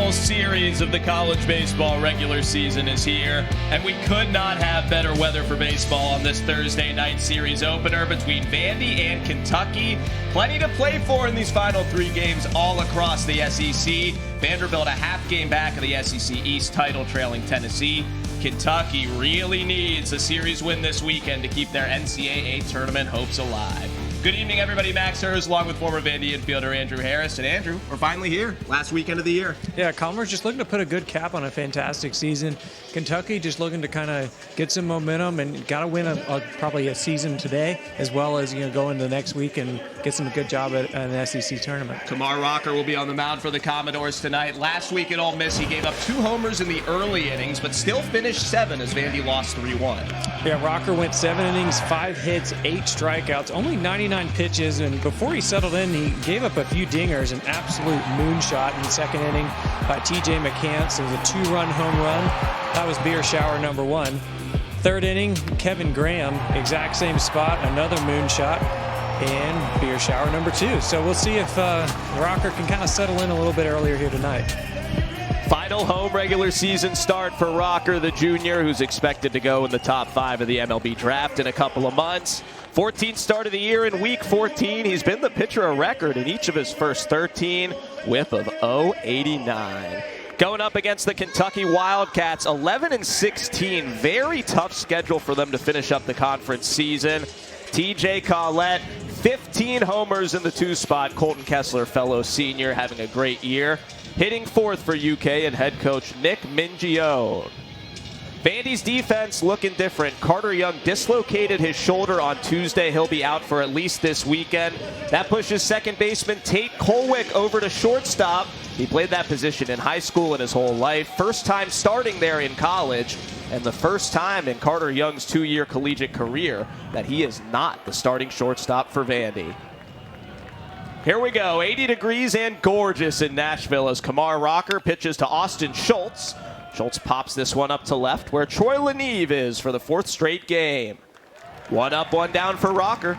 final series of the college baseball regular season is here, and we could not have better weather for baseball on this Thursday night series opener between Vandy and Kentucky. Plenty to play for in these final 3 games all across the SEC. Vanderbilt a half game back of the SEC East title, trailing Tennessee. Kentucky really needs a series win this weekend to keep their NCAA tournament hopes alive. Good evening, everybody. Max Hers, along with former Vandy infielder Andrew Harris. And Andrew, we're finally here. Last weekend of the year. Yeah, Comer's just looking to put a good cap on a fantastic season. Kentucky just looking to kind of get some momentum and got to win probably a season today, as well as go into the next week and get some good job at an SEC tournament. Kumar Rocker will be on the mound for the Commodores tonight. Last week at Ole Miss, he gave up 2 homers in the early innings, but still finished 7 as Vandy lost 3-1. Yeah, Rocker went 7 innings, 5 hits, 8 strikeouts, only 99 pitches, and before he settled in, he gave up a few dingers, an absolute moonshot in the second inning by T.J. McCants. It was a 2-run home run. That was beer shower number 1. Third inning, Kevin Graham, exact same spot, another moonshot, and beer shower number 2. So we'll see if Rocker can kind of settle in a little bit earlier here tonight. Final home regular season start for Rocker, the junior, who's expected to go in the top 5 of the MLB draft in a couple of months. 14th start of the year in week 14. He's been the pitcher of record in each of his first 13, whip of .089. Going up against the Kentucky Wildcats, 11-16. Very tough schedule for them to finish up the conference season. TJ Collette, 15 homers in the 2 spot. Colton Kessler, fellow senior, having a great year. Hitting 4th for UK and head coach Nick Mingione. Vandy's defense looking different. Carter Young dislocated his shoulder on Tuesday. He'll be out for at least this weekend. That pushes second baseman Tate Colwick over to shortstop. He played that position in high school and his whole life. First time starting there in college, and the first time in Carter Young's 2-year collegiate career that he is not the starting shortstop for Vandy. Here we go, 80 degrees and gorgeous in Nashville as Kumar Rocker pitches to Austin Schultz. Schultz pops this one up to left where Troy Leneve is for the 4th straight game. 1 up, 1 down for Rocker.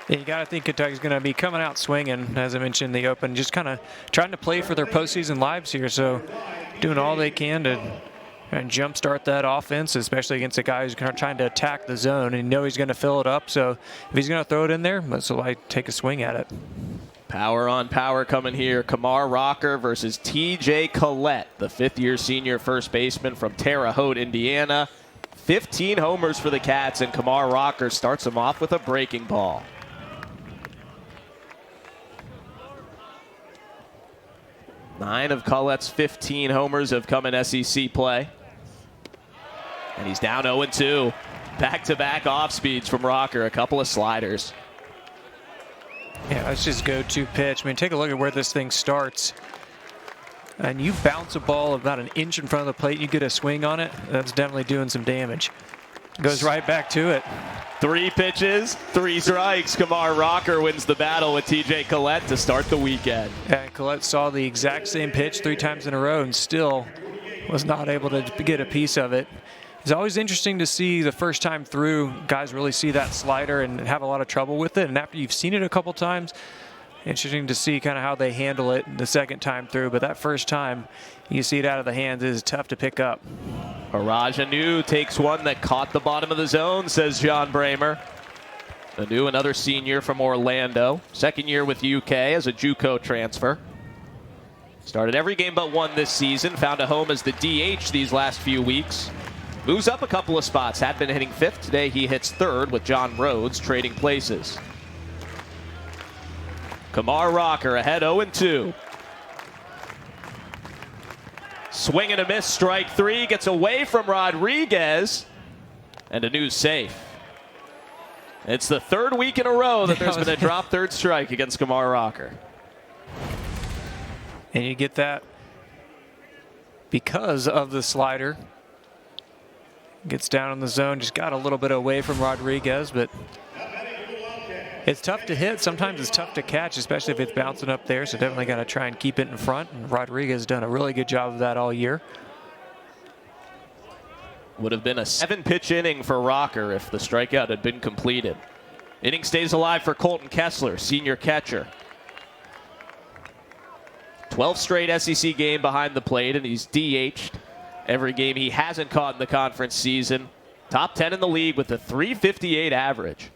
Yeah, you got to think Kentucky's going to be coming out swinging, as I mentioned in the open, just kind of trying to play for their postseason lives here. So doing all they can to jumpstart that offense, especially against a guy who's trying to attack the zone. And he's going to fill it up. So if he's going to throw it in there, let's take a swing at it. Power on power coming here. Kumar Rocker versus T.J. Collette, the 5th-year senior first baseman from Terre Haute, Indiana. 15 homers for the Cats, and Kumar Rocker starts him off with a breaking ball. Nine of Collette's 15 homers have come in SEC play. And he's down 0-2. Back-to-back off-speeds from Rocker, a couple of sliders. Yeah, that's just go-to pitch. I mean, take a look at where this thing starts. And you bounce a ball about an inch in front of the plate, you get a swing on it, that's definitely doing some damage. Goes right back to it. 3 pitches, 3 strikes. Kumar Rocker wins the battle with TJ Collette to start the weekend. And Collette saw the exact same pitch 3 times in a row and still was not able to get a piece of it. It's always interesting to see the first time through, guys really see that slider and have a lot of trouble with it. And after you've seen it a couple times, interesting to see kind of how they handle it the second time through. But that first time, you see it out of the hands, it is tough to pick up. Araj Anu takes one that caught the bottom of the zone, says John Bramer. Anu, another senior from Orlando. 2nd year with UK as a JUCO transfer. Started every game but 1 this season. Found a home as the DH these last few weeks. Moves up a couple of spots. Had been hitting 5th. Today he hits 3rd with John Rhodes trading places. Kumar Rocker ahead 0-2. Swing and a miss, strike 3. Gets away from Rodriguez. And Anu's safe. It's the 3rd week in a row that there's been a drop 3rd strike against Kumar Rocker. And you get that because of the slider. Gets down in the zone, just got a little bit away from Rodriguez, but it's tough to hit. Sometimes it's tough to catch, especially if it's bouncing up there, so definitely got to try and keep it in front, and Rodriguez has done a really good job of that all year. Would have been a 7-pitch inning for Rocker if the strikeout had been completed. Inning stays alive for Colton Kessler, senior catcher. 12th straight SEC game behind the plate, and he's DH'd every game he hasn't caught in the conference season. Top 10 in the league with a .358 average.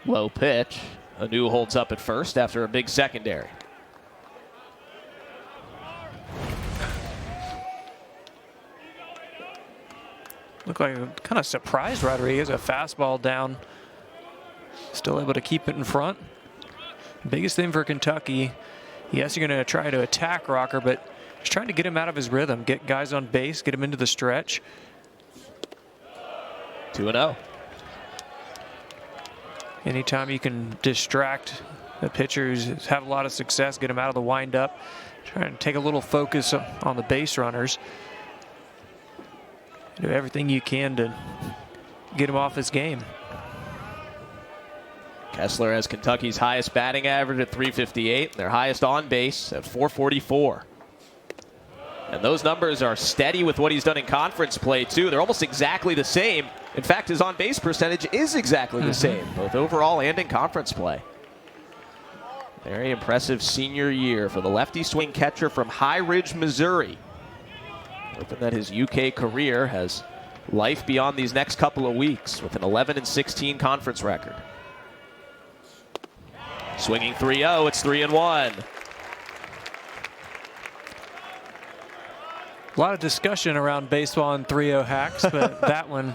Low pitch. Anu holds up at first after a big secondary. Looked like kind of surprised Rodriguez. A fastball down. Still able to keep it in front. Biggest thing for Kentucky. Yes, you're going to try to attack Rocker, but just trying to get him out of his rhythm. Get guys on base, get him into the stretch. 2-0. Anytime you can distract the pitchers, have a lot of success, get them out of the windup, trying to take a little focus on the base runners. Do everything you can to get him off his game. Kessler has Kentucky's highest batting average at .358, and their highest on base at .444. And those numbers are steady with what he's done in conference play, too. They're almost exactly the same. In fact, his on-base percentage is exactly the same, both overall and in conference play. Very impressive senior year for the lefty swing catcher from High Ridge, Missouri. Hoping that his UK career has life beyond these next couple of weeks with an 11-16 conference record. Swinging 3-0, it's 3-1. A lot of discussion around baseball and 3-0 hacks, but that one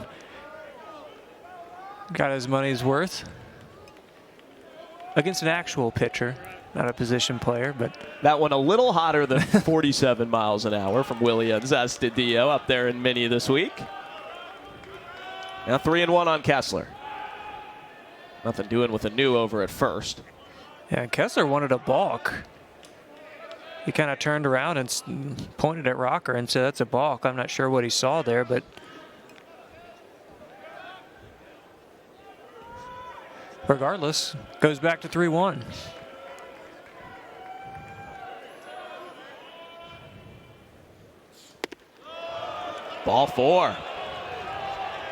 got his money's worth against an actual pitcher, not a position player. But that one a little hotter than 47 miles an hour from Williams Astudillo up there in Mini this week. Now 3-1 on Kessler. Nothing doing with Anu over at first. Yeah, Kessler wanted a balk. He kind of turned around and pointed at Rocker and said, "That's a balk." I'm not sure what he saw there, but regardless, goes back to 3-1. Ball 4.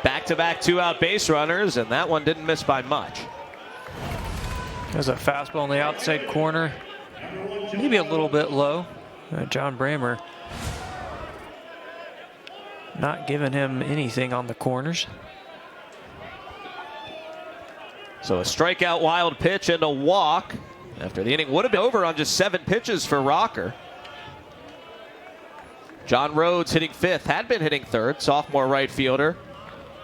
Back-to-back two-out base runners, and that one didn't miss by much. There's a fastball on the outside corner. Maybe a little bit low. John Brammer not giving him anything on the corners. So a strikeout, wild pitch, and a walk. After the inning would have been over on just 7 pitches for Rocker. John Rhodes hitting 5th, had been hitting 3rd, sophomore right fielder.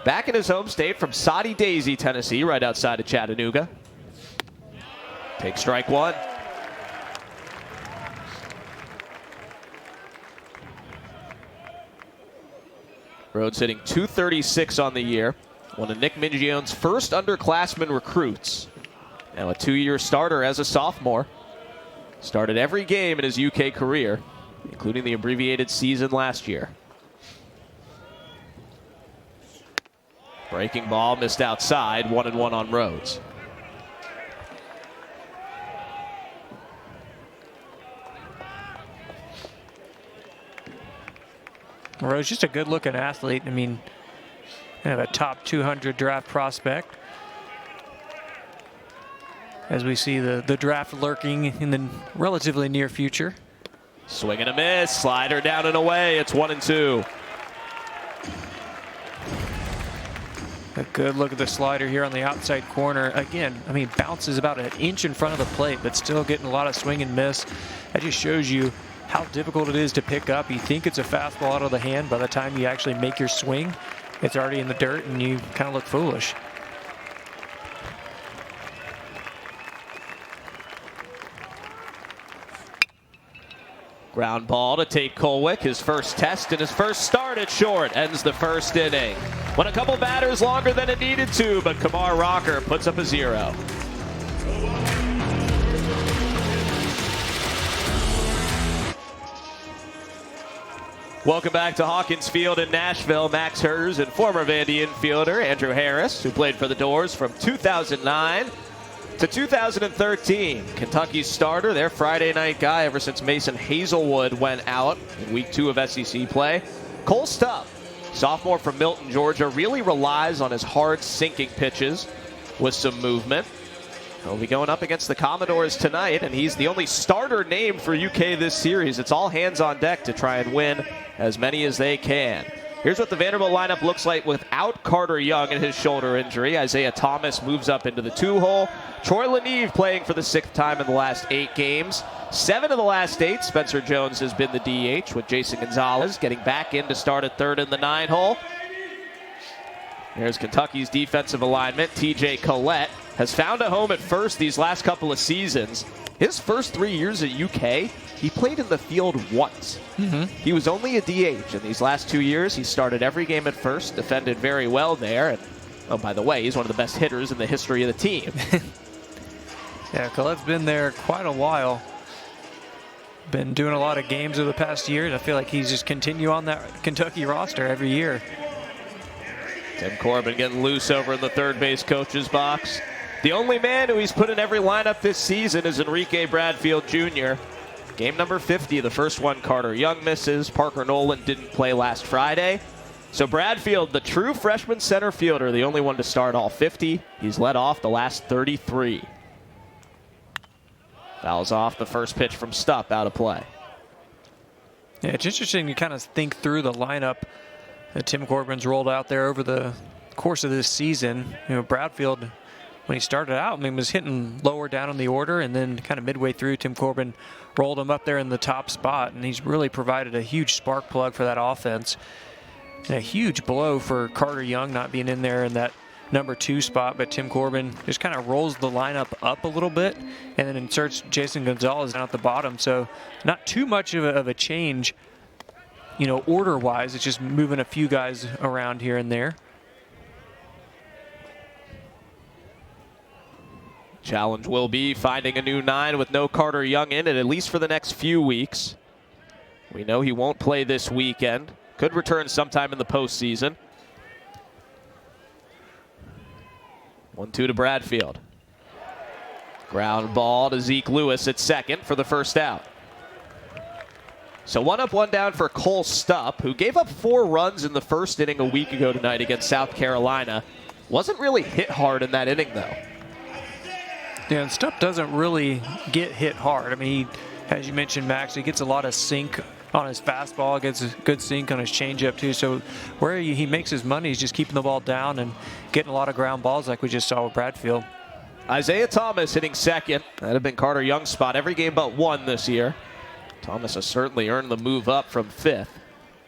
Back in his home state from Soddy Daisy, Tennessee, right outside of Chattanooga. Take strike 1. Rhodes hitting .236 on the year. One of Nick Mingione's first underclassmen recruits. Now a 2-year starter as a sophomore. Started every game in his UK career, including the abbreviated season last year. Breaking ball missed outside, 1-1 on Rhodes. Rhodes, just a good-looking athlete. I mean, kind of a top 200 draft prospect. As we see the draft lurking in the relatively near future. Swing and a miss, slider down and away. It's 1-2. A good look at the slider here on the outside corner. Again, I mean, bounces about an inch in front of the plate, but still getting a lot of swing and miss. That just shows you how difficult it is to pick up. You think it's a fastball out of the hand. By the time you actually make your swing, it's already in the dirt and you kind of look foolish. Ground ball to Tate Colwick, his first test and his first start at short. Ends the first inning. Went a couple batters longer than it needed to, but Kumar Rocker puts up a 0. Welcome back to Hawkins Field in Nashville. Max Hers and former Vandy infielder Andrew Harris, who played for the Doors from 2009 to 2013. Kentucky's starter, their Friday night guy ever since Mason Hazelwood went out in week 2 of SEC play. Cole Stubb, sophomore from Milton, Georgia, really relies on his hard sinking pitches with some movement. He'll be going up against the Commodores tonight, and he's the only starter named for UK this series. It's all hands on deck to try and win as many as they can. Here's what the Vanderbilt lineup looks like without Carter Young and his shoulder injury. Isaiah Thomas moves up into the 2-hole. Troy Leneve playing for the 6th time in the last 8 games. 7 of the last 8, Spencer Jones has been the DH, with Jason Gonzalez getting back in to start at 3rd in the 9-hole. Here's Kentucky's defensive alignment. TJ Collette has found a home at first these last couple of seasons. His first 3 years at UK, he played in the field once. He was only a DH. In these last 2 years, he started every game at first, defended very well there. And, oh, by the way, he's one of the best hitters in the history of the team. Yeah, Collette's been there quite a while. Been doing a lot of games over the past years. I feel like he's just continue on that Kentucky roster every year. Tim Corbin getting loose over in the third base coach's box. The only man who he's put in every lineup this season is Enrique Bradfield Jr. Game number 50, the first one Carter Young misses. Parker Nolan didn't play last Friday. So Bradfield, the true freshman center fielder, the only one to start all 50. He's led off the last 33. Fouls off the first pitch from Stupp, out of play. Yeah, it's interesting to kind of think through the lineup that Tim Corbin's rolled out there over the course of this season. You know, Bradfield, when he started out, I mean, was hitting lower down in the order, and then kind of midway through, Tim Corbin rolled him up there in the top spot, and he's really provided a huge spark plug for that offense. And a huge blow for Carter Young not being in there in that number 2 spot, but Tim Corbin just kind of rolls the lineup up a little bit and then inserts Jason Gonzalez down at the bottom. So not too much of a change, you know, order-wise. It's just moving a few guys around here and there. Challenge will be finding a new 9 with no Carter Young in it, at least for the next few weeks. We know he won't play this weekend. Could return sometime in the postseason. 1-2 to Bradfield. Ground ball to Zeke Lewis at second for the first out. So 1 up, 1 down for Cole Stupp, who gave up 4 runs in the first inning a week ago tonight against South Carolina. Wasn't really hit hard in that inning, though. Yeah, and Stupp doesn't really get hit hard. I mean, as you mentioned, Max, he gets a lot of sink on his fastball, gets a good sink on his changeup too. So where he makes his money is just keeping the ball down and getting a lot of ground balls like we just saw with Bradfield. Isaiah Thomas hitting second. That had been Carter Young's spot every game but 1 this year. Thomas has certainly earned the move up from 5th.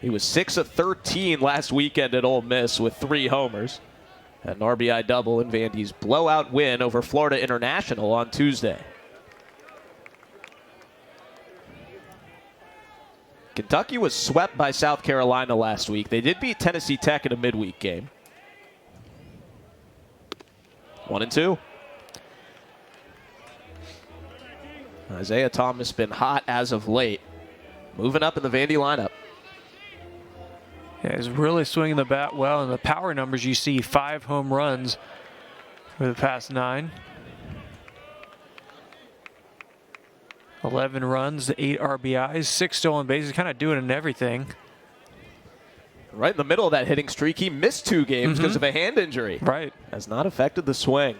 He was 6 of 13 last weekend at Ole Miss with 3 homers. Had an RBI double in Vandy's blowout win over Florida International on Tuesday. Kentucky was swept by South Carolina last week. They did beat Tennessee Tech in a midweek game. 1-2. Isaiah Thomas been hot as of late. Moving up in the Vandy lineup. Yeah, he's really swinging the bat well. And the power numbers, you see 5 home runs for the past 9. 11 runs, 8 RBIs, 6 stolen bases, kind of doing it in everything. Right in the middle of that hitting streak, he missed 2 games because of a hand injury. Right. Has not affected the swing.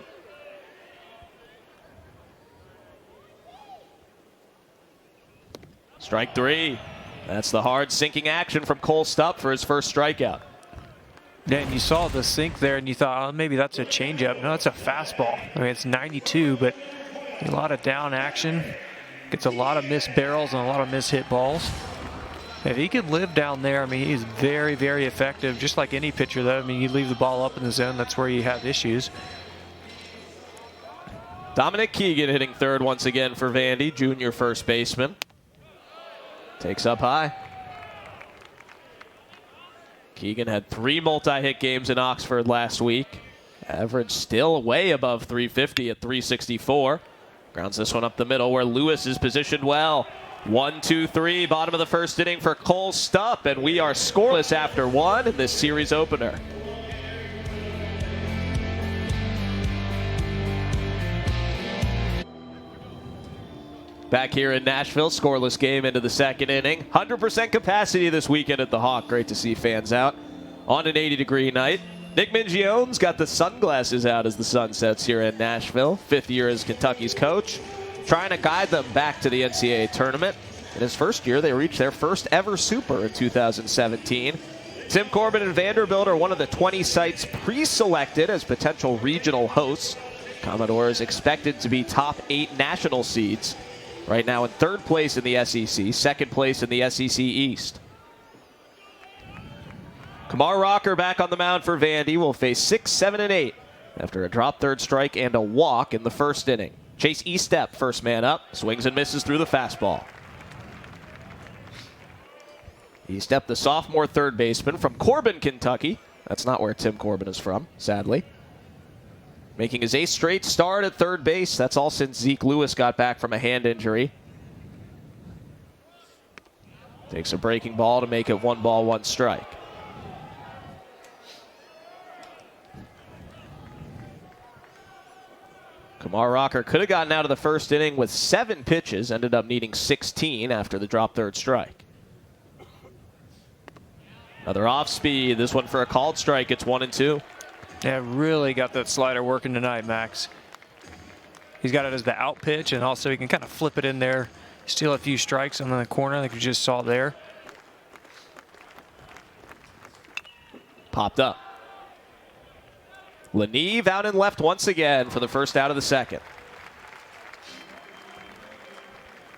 Strike 3. That's the hard sinking action from Cole Stupp for his first strikeout. Yeah, and you saw the sink there and you thought, oh, maybe that's a changeup. No, it's a fastball. I mean, it's 92, but a lot of down action. Gets a lot of missed barrels and a lot of missed hit balls. If he could live down there, I mean, he's very, very effective. Just like any pitcher, though. I mean, you leave the ball up in the zone, that's where you have issues. Dominic Keegan hitting third once again for Vandy, junior first baseman. Takes up high. Keegan had 3 multi-hit games in Oxford last week. Average still way above 350 at 364. Grounds this one up the middle where Lewis is positioned well. 1-2-3, bottom of the first inning for Cole Stupp, and we are scoreless after 1 in this series opener. Back here in Nashville, scoreless game into the second inning. 100% capacity this weekend at the Hawk. Great to see fans out on an 80-degree night. Nick Mingione's got the sunglasses out as the sun sets here in Nashville. 5th year as Kentucky's coach, trying to guide them back to the NCAA tournament. In his first year, they reached their first ever Super in 2017. Tim Corbin and Vanderbilt are one of the 20 sites pre-selected as potential regional hosts. Commodores expected to be top 8 national seeds. Right now in 3rd place in the SEC, 2nd place in the SEC East. Kumar Rocker back on the mound for Vandy will face 6, 7, and 8 after a drop 3rd strike and a walk in the 1st inning. Chase Estep, first man up, swings and misses through the fastball. Estep, the sophomore 3rd baseman from Corbin, Kentucky. That's not where Tim Corbin is from, sadly. Making his 8th straight start at 3rd base. That's all since Zeke Lewis got back from a hand injury. Takes a breaking ball to make it 1 ball, 1 strike. Kumar Rocker could have gotten out of the 1st inning with 7 pitches, ended up needing 16 after the drop 3rd strike. Another off speed, this one for a called strike. It's 1-2. Yeah, really got that slider working tonight, Max. He's got it as the out pitch, and also he can kind of flip it in there, steal a few strikes on the corner like you just saw there. Popped up. Leneve out and left once again for the first out of the 2nd.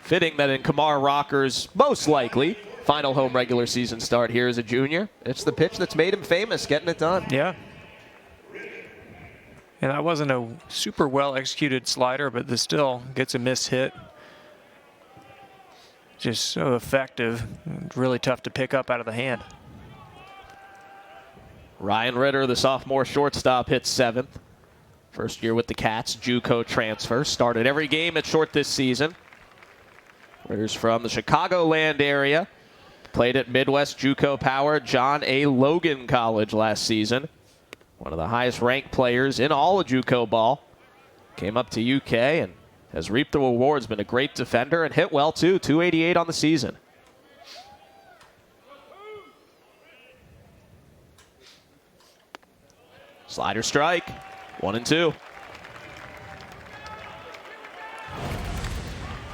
Fitting that in Kumar Rocker's most likely final home regular season start here as a junior. It's the pitch that's made him famous, getting it done. Yeah. And that wasn't a super well executed slider, but this still gets a missed hit. Just so effective. Really tough to pick up out of the hand. Ryan Ritter, the sophomore shortstop, hits 7th. First year with the Cats, JUCO transfer. Started every game at short this season. Ritter's from the Chicagoland area. Played at Midwest JUCO Power John A. Logan College last season. One of the highest ranked players in all of JUCO ball. Came up to UK and has reaped the rewards. Been a great defender and hit well too. 288 on the season. Slider strike. 1-2.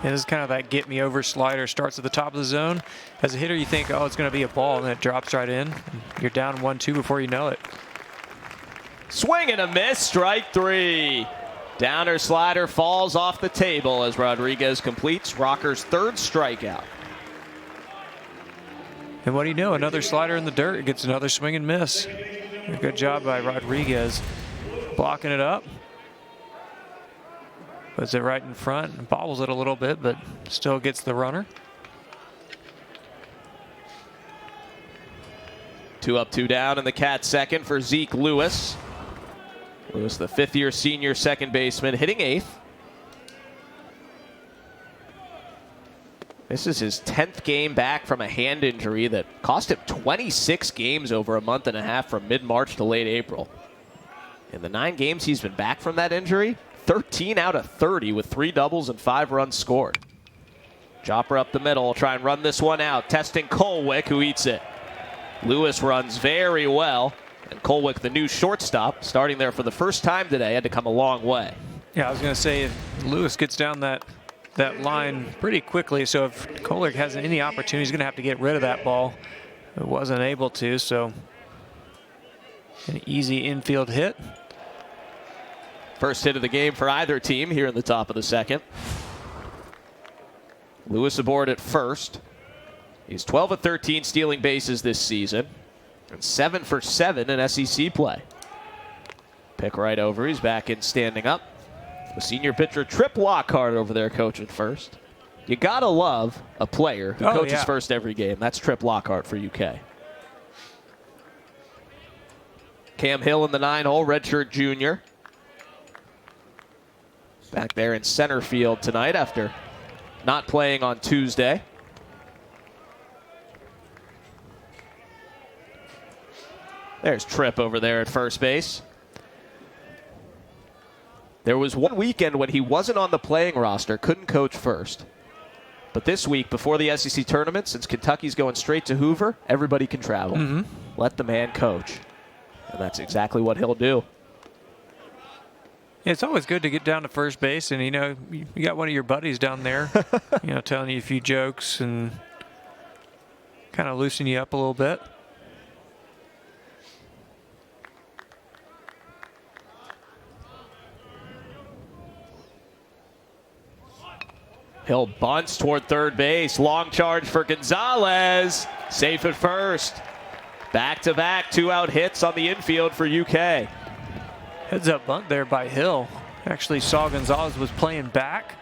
And this is kind of that get me over slider. Starts at the top of the zone. As a hitter, you think, oh, it's going to be a ball, and then it drops right in. You're down 1-2 before you know it. Swing and a miss. Strike 3. Downer slider falls off the table as Rodriguez completes Rocker's 3rd strikeout. And what do you know? Another slider in the dirt. It gets another swing and miss. A good job by Rodriguez blocking it up. Puts it right in front and bobbles it a little bit, but still gets the runner. 2 up, 2 down in the Cats' 2nd for Zeke Lewis. Lewis, the 5th-year senior second baseman, hitting 8th. This is his 10th game back from a hand injury that cost him 26 games over a month and a half from mid-March to late April. In the 9 games he's been back from that injury, 13 out of 30 with 3 doubles and 5 runs scored. Chopper up the middle, try and run this one out. Testing Colwick, who eats it. Lewis runs very well, and Colwick, the new shortstop, starting there for the first time today, had to come a long way. Yeah, I was going to say, if Lewis gets down that line pretty quickly, so if Colwick has any opportunity, he's going to have to get rid of that ball. It wasn't able to, so an easy infield hit. First hit of the game for either team here in the top of the 2nd. Lewis aboard at first. He's 12 of 13 stealing bases this season and 7 for 7 in SEC play. Pick right over. He's back in standing up. The senior pitcher Trip Lockhart over there coaching first. You gotta love a player who coaches first every game. That's Trip Lockhart for UK. Cam Hill in the 9-hole, redshirt junior. Back there in center field tonight after not playing on Tuesday. There's Tripp over there at first base. There was one weekend when he wasn't on the playing roster, couldn't coach first. But this week, before the SEC tournament, since Kentucky's going straight to Hoover, everybody can travel. Let the man coach. And that's exactly what he'll do. Yeah, it's always good to get down to first base, and you got one of your buddies down there, telling you a few jokes and kind of loosen you up a little bit. Hill bunts toward third base. Long charge for Gonzalez. Safe at first. Back-to-back 2-out hits on the infield for UK. Heads up bunt there by Hill. Actually saw Gonzalez was playing back.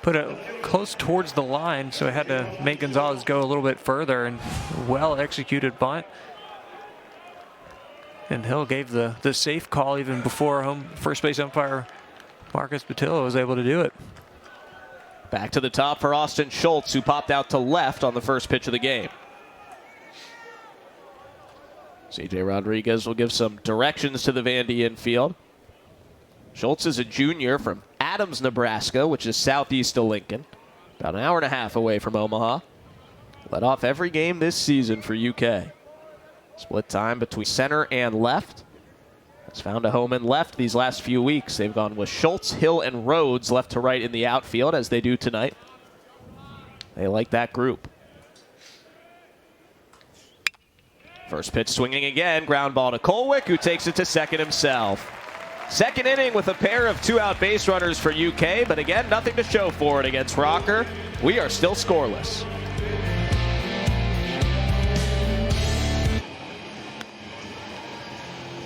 Put it close towards the line, so it had to make Gonzalez go a little bit further, and well-executed bunt. And Hill gave the safe call even before first base umpire Marcus Patillo was able to do it. Back to the top for Austin Schultz, who popped out to left on the first pitch of the game. CJ Rodriguez will give some directions to the Vandy infield. Schultz is a junior from Adams, Nebraska, which is southeast of Lincoln, about an hour and a half away from Omaha. Led off every game this season for UK. Split time between center and left. Has found a home in left these last few weeks. They've gone with Schultz, Hill, and Rhodes left to right in the outfield, as they do tonight. They like that group. First pitch swinging again. Ground ball to Colwick, who takes it to second himself. Second inning with a pair of 2-out base runners for UK, but again, nothing to show for it against Rocker. We are still scoreless.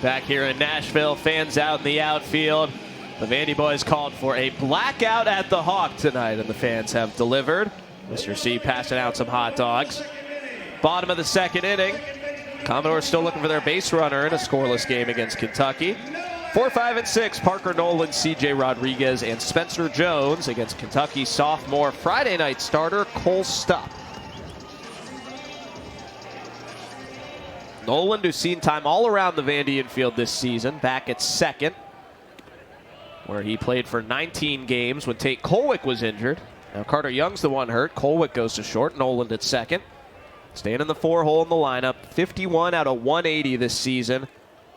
Back here in Nashville, fans out in the outfield. The Vandy Boys called for a blackout at the Hawk tonight, and the fans have delivered. Mr. C passing out some hot dogs. Bottom of the second inning. Commodores still looking for their base runner in a scoreless game against Kentucky. 4, 5, and 6, Parker Nolan, C.J. Rodriguez, and Spencer Jones against Kentucky sophomore Friday night starter Cole Stupp. Nolan, who's seen time all around the Vandy infield this season, back at second, where he played for 19 games when Tate Colwick was injured. Now Carter Young's the one hurt. Colwick goes to short. Nolan at second. Staying in the 4-hole in the lineup. 51 out of 180 this season.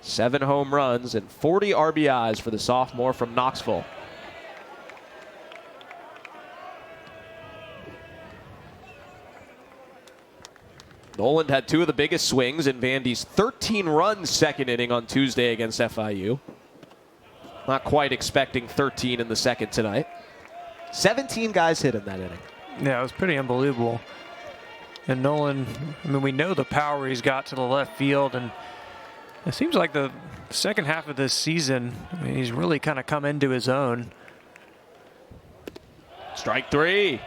7 home runs and 40 RBIs for the sophomore from Knoxville. Nolan had 2 of the biggest swings in Vandy's 13-run second inning on Tuesday against FIU. Not quite expecting 13 in the second tonight. 17 guys hit in that inning. Yeah, it was pretty unbelievable. And Nolan, we know the power he's got to the left field, and it seems like the second half of this season, he's really kind of come into his own. Strike 3.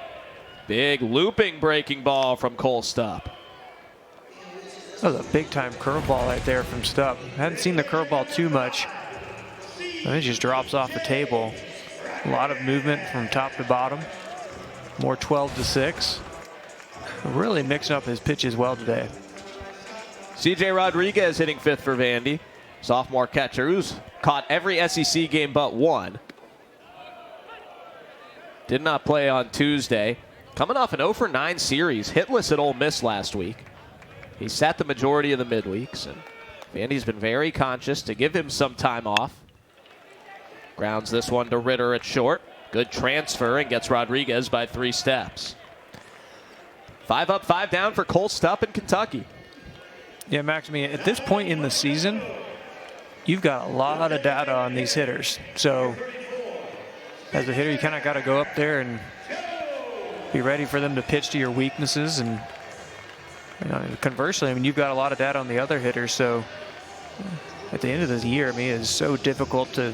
Big looping breaking ball from Cole Stupp. That was a big-time curveball right there from Stupp. Hadn't seen the curveball too much. And it just drops off the table. A lot of movement from top to bottom. More 12-6. Really mixing up his pitches well today. CJ Rodriguez hitting 5th for Vandy. Sophomore catcher who's caught every SEC game but one. Did not play on Tuesday. Coming off an 0-for-9 series. Hitless at Ole Miss last week. He sat the majority of the midweeks, and Vandy's been very conscious to give him some time off. Grounds this one to Ritter at short. Good transfer and gets Rodriguez by 3 steps. 5 up, 5 down for Cole Stupp in Kentucky. Yeah, Max, at this point in the season, you've got a lot of data on these hitters. So as a hitter, you kind of got to go up there and be ready for them to pitch to your weaknesses. And conversely, you've got a lot of data on the other hitters. So at the end of the year, it's so difficult to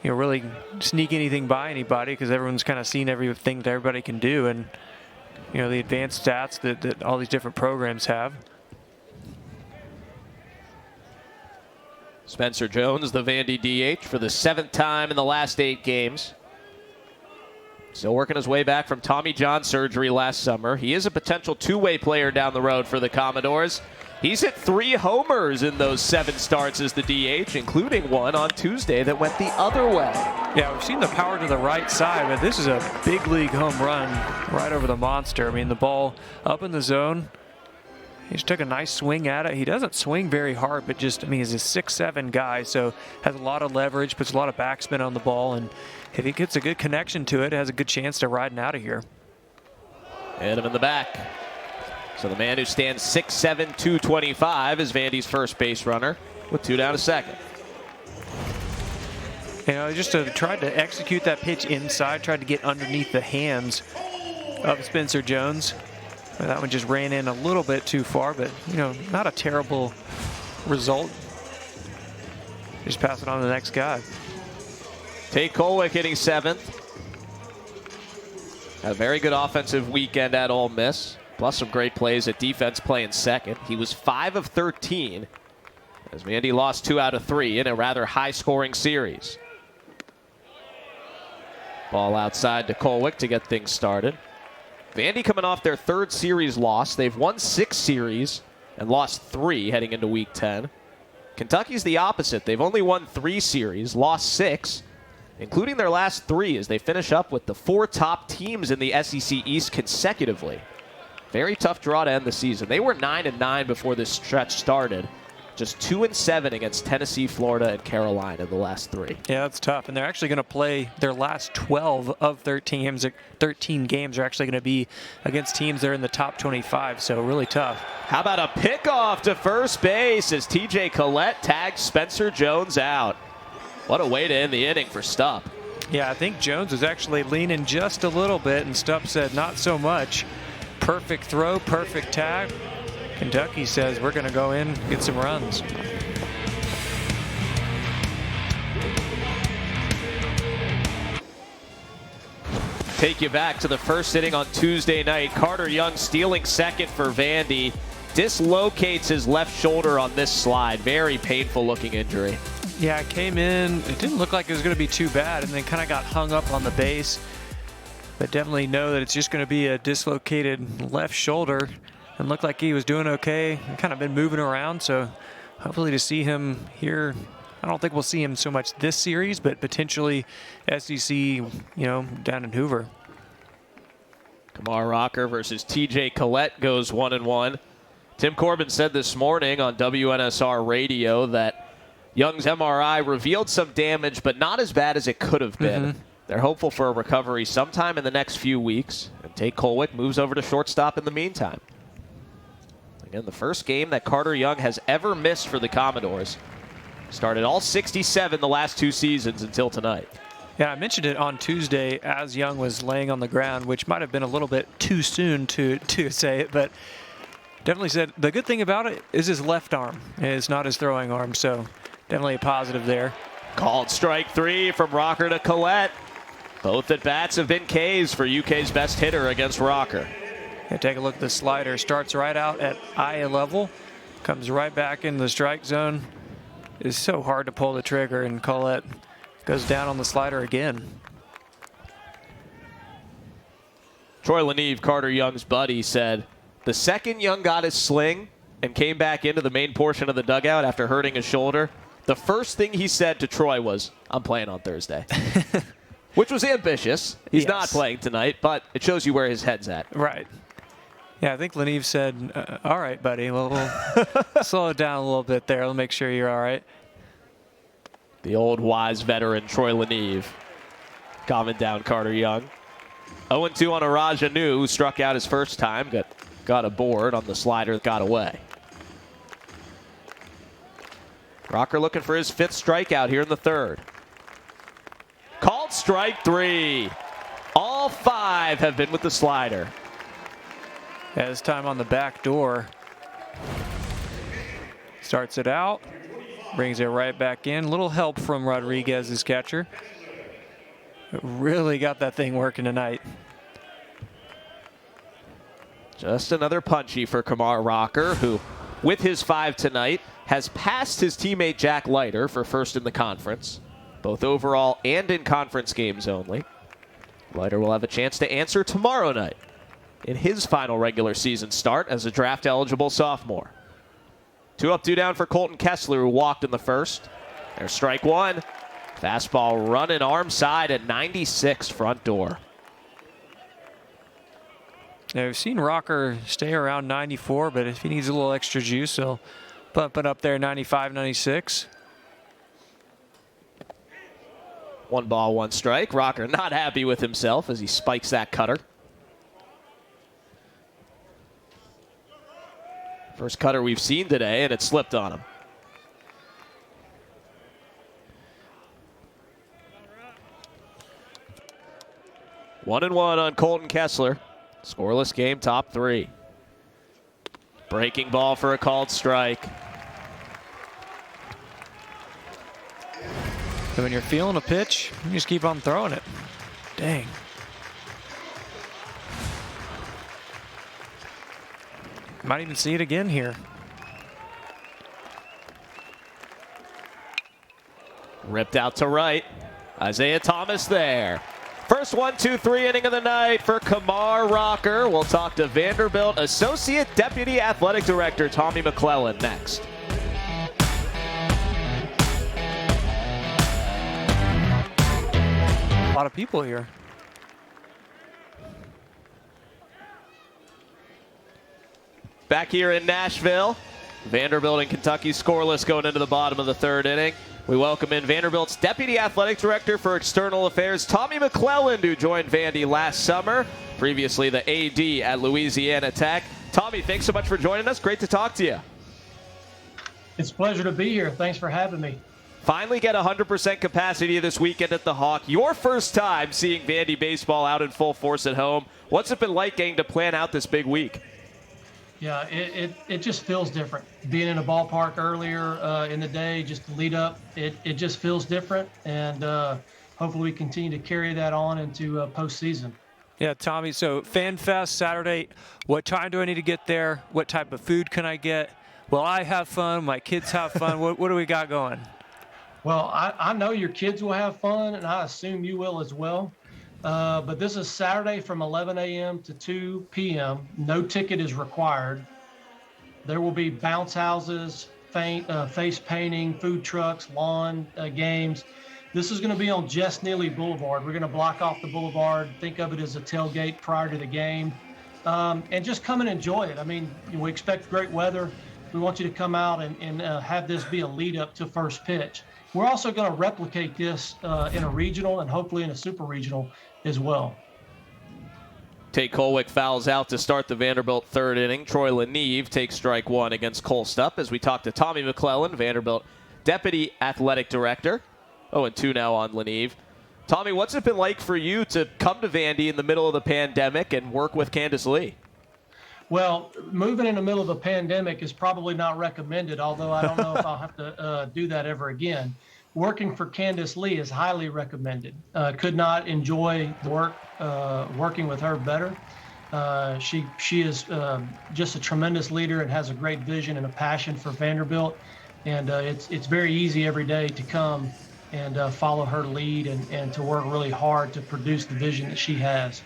really sneak anything by anybody because everyone's kind of seen everything that everybody can do, and the advanced stats that all these different programs have. Spencer Jones, the Vandy DH, for the 7th time in the last 8 games. Still working his way back from Tommy John surgery last summer. He is a potential 2-way player down the road for the Commodores. He's hit 3 homers in those 7 starts as the DH, including one on Tuesday that went the other way. Yeah, we've seen the power to the right side, but this is a big league home run right over the monster. The ball up in the zone, He just took a nice swing at it. He doesn't swing very hard, but just, I mean, he's a 6'7" guy, so has a lot of leverage, puts a lot of backspin on the ball, and if he gets a good connection to it, has a good chance to riding out of here. Hit him in the back. So the man who stands 6'7", 225 is Vandy's first base runner with 2 down to second. You know, just tried to execute that pitch inside, tried to get underneath the hands of Spencer Jones. That one just ran in a little bit too far, but, you know, not a terrible result. Just pass it on to the next guy. Tate Kolwick hitting 7th. Had a very good offensive weekend at Ole Miss, plus some great plays at defense playing second. He was 5 of 13 as Vandy lost 2 out of 3 in a rather high-scoring series. Ball outside to Kolwick to get things started. Vandy coming off their 3rd series loss. They've won 6 series and lost 3 heading into Week 10. Kentucky's the opposite. They've only won 3 series, lost 6, including their last 3 as they finish up with the 4 top teams in the SEC East consecutively. Very tough draw to end the season. They were 9-9 before this stretch started. Just 2-7 against Tennessee, Florida, and Carolina the last 3. Yeah, that's tough. And they're actually going to play their last 12 of 13 games. 13 games are actually going to be against teams that are in the top 25, so really tough. How about a pickoff to first base as TJ Collette tags Spencer Jones out. What a way to end the inning for Stupp. Yeah, I think Jones was actually leaning just a little bit, and Stupp said not so much. Perfect throw, perfect tag. Kentucky says we're going to go in, get some runs. Take you back to the first inning on Tuesday night. Carter Young stealing second for Vandy. Dislocates his left shoulder on this slide. Very painful looking injury. Yeah, it came in. It didn't look like it was going to be too bad, and then kind of got hung up on the base. But definitely know that it's just going to be a dislocated left shoulder. And looked like he was doing okay. Kind of been moving around, so hopefully to see him here. I don't think we'll see him so much this series, but potentially SEC, you know, down in Hoover. Kumar Rocker versus TJ Collette goes 1-1. Tim Corbin said this morning on WNSR radio that Young's MRI revealed some damage, but not as bad as it could have been. They're hopeful for a recovery sometime in the next few weeks, and Tate Kolwick moves over to shortstop in the meantime. Again, the first game that Carter Young has ever missed for the Commodores. Started all 67 the last 2 seasons until tonight. Yeah, I mentioned it on Tuesday as Young was laying on the ground, which might have been a little bit too soon to say it, but definitely said the good thing about it is his left arm. It's not his throwing arm, so definitely a positive there. Called strike 3 from Rocker to Collette. Both at bats have been Ks for UK's best hitter against Rocker. Yeah, take a look at the slider. Starts right out at eye level, comes right back into the strike zone. It's so hard to pull the trigger, and Collette goes down on the slider again. Troy Leneve, Carter Young's buddy, said the second Young got his sling and came back into the main portion of the dugout after hurting his shoulder, the first thing he said to Troy was, "I'm playing on Thursday." Which was ambitious. He's not playing tonight, but it shows you where his head's at. Right. Yeah, I think Leneve said, all right, buddy, we'll slow it down a little bit there. We'll make sure you're all right. The old wise veteran, Troy Leneve, calming down Carter Young. 0-2 on Araj Anu, who struck out his first time, got a board on the slider that got away. Rocker looking for his 5th strikeout here in the 3rd. Called strike 3. All 5 have been with the slider. Yeah, this time on the back door. Starts it out, brings it right back in. Little help from Rodriguez's catcher. Really got that thing working tonight. Just another punchy for Kumar Rocker, who, with his 5 tonight, has passed his teammate Jack Leiter for first in the conference, both overall and in conference games only. Leiter will have a chance to answer tomorrow night in his final regular season start as a draft-eligible sophomore. 2 up, 2 down for Colton Kessler, who walked in the first. There's strike 1. Fastball running arm side at 96 front door. Now, we've seen Rocker stay around 94, but if he needs a little extra juice, he'll bump it up there 95, 96. 1 ball, 1 strike. Rocker not happy with himself as he spikes that cutter. First cutter we've seen today, and it slipped on him. One and one on Colton Kessler. Scoreless game, top 3. Breaking ball for a called strike. So when you're feeling a pitch, you just keep on throwing it. Dang. Might even see it again here. Ripped out to right. Isaiah Thomas there. First 1-2-3 inning of the night for Kumar Rocker. We'll talk to Vanderbilt Associate Deputy Athletic Director Tommy McClellan next. A lot of people here. Back here in Nashville, Vanderbilt and Kentucky scoreless going into the bottom of the 3rd inning. We welcome in Vanderbilt's Deputy Athletic Director for External Affairs, Tommy McClellan, who joined Vandy last summer, previously the AD at Louisiana Tech. Tommy, thanks so much for joining us. Great to talk to you. It's a pleasure to be here. Thanks for having me. Finally get 100% capacity this weekend at the Hawk. Your first time seeing Vandy baseball out in full force at home. What's it been like getting to plan out this big week? Yeah, it just feels different. Being in a ballpark earlier in the day, just to lead up, it just feels different. And hopefully we continue to carry that on into postseason. Yeah, Tommy, so Fan Fest Saturday, what time do I need to get there? What type of food can I get? Will I have fun? My kids have fun? What do we got going? Well, I know your kids will have fun, and I assume you will as well. But this is Saturday from 11 a.m. to 2 p.m. No ticket is required. There will be bounce houses, face painting, food trucks, lawn games. This is going to be on Jess Neely Boulevard. We're going to block off the boulevard. Think of it as a tailgate prior to the game. And just come and enjoy it. I mean, we expect great weather. We want you to come out and have this be a lead up to first pitch. We're also going to replicate this in a regional and hopefully in a super regional as well. Tate Colwick fouls out to start the Vanderbilt 3rd inning. Troy Leneve takes strike 1 against Cole Stupp as we talk to Tommy McClellan, Vanderbilt Deputy Athletic Director. 0-2 now on Leneve. Tommy, what's it been like for you to come to Vandy in the middle of the pandemic and work with Candace Lee? Well, moving in the middle of a pandemic is probably not recommended, although I don't know if I'll have to do that ever again. Working for Candace Lee is highly recommended. Could not enjoy working with her better. She is just a tremendous leader and has a great vision and a passion for Vanderbilt. And it's very easy every day to come and follow her lead and to work really hard to produce the vision that she has.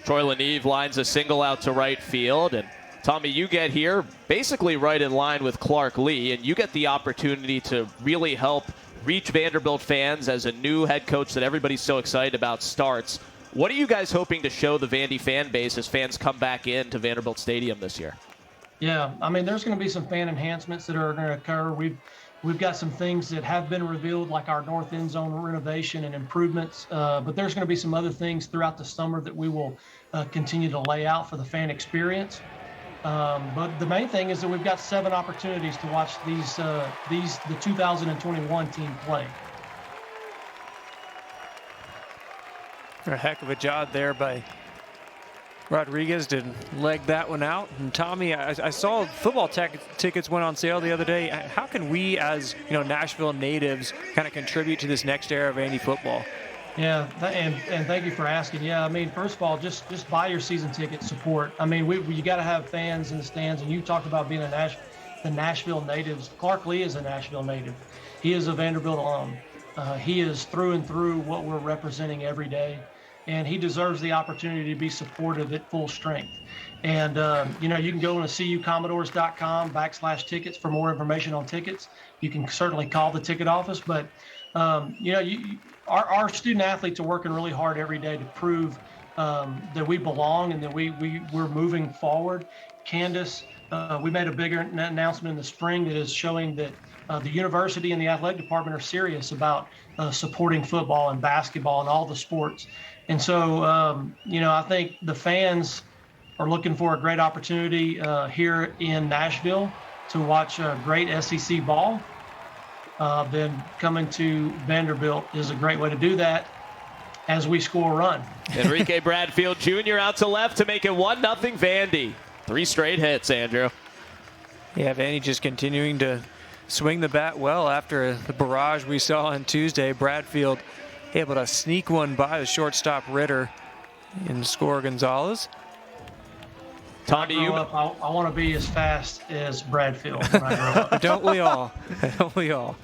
Troy Leneve lines a single out to right field. And Tommy, you get here basically right in line with Clark Lee, and you get the opportunity to really help reach Vanderbilt fans as a new head coach that everybody's so excited about starts. What are you guys hoping to show the Vandy fan base as fans come back into Vanderbilt Stadium this year? Yeah, I mean, there's going to be some fan enhancements that are going to occur. We've got some things that have been revealed, like our north end zone renovation and improvements, but there's going to be some other things throughout the summer that we will continue to lay out for the fan experience. But the main thing is that we've got 7 opportunities to watch the 2021 team play. A heck of a job there by Rodriguez to leg that one out. And Tommy, I saw football tickets went on sale the other day. How can we, as Nashville natives, kind of contribute to this next era of Vandy football? Yeah, and thank you for asking. Yeah, I mean, first of all, just buy your season ticket, support. I mean, you got to have fans in the stands, and you talked about being the Nashville natives. Clark Lee is a Nashville native. He is a Vanderbilt alum. He is through and through what we're representing every day, and he deserves the opportunity to be supportive at full strength. And, you can go to cucommodores.com/tickets for more information on tickets. You can certainly call the ticket office, but, our student athletes are working really hard every day to prove that we belong and that we're moving forward. Candace, we made a bigger announcement in the spring that is showing that the university and the athletic department are serious about supporting football and basketball and all the sports. And so, I think the fans are looking for a great opportunity here in Nashville to watch great SEC ball. Then coming to Vanderbilt is a great way to do that as we score a run. Enrique Bradfield Jr. out to left to make it 1-0 Vandy. 3 straight hits, Andrew. Yeah, Vandy just continuing to swing the bat well after the barrage we saw on Tuesday. Bradfield able to sneak one by the shortstop Ritter and score Gonzalez. Tommy, I want to be as fast as Bradfield when I grow up. Don't we all? Don't we all?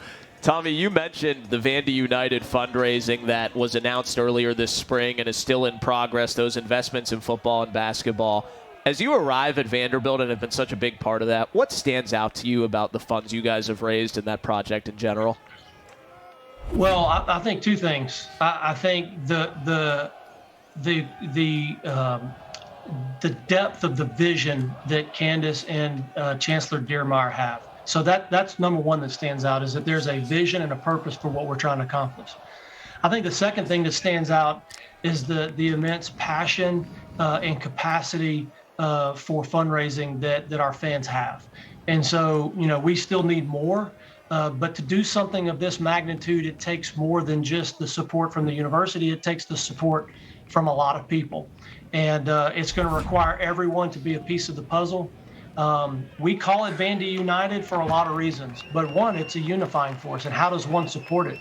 Tommy, you mentioned the Vandy United fundraising that was announced earlier this spring and is still in progress, those investments in football and basketball. As you arrive at Vanderbilt and have been such a big part of that, what stands out to you about the funds you guys have raised in that project in general? Well, I think 2 things. I think the depth of the vision that Candace and Chancellor Dearmeyer have. So that's number one that stands out, is that there's a vision and a purpose for what we're trying to accomplish. I think the second thing that stands out is the immense passion and capacity for fundraising that our fans have. And so, we still need more, but to do something of this magnitude, it takes more than just the support from the university. It takes the support from a lot of people. And it's going to require everyone to be a piece of the puzzle. We call it Vandy United for a lot of reasons, but one, it's a unifying force. And how does one support it?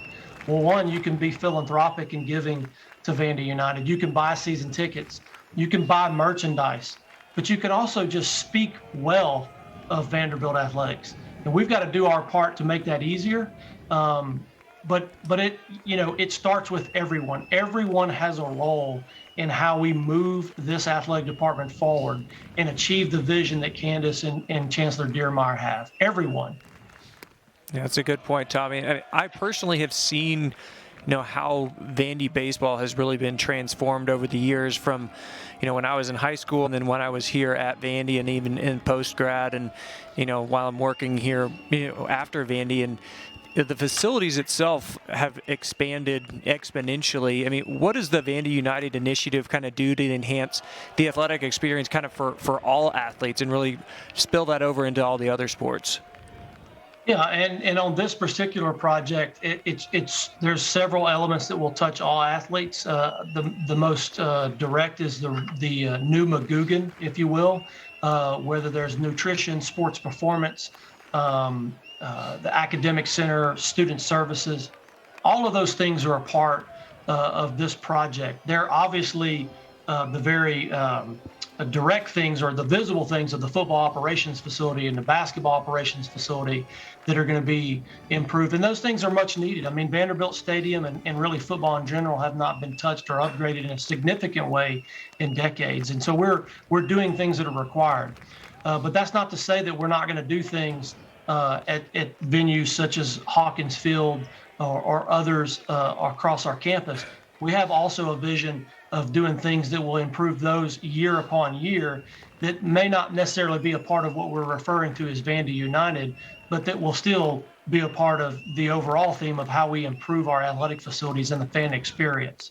Well, one, you can be philanthropic in giving to Vandy United. You can buy season tickets. You can buy merchandise, but you can also just speak well of Vanderbilt athletics. And we've got to do our part to make that easier. But it starts with everyone. Everyone has a role in how we move this athletic department forward and achieve the vision that Candace and Chancellor Dearmeyer have. Everyone. Yeah, that's a good point, Tommy. I personally have seen, how Vandy baseball has really been transformed over the years from, when I was in high school and then when I was here at Vandy and even in post-grad and, while I'm working here, after Vandy. And the facilities itself have expanded exponentially. I mean, what does the Vandy United initiative kind of do to enhance the athletic experience kind of for all athletes and really spill that over into all the other sports? Yeah, and on this particular project, there's several elements that will touch all athletes. The most direct is the new Magoogan, if you will, whether there's nutrition, sports performance, the academic center, student services. All of those things are a part of this project. They're obviously the very direct things or the visible things of the football operations facility and the basketball operations facility that are going to be improved. And those things are much needed. I mean, Vanderbilt Stadium and really football in general have not been touched or upgraded in a significant way in decades. And so we're doing things that are required. But that's not to say that we're not going to do things at venues such as Hawkins Field or others across our campus. We have also a vision of doing things that will improve those year upon year that may not necessarily be a part of what we're referring to as Vandy United, but that will still be a part of the overall theme of how we improve our athletic facilities and the fan experience.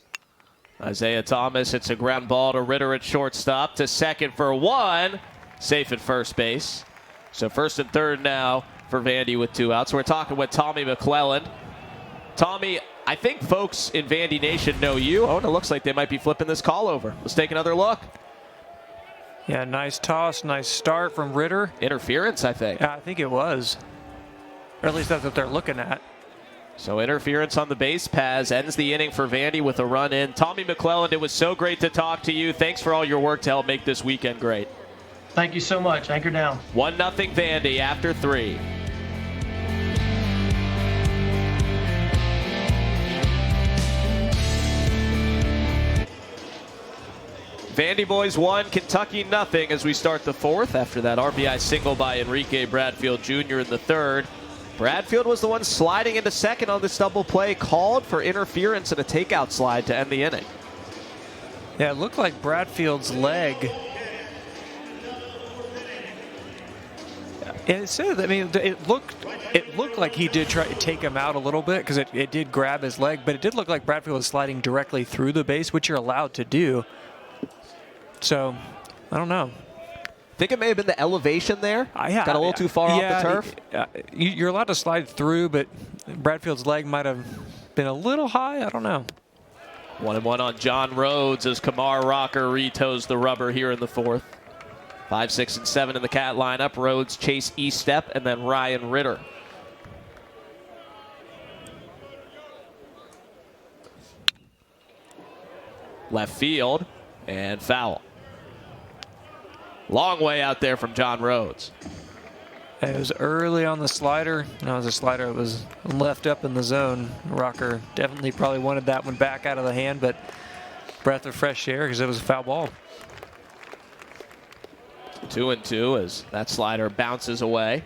Isaiah Thomas hits a ground ball to Ritter at shortstop, to second for 1, safe at first base. So first and third now for Vandy with 2 outs. We're talking with Tommy McClelland. Tommy, I think folks in Vandy Nation know you. Oh, and it looks like they might be flipping this call over. Let's take another look. Yeah, nice toss, nice start from Ritter. Interference, I think. Yeah, I think it was. Or at least that's what they're looking at. So interference on the base paths ends the inning for Vandy with a run in. Tommy McClelland, it was so great to talk to you. Thanks for all your work to help make this weekend great. Thank you so much. Anchor down. 1-0 Vandy after 3. Vandy Boys 1, Kentucky nothing as we start the 4th after that RBI single by Enrique Bradfield Jr. in the 3rd. Bradfield was the one sliding into second on this double play, called for interference and a takeout slide to end the inning. Yeah, it looked like Bradfield's leg. And it said, I mean, it looked like he did try to take him out a little bit because it did grab his leg, but it did look like Bradfield was sliding directly through the base, which you're allowed to do. So, I don't know. Think it may have been the elevation there? Yeah, got a little too far off the turf? You're allowed to slide through, but Bradfield's leg might have been a little high. I don't know. 1-1 on John Rhodes as Kumar Rocker retoes the rubber here in the fourth. 5, 6, and 7 in the Cat lineup. Rhodes, Chase Estep, and then Ryan Ritter. Left field, and foul. Long way out there from John Rhodes. It was early on the slider. No, the slider was left up in the zone. Rocker definitely probably wanted that one back out of the hand, but breath of fresh air because it was a foul ball. 2-2 as that slider bounces away.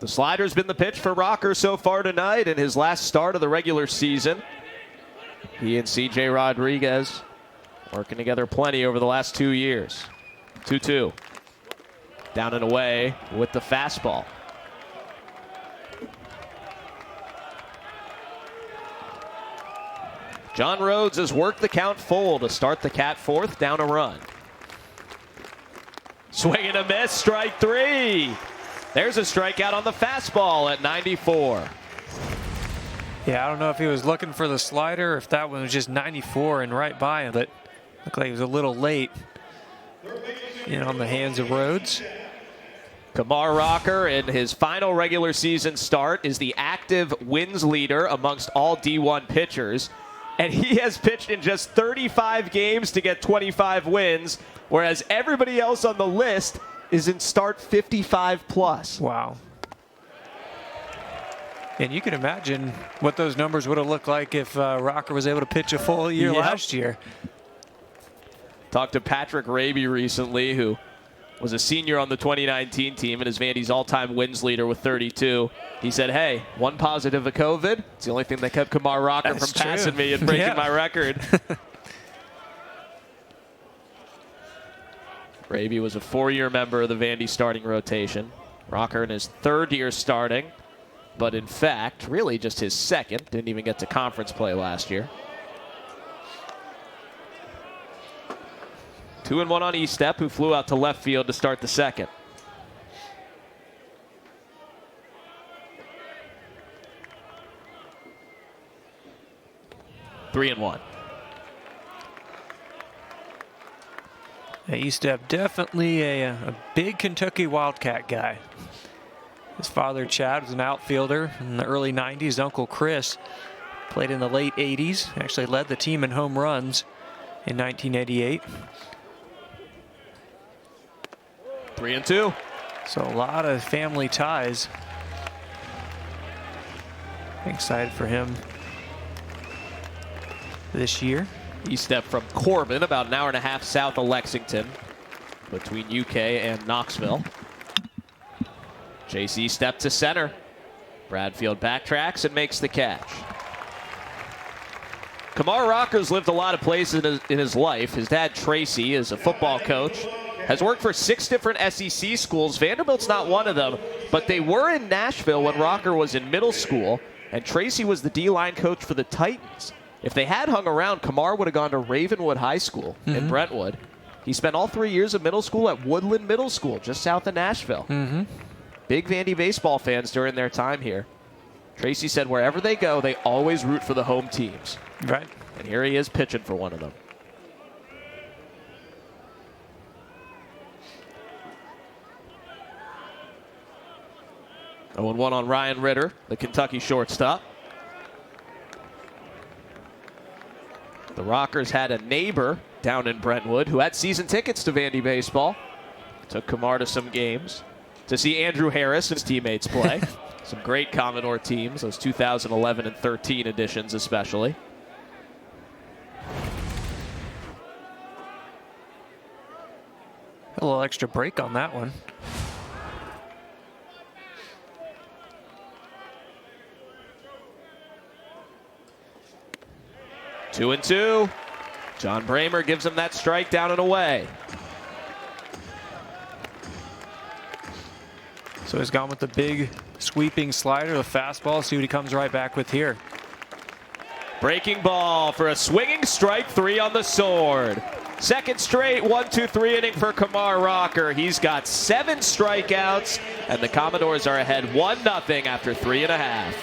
The slider's been the pitch for Rocker so far tonight in his last start of the regular season. He and C.J. Rodriguez working together plenty over the last 2 years. 2-2. Down and away with the fastball. John Rhodes has worked the count full to start the Cat fourth, down a run. Swing and a miss, strike three. There's a strikeout on the fastball at 94. Yeah, I don't know if he was looking for the slider or if that one was just 94 and right by him, but looked like he was a little late on the hands of Rhodes. Kumar Rocker, in his final regular season start, is the active wins leader amongst all D1 pitchers. And he has pitched in just 35 games to get 25 wins, whereas everybody else on the list is in start 55 plus. Wow. And you can imagine what those numbers would have looked like if Rocker was able to pitch a full year last year. Talked to Patrick Raby recently, who was a senior on the 2019 team and is Vandy's all-time wins leader with 32. He said, hey, one positive of COVID. It's the only thing that kept Kumar Rocker from passing me and breaking my record. Raby was a 4-year member of the Vandy starting rotation. Rocker in his 3rd year starting, but in fact, really just his 2nd. Didn't even get to conference play last year. 2-1 on Estep, who flew out to left field to start the second. Three and one. Estep definitely a big Kentucky Wildcat guy. His father, Chad, was an outfielder in the early 90s. Uncle Chris played in the late 80s. Actually led the team in home runs in 1988. 3-2. So a lot of family ties. Excited for him this year. Estep from Corbin, about an hour and a half south of Lexington, between UK and Knoxville. Chase Estep to center. Bradfield backtracks and makes the catch. Kumar Rocker's lived a lot of places in his life. His dad, Tracy, is a football coach. Has worked for 6 different SEC schools. Vanderbilt's not one of them, but they were in Nashville when Rocker was in middle school, and Tracy was the D-line coach for the Titans. If they had hung around, Kumar would have gone to Ravenwood High School in Brentwood. He spent all 3 years of middle school at Woodland Middle School, just south of Nashville. Big Vandy baseball fans during their time here. Tracy said wherever they go, they always root for the home teams. Right. And here he is pitching for one of them. 0-1 on Ryan Ritter, the Kentucky shortstop. The Rockers had a neighbor down in Brentwood who had season tickets to Vandy baseball. Took Kumar to some games to see Andrew Harris and his teammates play. Some great Commodore teams, those 2011 and 13 editions especially. A little extra break on that one. 2-2. John Bramer gives him that strike down and away. So he's gone with the big sweeping slider, the fastball. See what he comes right back with here. Breaking ball for a swinging strike 3 on the sword. Second straight 1-2-3 inning for Kumar Rocker. He's got 7 strikeouts, and the Commodores are ahead 1-0 after 3.5.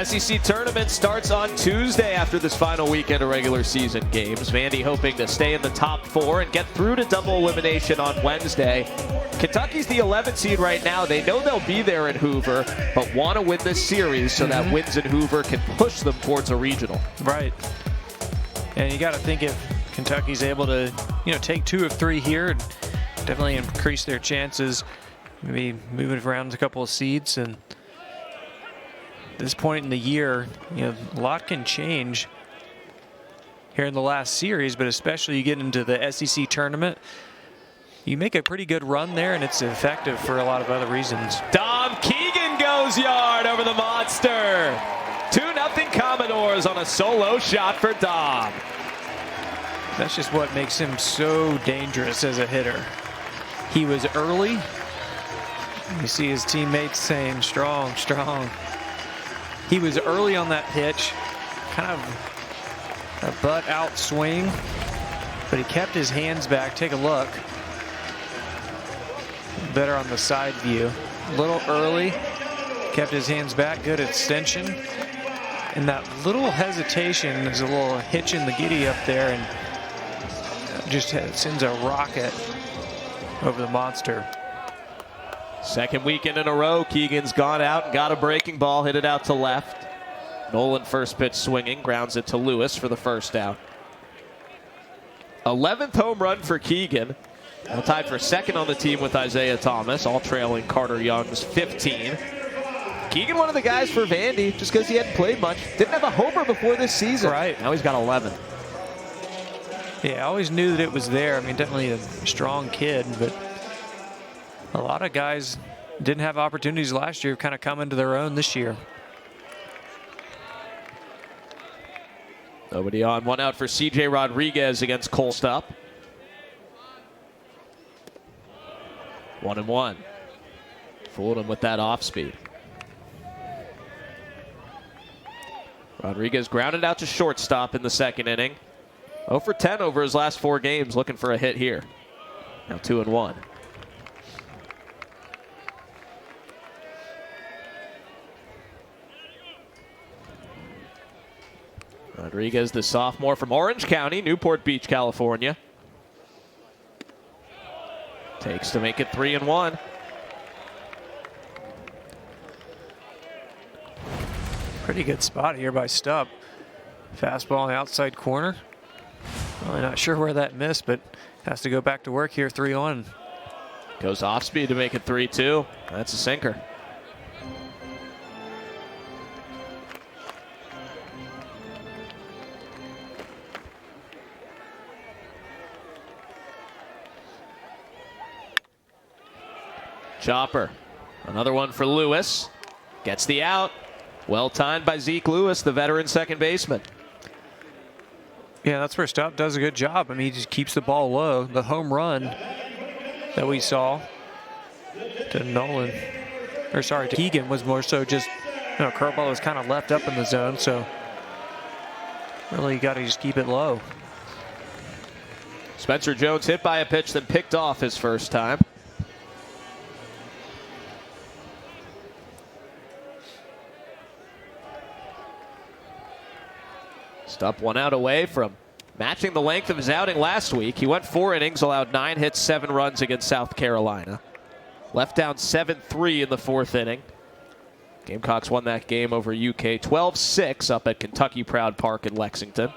SEC tournament starts on Tuesday after this final weekend of regular season games. Vandy hoping to stay in the top 4 and get through to double elimination on Wednesday. Kentucky's the 11th seed right now. They know they'll be there in Hoover, but want to win this series so that wins in Hoover can push them towards a regional. Right. And you got to think if Kentucky's able to, take 2 of 3 here, and definitely increase their chances, maybe moving around a couple of seeds. And this point in the year, a lot can change here in the last series, but especially you get into the SEC tournament, you make a pretty good run there, and it's effective for a lot of other reasons. Dom Keegan goes yard over the monster. 2-0 Commodores on a solo shot for Dom. That's just what makes him so dangerous as a hitter. He was early. You see his teammates saying, strong, strong. He was early on that pitch, kind of a butt out swing, but he kept his hands back. Take a look. Better on the side view. A little early, kept his hands back, good extension. And that little hesitation, there's a little hitch in the giddy up there, and just sends a rocket over the monster. Second weekend in a row, Keegan's gone out and got a breaking ball, hit it out to left. Nolan first pitch swinging, grounds it to Lewis for the first out. 11th home run for Keegan. Now tied for second on the team with Isaiah Thomas, all trailing Carter Young's 15. Keegan, one of the guys for Vandy, just because he hadn't played much. Didn't have a homer before this season. Right. Now he's got 11. Yeah, I always knew that it was there. I mean, definitely a strong kid, but a lot of guys didn't have opportunities last year, kind of come into their own this year. Nobody on. 1 out for C.J. Rodriguez against Cole Stupp. 1-1. Fooled him with that off speed. Rodriguez grounded out to shortstop in the second inning. 0 for 10 over his last 4 games, looking for a hit here. Now 2-1. Rodriguez, the sophomore from Orange County, Newport Beach, California. Takes to make it 3-1. Pretty good spot here by Stupp. Fastball on the outside corner. Really not sure where that missed, but has to go back to work here, 3-1. Goes off speed to make it 3-2. That's a sinker. Chopper. Another one for Lewis. Gets the out. Well timed by Zeke Lewis, the veteran second baseman. Yeah, that's where Stupp does a good job. I mean, he just keeps the ball low. The home run that we saw to Nolan, or sorry, to Keegan, was more so just, curveball was kind of left up in the zone, so really you got to just keep it low. Spencer Jones hit by a pitch, then picked off his first time. Stupp 1 out away from matching the length of his outing last week. He went 4 innings, allowed 9 hits, 7 runs against South Carolina. Left down 7-3 in the 4th inning. Gamecocks won that game over UK 12-6 up at Kentucky Proud Park in Lexington.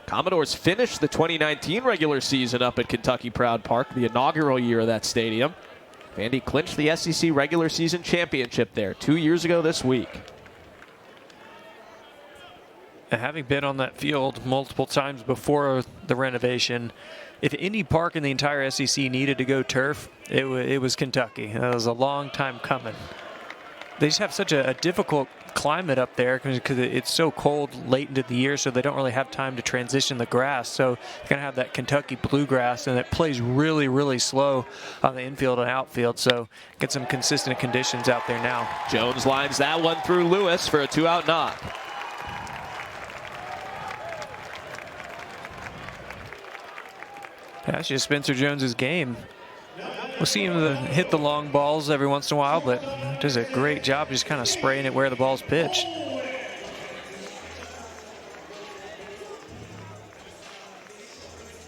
Commodores finished the 2019 regular season up at Kentucky Proud Park, the inaugural year of that stadium. Vandy clinched the SEC regular season championship there 2 years ago this week. having been on that field multiple times before the renovation, if any park in the entire SEC needed to go turf, it was Kentucky. That was a long time coming. They just have such a difficult climate up there because it's so cold late into the year, so they don't really have time to transition the grass. So they're going to have that Kentucky bluegrass, and it plays really, really slow on the infield and outfield. So get some consistent conditions out there now. Jones lines that one through Lewis for a 2-out knock. That's just Spencer Jones's game. We'll see him hit the long balls every once in a while, but does a great job just kind of spraying it where the ball's pitched.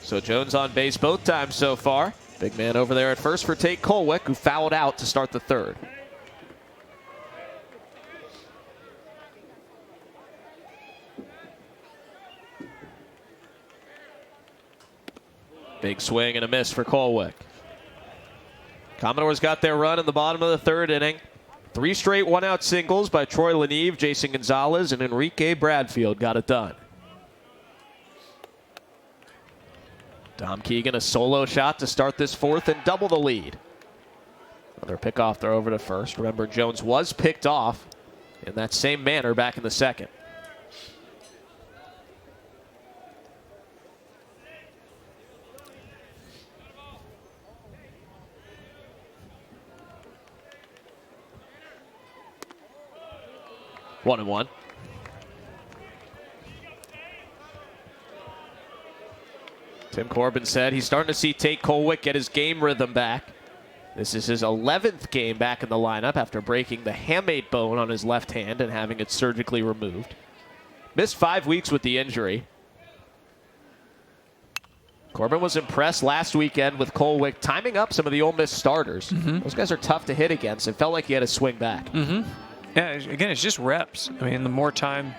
So Jones on base both times so far. Big man over there at first for Tate Colwick, who fouled out to start the third. Big swing and a miss for Colwick. Commodores got their run in the bottom of the third inning. 3 straight one-out singles by Troy Leneve, Jason Gonzalez, and Enrique Bradfield got it done. Dom Keegan a solo shot to start this fourth and double the lead. Another pickoff throw over to first. Remember, Jones was picked off in that same manner back in the second. One and one. Tim Corbin said he's starting to see Tate Colwick get his game rhythm back. This is his 11th game back in the lineup after breaking the hamate bone on his left hand and having it surgically removed. Missed 5 weeks with the injury. Corbin was impressed last weekend with Colwick timing up some of the Ole Miss starters. Those guys are tough to hit against. It felt like he had a swing back. Yeah, again, it's just reps. I mean, the more time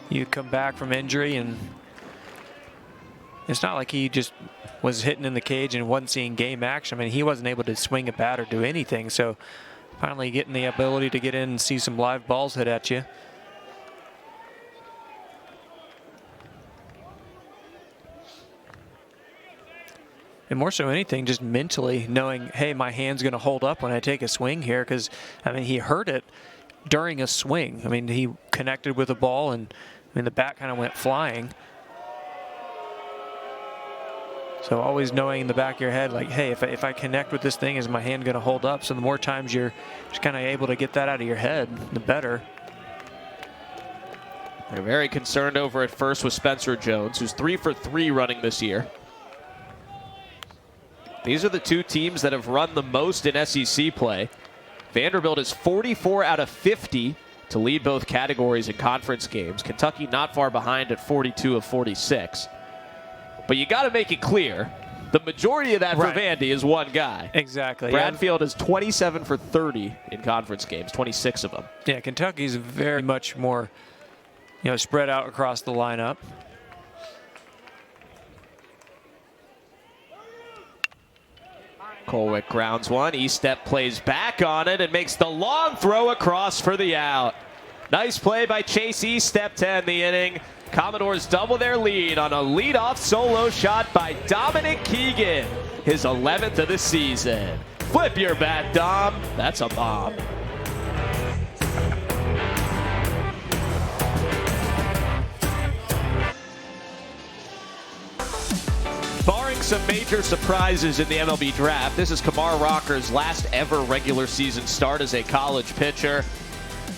you come back from injury, and it's not like he just was hitting in the cage and wasn't seeing game action. I mean, he wasn't able to swing a bat or do anything. So finally getting the ability to get in and see some live balls hit at you. And more so anything, just mentally knowing, hey, my hand's going to hold up when I take a swing here, because, I mean, he heard it during a swing. I mean, he connected with the ball, and I mean, the bat kind of went flying. So always knowing in the back of your head, like, hey, if I connect with this thing, is my hand going to hold up? So the more times you're just kind of able to get that out of your head, the better. They're very concerned over at first with Spencer Jones, who's 3 for 3 running this year. These are the two teams that have run the most in SEC play. Vanderbilt is 44 out of 50 to lead both categories in conference games. Kentucky not far behind at 42 of 46. But you got to make it clear, the majority of that for Vandy is one guy. Exactly. Bradfield is 27 for 30 in conference games, 26 of them. Yeah, Kentucky's very much more, spread out across the lineup. Colwick grounds one. Estep plays back on it and makes the long throw across for the out. Nice play by Chase Estep to end the inning. Commodores double their lead on a leadoff solo shot by Dominic Keegan, his 11th of the season. Flip your bat, Dom. That's a bomb. Barring some major surprises in the MLB draft, this is Kumar Rocker's last ever regular season start as a college pitcher.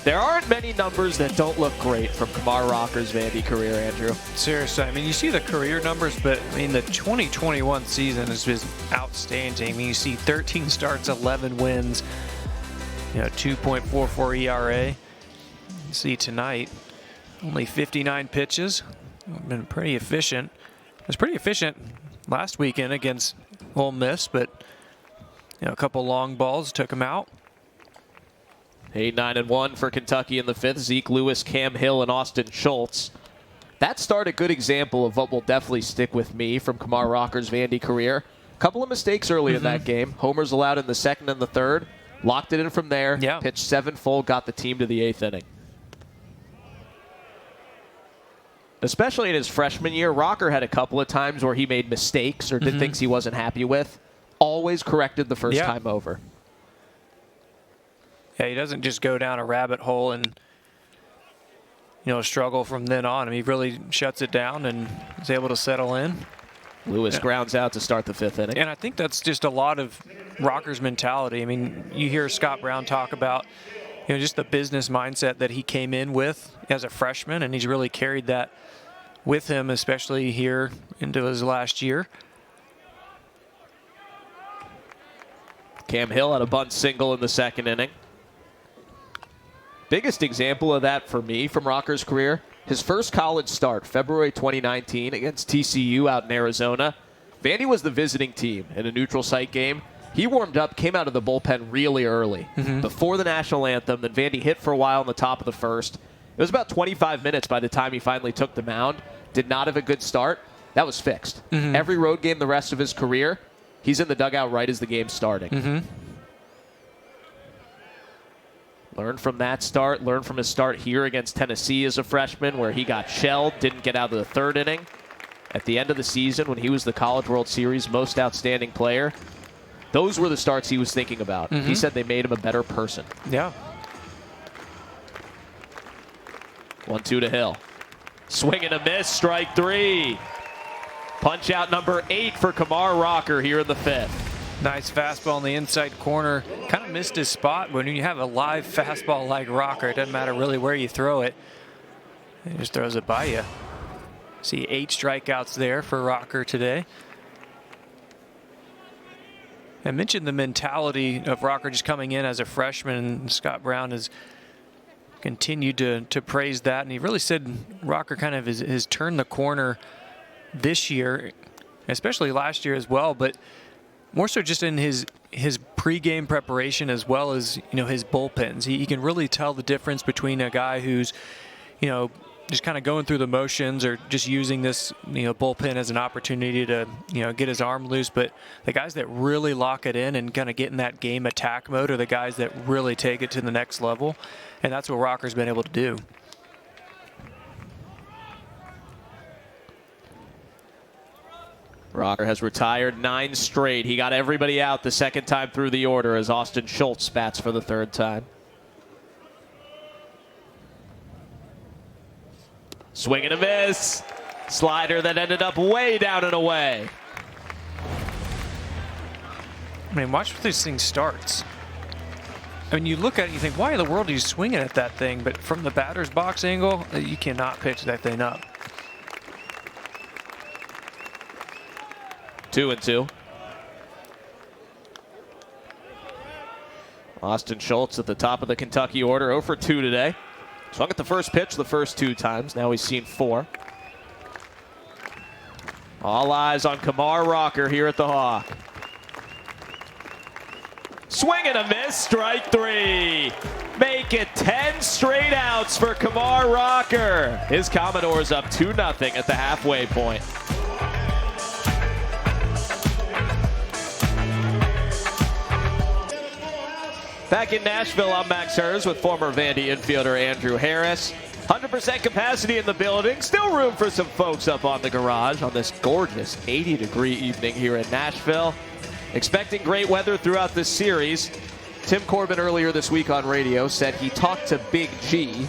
There aren't many numbers that don't look great from Kumar Rocker's Vandy career, Andrew. Seriously, I mean, you see the career numbers, but I mean, the 2021 season has been outstanding. I mean, you see 13 starts, 11 wins, 2.44 ERA. You see tonight, only 59 pitches. Been pretty efficient. It was pretty efficient last weekend against Ole Miss, but a couple long balls took him out. 8-9-1 for Kentucky in the fifth. Zeke Lewis, Cam Hill, and Austin Schultz. That start a good example of what will definitely stick with me from Kumar Rocker's Vandy career. Couple of mistakes early in that game. Homers allowed in the second and the third. Locked it in from there. Pitched 7 full, got the team to the 8th inning. especially in his freshman year. Rocker had a couple of times where he made mistakes or did things he wasn't happy with. Always corrected the first time over. Yeah, he doesn't just go down a rabbit hole and, struggle from then on. I mean, he really shuts it down and is able to settle in. Lewis grounds out to start the 5th inning. And I think that's just a lot of Rocker's mentality. I mean, you hear Scott Brown talk about, just the business mindset that he came in with as a freshman, and he's really carried that with him, especially here into his last year. Cam Hill had a bunt single in the 2nd inning. Biggest example of that for me from Rocker's career, his first college start, February 2019 against TCU out in Arizona. Vandy was the visiting team in a neutral site game. He warmed up, came out of the bullpen really early before the national anthem. Then Vandy hit for a while in the top of the 1st. It was about 25 minutes by the time he finally took the mound. Did not have a good start. That was fixed. Every road game the rest of his career, he's in the dugout right as the game's starting. Learn from that start. Learn from his start here against Tennessee as a freshman where he got shelled, didn't get out of the 3rd inning. At the end of the season when he was the College World Series most outstanding player, those were the starts he was thinking about. He said they made him a better person. Yeah. 1-2 to Hill. Swing and a miss, strike 3. Punch out number 8 for Kumar Rocker here in the 5th. Nice fastball in the inside corner. Kind of missed his spot. When you have a live fastball like Rocker, it doesn't matter really where you throw it. He just throws it by you. See 8 strikeouts there for Rocker today. I mentioned the mentality of Rocker just coming in as a freshman, and Scott Brown has continued to praise that. And he really said Rocker kind of has turned the corner this year, especially last year as well, but more so just in his pregame preparation as well as, his bullpens. He can really tell the difference between a guy who's, just kind of going through the motions or just using this, bullpen as an opportunity to, get his arm loose. But the guys that really lock it in and kind of get in that game attack mode are the guys that really take it to the next level. And that's what Rocker's been able to do. Rocker has retired 9 straight. He got everybody out the 2nd time through the order as Austin Schultz bats for the 3rd time. Swing and a miss. Slider that ended up way down and away. I mean, watch where this thing starts. I mean, you look at it and you think, why in the world are you swinging at that thing? But from the batter's box angle, you cannot pitch that thing up. 2-2. Austin Schultz at the top of the Kentucky order, 0 for 2 today. Swung at the first pitch the first 2 times. Now he's seen 4. All eyes on Kumar Rocker here at the Hawk. Swing and a miss, strike 3. Make it 10 straight outs for Kumar Rocker. His Commodores up 2-0 at the halfway point. Back in Nashville, I'm Max Hers with former Vandy infielder Andrew Harris. 100% capacity in the building. Still room for some folks up on the garage on this gorgeous 80-degree evening here in Nashville. Expecting great weather throughout this series. Tim Corbin earlier this week on radio said he talked to Big G,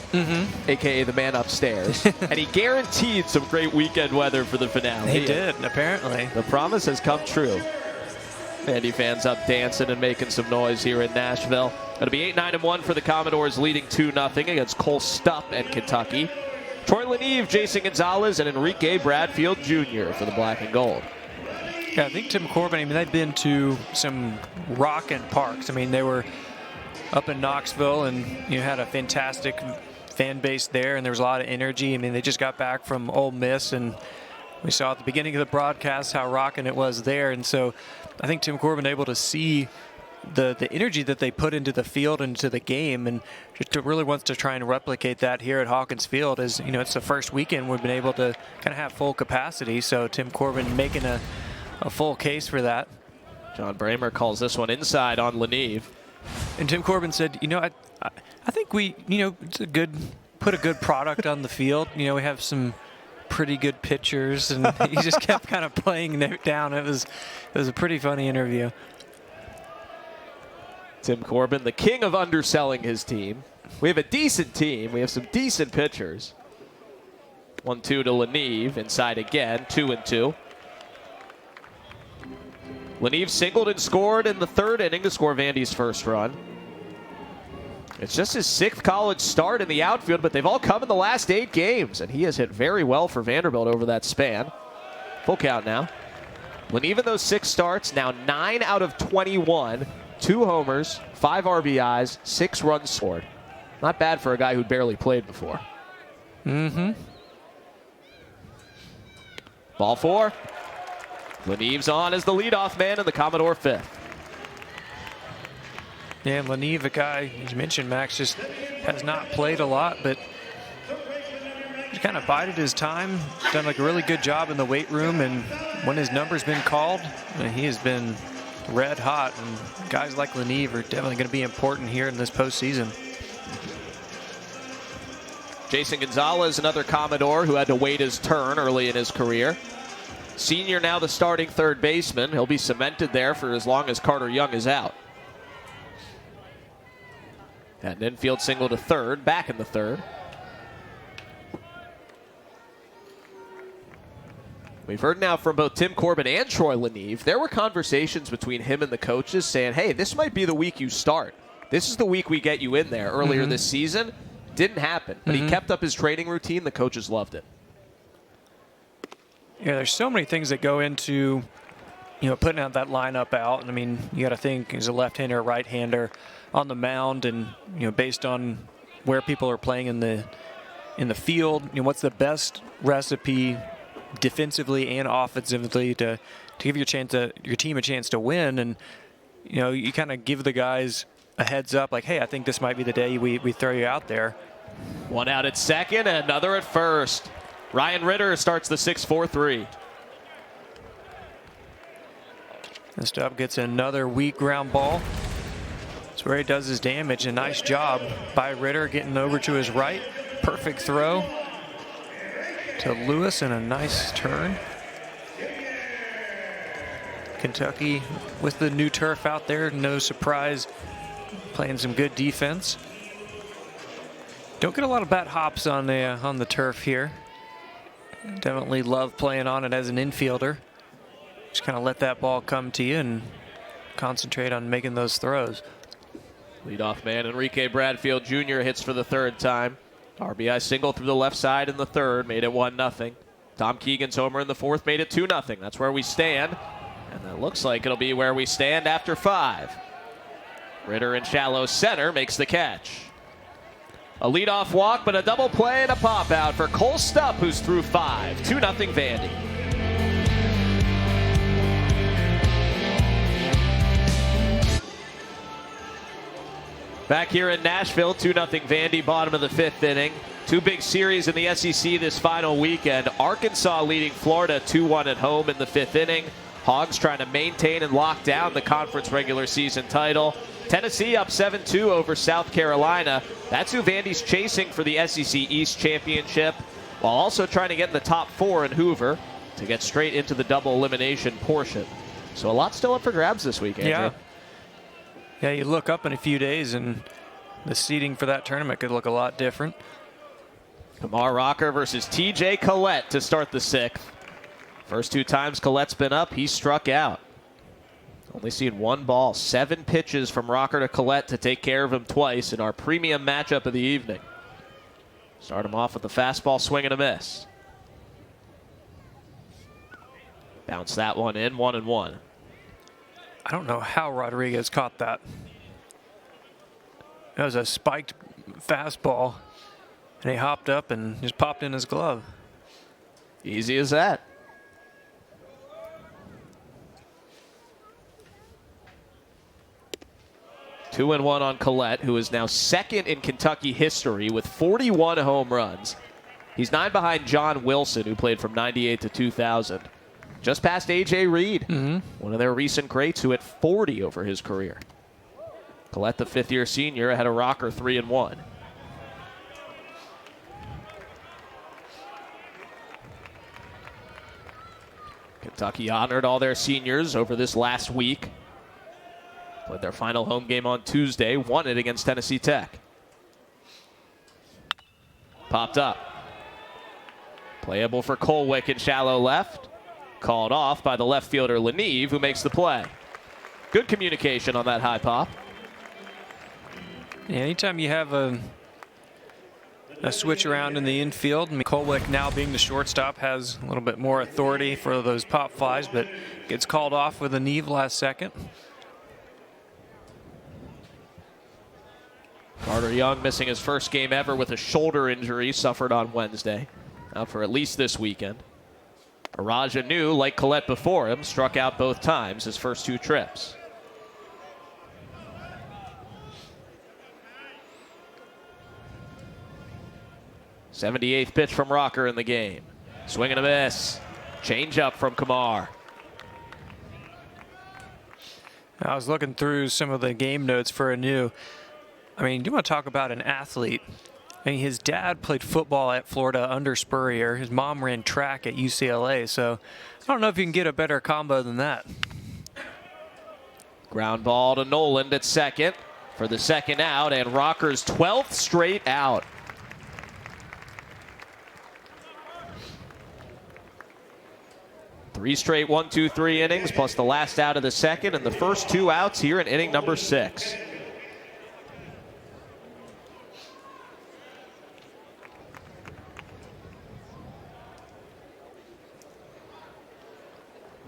a.k.a. the man upstairs, and he guaranteed some great weekend weather for the finale. He did, apparently. The promise has come true. Vandy fans up dancing and making some noise here in Nashville. It'll be 8-9-1 for the Commodores, leading 2-0 against Cole Stupp and Kentucky. Troy Leneve, Jason Gonzalez, and Enrique Bradfield Jr. for the Black and Gold. Yeah, I think Tim Corbin, they've been to some rockin' parks. They were up in Knoxville and had a fantastic fan base there, and there was a lot of energy. They just got back from Ole Miss, and we saw at the beginning of the broadcast how rockin' it was there. And so I think Tim Corbin able to see the energy that they put into the field and into the game, and just really wants to try and replicate that here at Hawkins Field. As it's the first weekend we've been able to kind of have full capacity. So Tim Corbin making a full case for that. John Bramer calls this one inside on Leneve. And Tim Corbin said, I think we, it's put a good product on the field. We have some pretty good pitchers, and he just kept kind of playing it down. It was a pretty funny interview. Tim Corbin, the king of underselling his team. We have a decent team. We have some decent pitchers. 1-2 to Leneve. Inside again. 2-2. Leneve singled and scored in the third inning to score Vandy's first run. It's just his 6th college start in the outfield, but they've all come in the last 8 games, and he has hit very well for Vanderbilt over that span. Full count now. Leneve in those 6 starts, now 9 out of 21. 2 homers, 5 RBIs, 6 runs scored. Not bad for a guy who'd barely played before. Mm-hmm. Ball 4. Leneve's on as the leadoff man in the Commodore 5th. Yeah, and Leneve, a guy, as you mentioned, Max, just has not played a lot, but just kind of bided his time, done like a really good job in the weight room, and when his number's been called, he has been red hot, and guys like Leneve are definitely going to be important here in this postseason. Jason Gonzalez, another Commodore who had to wait his turn early in his career. Senior now the starting third baseman. He'll be cemented there for as long as Carter Young is out. Had an infield single to third, back in the third. We've heard now from both Tim Corbin and Troy Leneve. There were conversations between him and the coaches saying, hey, this might be the week you start. This is the week we get you in there. Earlier this season, didn't happen. But he kept up his training routine. The coaches loved it. Yeah, there's so many things that go into, putting out that lineup out. And I mean, you got to think, is a left-hander, right-hander on the mound, and based on where people are playing in the field, what's the best recipe defensively and offensively to give your team a chance to win. And you kind of give the guys a heads up, like, hey, I think this might be the day we throw you out there. One out at second, another at first. Ryan Ritter starts the 6-4-3. This up gets another weak ground ball. That's where he does his damage. A nice job by Ritter getting over to his right. Perfect throw to Lewis and a nice turn. Kentucky with the new turf out there, no surprise, playing some good defense. Don't get a lot of bat hops on the turf here. Definitely love playing on it as an infielder. Just kind of let that ball come to you and concentrate on making those throws. Leadoff man Enrique Bradfield Jr. hits for the 3rd time. RBI single through the left side in the 3rd, made it 1-0. Tom Keegan's homer in the 4th made it 2-0. That's where we stand. And that looks like it'll be where we stand after 5. Ritter in shallow center makes the catch. A leadoff walk, but a double play and a pop out for Cole Stupp, who's through 5. 2-0 Vandy. Back here in Nashville, 2-0 Vandy, bottom of the 5th inning. 2 big series in the SEC this final weekend. Arkansas leading Florida 2-1 at home in the 5th inning. Hogs trying to maintain and lock down the conference regular season title. Tennessee up 7-2 over South Carolina. That's who Vandy's chasing for the SEC East Championship, while also trying to get in the top 4 in Hoover to get straight into the double elimination portion. So a lot still up for grabs this week, Andrew. Yeah, you look up in a few days and the seeding for that tournament could look a lot different. Kumar Rocker versus TJ Collette to start the 6th. First 2 times Collette's been up, he struck out. Only seen 1 ball, 7 pitches from Rocker to Collette to take care of him twice in our premium matchup of the evening. Start him off with the fastball swing and a miss. Bounce that one in, 1-1. I don't know how Rodriguez caught that. It was a spiked fastball, and he hopped up and just popped in his glove. Easy as that. Two and one on Collette, who is now 2nd in Kentucky history with 41 home runs. He's 9 behind John Wilson, who played from 98 to 2000. Just past A.J. Reed, one of their recent greats, who hit 40 over his career. Collette, the 5th-year senior, ahead of Rocker 3-1. Kentucky honored all their seniors over this last week. Played their final home game on Tuesday, won it against Tennessee Tech. Popped up. Playable for Colwick in shallow left. Called off by the left fielder Leneve, who makes the play. Good communication on that high pop. Yeah, anytime you have a switch around in the infield, Colwick now being the shortstop has a little bit more authority for those pop flies, but gets called off with a Neve last second. Carter Young missing his first game ever with a shoulder injury suffered on Wednesday. Out for at least this weekend. Araja New, like Collette before him, struck out both times his first 2 trips. '78th pitch from Rocker in the game. Swing and a miss. Change up from Kumar. I was looking through some of the game notes for Anu. I mean, you want to talk about an athlete. I mean, his dad played football at Florida under Spurrier. His mom ran track at UCLA. So I don't know if you can get a better combo than that. Ground ball to Noland at second for the second out, and Rocker's 12th straight out. Three straight 1-2-3 innings, plus the last out of the second, and the first 2 outs here in inning number 6.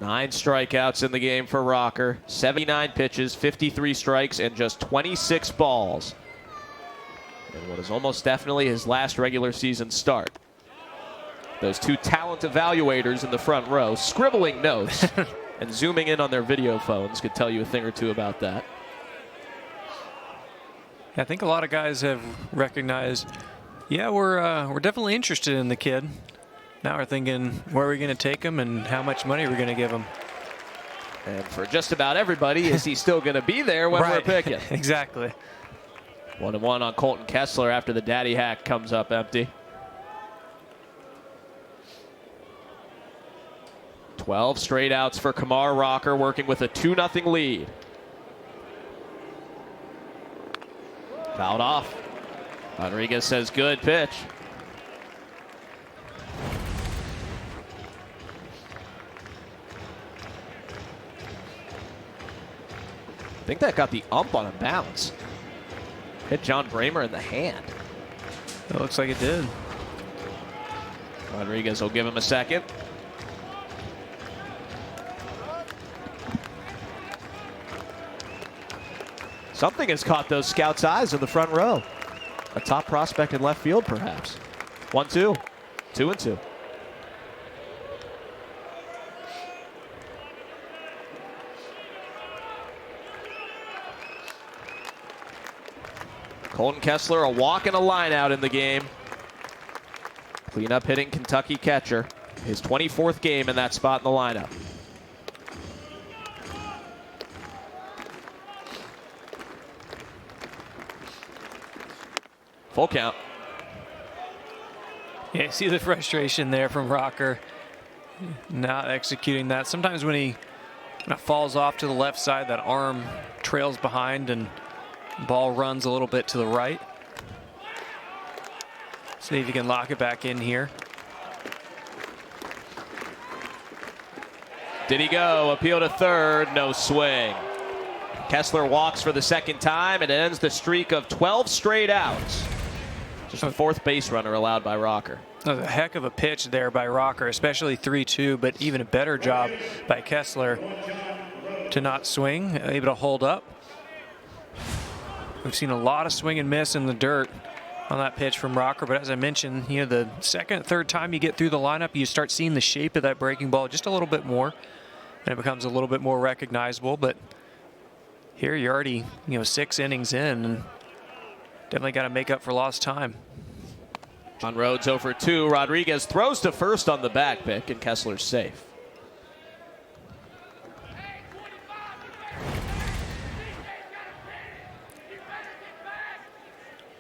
Nine strikeouts in the game for Rocker. 79 pitches, 53 strikes, and just 26 balls. And what is almost definitely his last regular season start. Those 2 talent evaluators in the front row scribbling notes and zooming in on their video phones could tell you a thing or two about that. I think a lot of guys have recognized, yeah, we're definitely interested in the kid. Now we're thinking, where are we going to take him and how much money are we going to give him? And for just about everybody, is he still going to be there when we're picking? Exactly. 1-1 on Colton Kessler after the daddy hack comes up empty. 12 straight outs for Kumar Rocker, working with a 2-0 lead. Fouled off. Rodriguez says good pitch. I think that got the ump on a bounce. Hit John Bramer in the hand. It looks like it did. Rodriguez will give him a second. Something has caught those scouts' eyes in the front row. A top prospect in left field, perhaps. 1-2. 2-2. Colton Kessler, a walk and a line out in the game. Cleanup hitting Kentucky catcher. His 24th game in that spot in the lineup. Full count. Yeah, see the frustration there from Rocker. Not executing that. Sometimes when he kind of falls off to the left side, that arm trails behind and ball runs a little bit to the right. See if he can lock it back in here. Did he go? Appeal to third, no swing. Kessler walks for the second time and ends the streak of 12 straight outs. Just the 4th base runner allowed by Rocker. That was a heck of a pitch there by Rocker, especially 3-2, but even a better job by Kessler to not swing, able to hold up. We've seen a lot of swing and miss in the dirt on that pitch from Rocker, but as I mentioned, you know, the second, third time you get through the lineup, you start seeing the shape of that breaking ball just a little bit more, and it becomes a little bit more recognizable. But here you're already, 6 innings in, and definitely got to make up for lost time. On Rhodes 0-2. Rodriguez throws to first on the back pick, and Kessler's safe.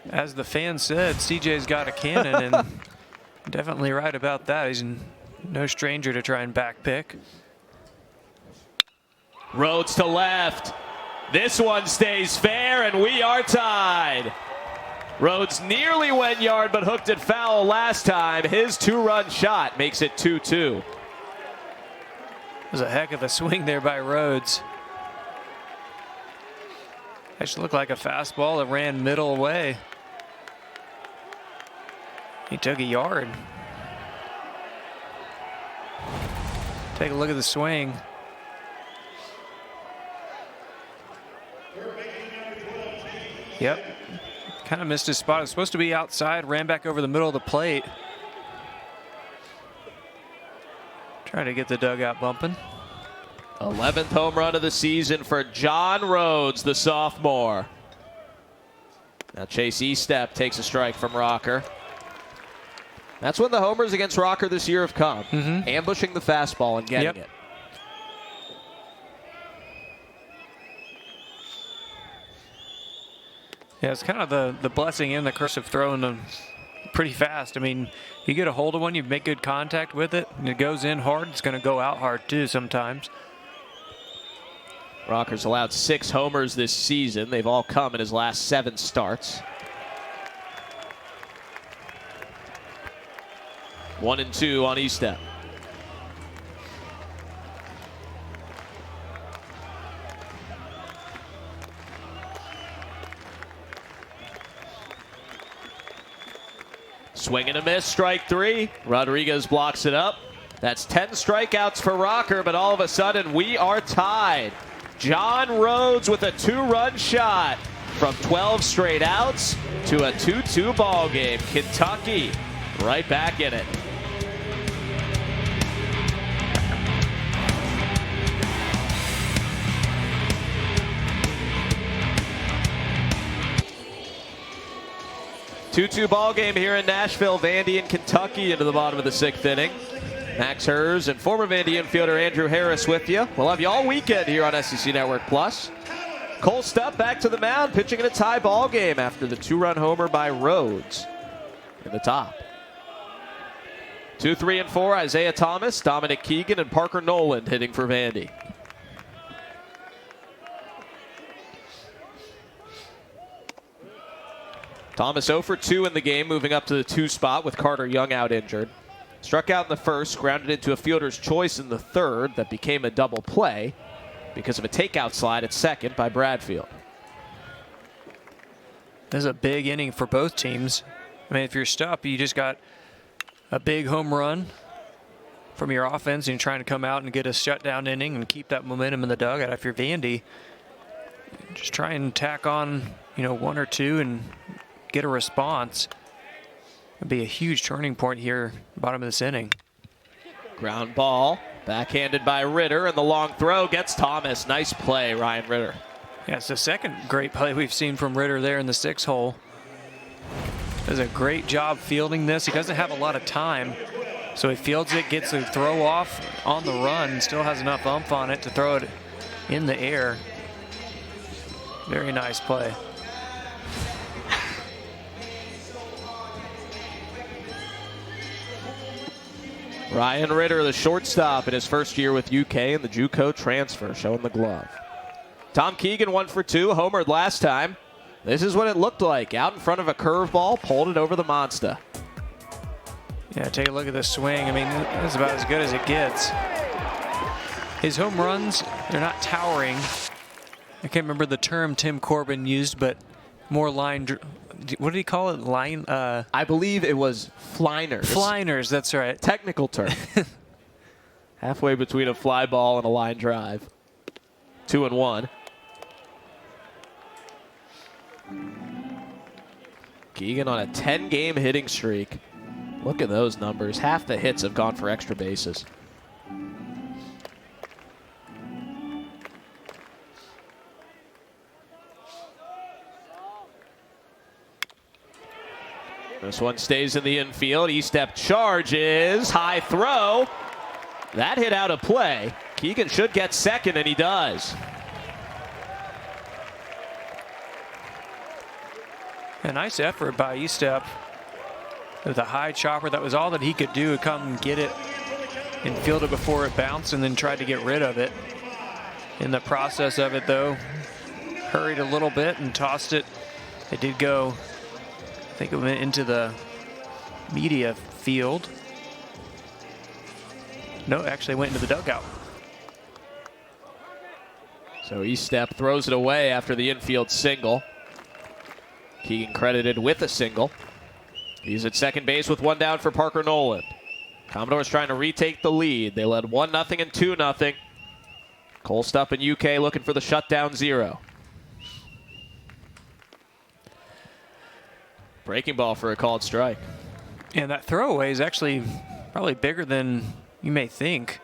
As the fan said, CJ's got a cannon, and definitely right about that. He's no stranger to try and back pick. Rhodes to left. This one stays fair, and we are tied. Rhodes nearly went yard, but hooked it foul last time. His two-run shot makes it 2-2. It was a heck of a swing there by Rhodes. Actually looked like a fastball that ran middle away. He took a yard. Take a look at the swing. Yep. Kind of missed his spot. It was supposed to be outside, ran back over the middle of the plate. Trying to get the dugout bumping. 11th home run of the season for John Rhodes, the sophomore. Now Chase Estep takes a strike from Rocker. That's when the homers against Rocker this year have come. Ambushing the fastball and getting it. Yeah, it's kind of the blessing and the curse of throwing them pretty fast. I mean, you get a hold of one, you make good contact with it, and it goes in hard. It's going to go out hard too sometimes. Rocker's allowed 6 homers this season. They've all come in his last 7 starts. 1-2 on Estep. Swing and a miss, strike 3. Rodriguez blocks it up. That's 10 strikeouts for Rocker, but all of a sudden we are tied. John Rhodes with a 2-run shot from 12 straight outs to a 2-2 ball game. Kentucky right back in it. Two-two ball game here in Nashville. Vandy and Kentucky into the bottom of the 6th inning. Max Hers and former Vandy infielder Andrew Harris with you. We'll have you all weekend here on SEC Network Plus. Cole Stupp back to the mound, pitching in a tie ball game after the 2-run homer by Rhodes in the top. 2, 3, and 4, Isaiah Thomas, Dominic Keegan, and Parker Noland hitting for Vandy. Thomas 0 for 2 in the game, moving up to the 2 spot with Carter Young out injured. Struck out in the first, grounded into a fielder's choice in the third that became a double play because of a takeout slide at second by Bradfield. This is a big inning for both teams. I mean, if you're Stupp, you just got a big home run from your offense and you're trying to come out and get a shutdown inning and keep that momentum in the dugout. If you're Vandy, just try and tack on, 1 or 2 and get a response. It'd be a huge turning point here, bottom of this inning. Ground ball, backhanded by Ritter, and the long throw gets Thomas. Nice play, Ryan Ritter. Yeah, it's the second great play we've seen from Ritter there in the 6 hole. Does a great job fielding this. He doesn't have a lot of time, so he fields it, gets the throw off on the run, still has enough oomph on it to throw it in the air. Very nice play. Ryan Ritter, the shortstop in his first year with UK and the JUCO transfer, showing the glove. Tom Keegan 1 for 2, homered last time. This is what it looked like. Out in front of a curveball, pulled it over the monster. Yeah, take a look at the swing. I mean, that's about as good as it gets. His home runs, they're not towering. I can't remember the term Tim Corbin used, but more line. What did he call it? Line? I believe it was fliners. Fliners, that's right. Technical term. Halfway between a fly ball and a line drive. 2-1. Keegan on a 10-game hitting streak. Look at those numbers. Half the hits have gone for extra bases. This one stays in the infield. Estep charges. High throw. That hit out of play. Keegan should get second, and he does. A nice effort by Estep with a high chopper. That was all that he could do to come and get it and fielded before it bounced and then tried to get rid of it. In the process of it, though, hurried a little bit and tossed it. It did go, I think it went into the media field. No, actually went into the dugout. So Estep throws it away after the infield single. Keegan credited with a single. He's at second base with one down for Parker Noland. Commodores trying to retake the lead. They led 1-0 and 2-0. Cole Stupp and UK looking for the shutdown 0. Breaking ball for a called strike. And that throwaway is actually probably bigger than you may think.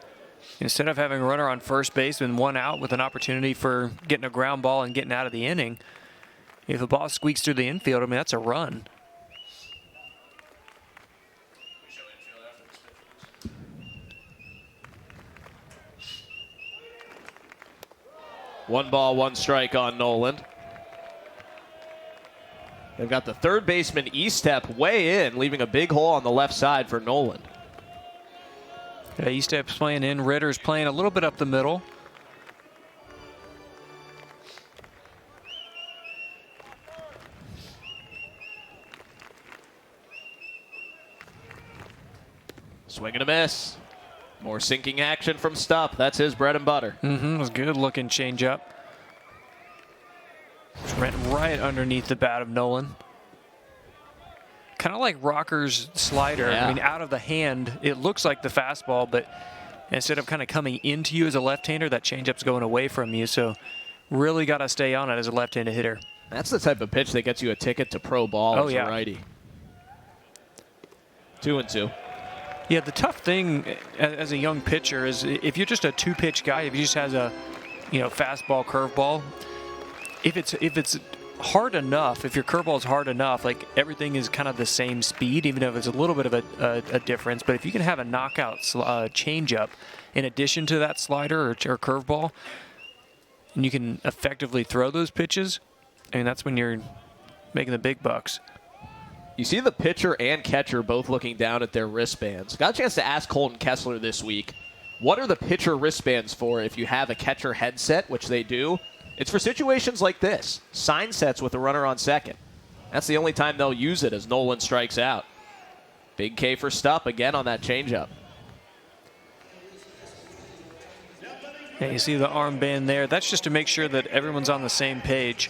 Instead of having a runner on first base and one out with an opportunity for getting a ground ball and getting out of the inning, if the ball squeaks through the infield, I mean, that's a run. One ball, one strike on Noland. They've got the third baseman Estep way in, leaving a big hole on the left side for Noland. Yeah, Estep's playing in. Ritter's playing a little bit up the middle. Swing and a miss. More sinking action from Stupp. That's his bread and butter. It was a good looking changeup. Went right underneath the bat of Nolan. Kind of like Rocker's slider. Yeah. I mean, out of the hand, it looks like the fastball, but instead of kind of coming into you as a left-hander, that changeup's going away from you. So really got to stay on it as a left-handed hitter. That's the type of pitch that gets you a ticket to pro ball as a righty. 2-2. Yeah, the tough thing as a young pitcher is if you're just a two-pitch guy, if you just has a, fastball, curveball, if it's hard enough, if your curveball is hard enough, like everything is kind of the same speed, even if it's a little bit of a difference. But if you can have a knockout changeup in addition to that slider or curveball, and you can effectively throw those pitches, I mean, that's when you're making the big bucks. You see the pitcher and catcher both looking down at their wristbands. Got a chance to ask Colton Kessler this week, what are the pitcher wristbands for if you have a catcher headset, which they do? It's for situations like this, sign sets with a runner on second. That's the only time they'll use it as Nolan strikes out. Big K for Stupp again on that changeup. Yeah, you see the armband there. That's just to make sure that everyone's on the same page.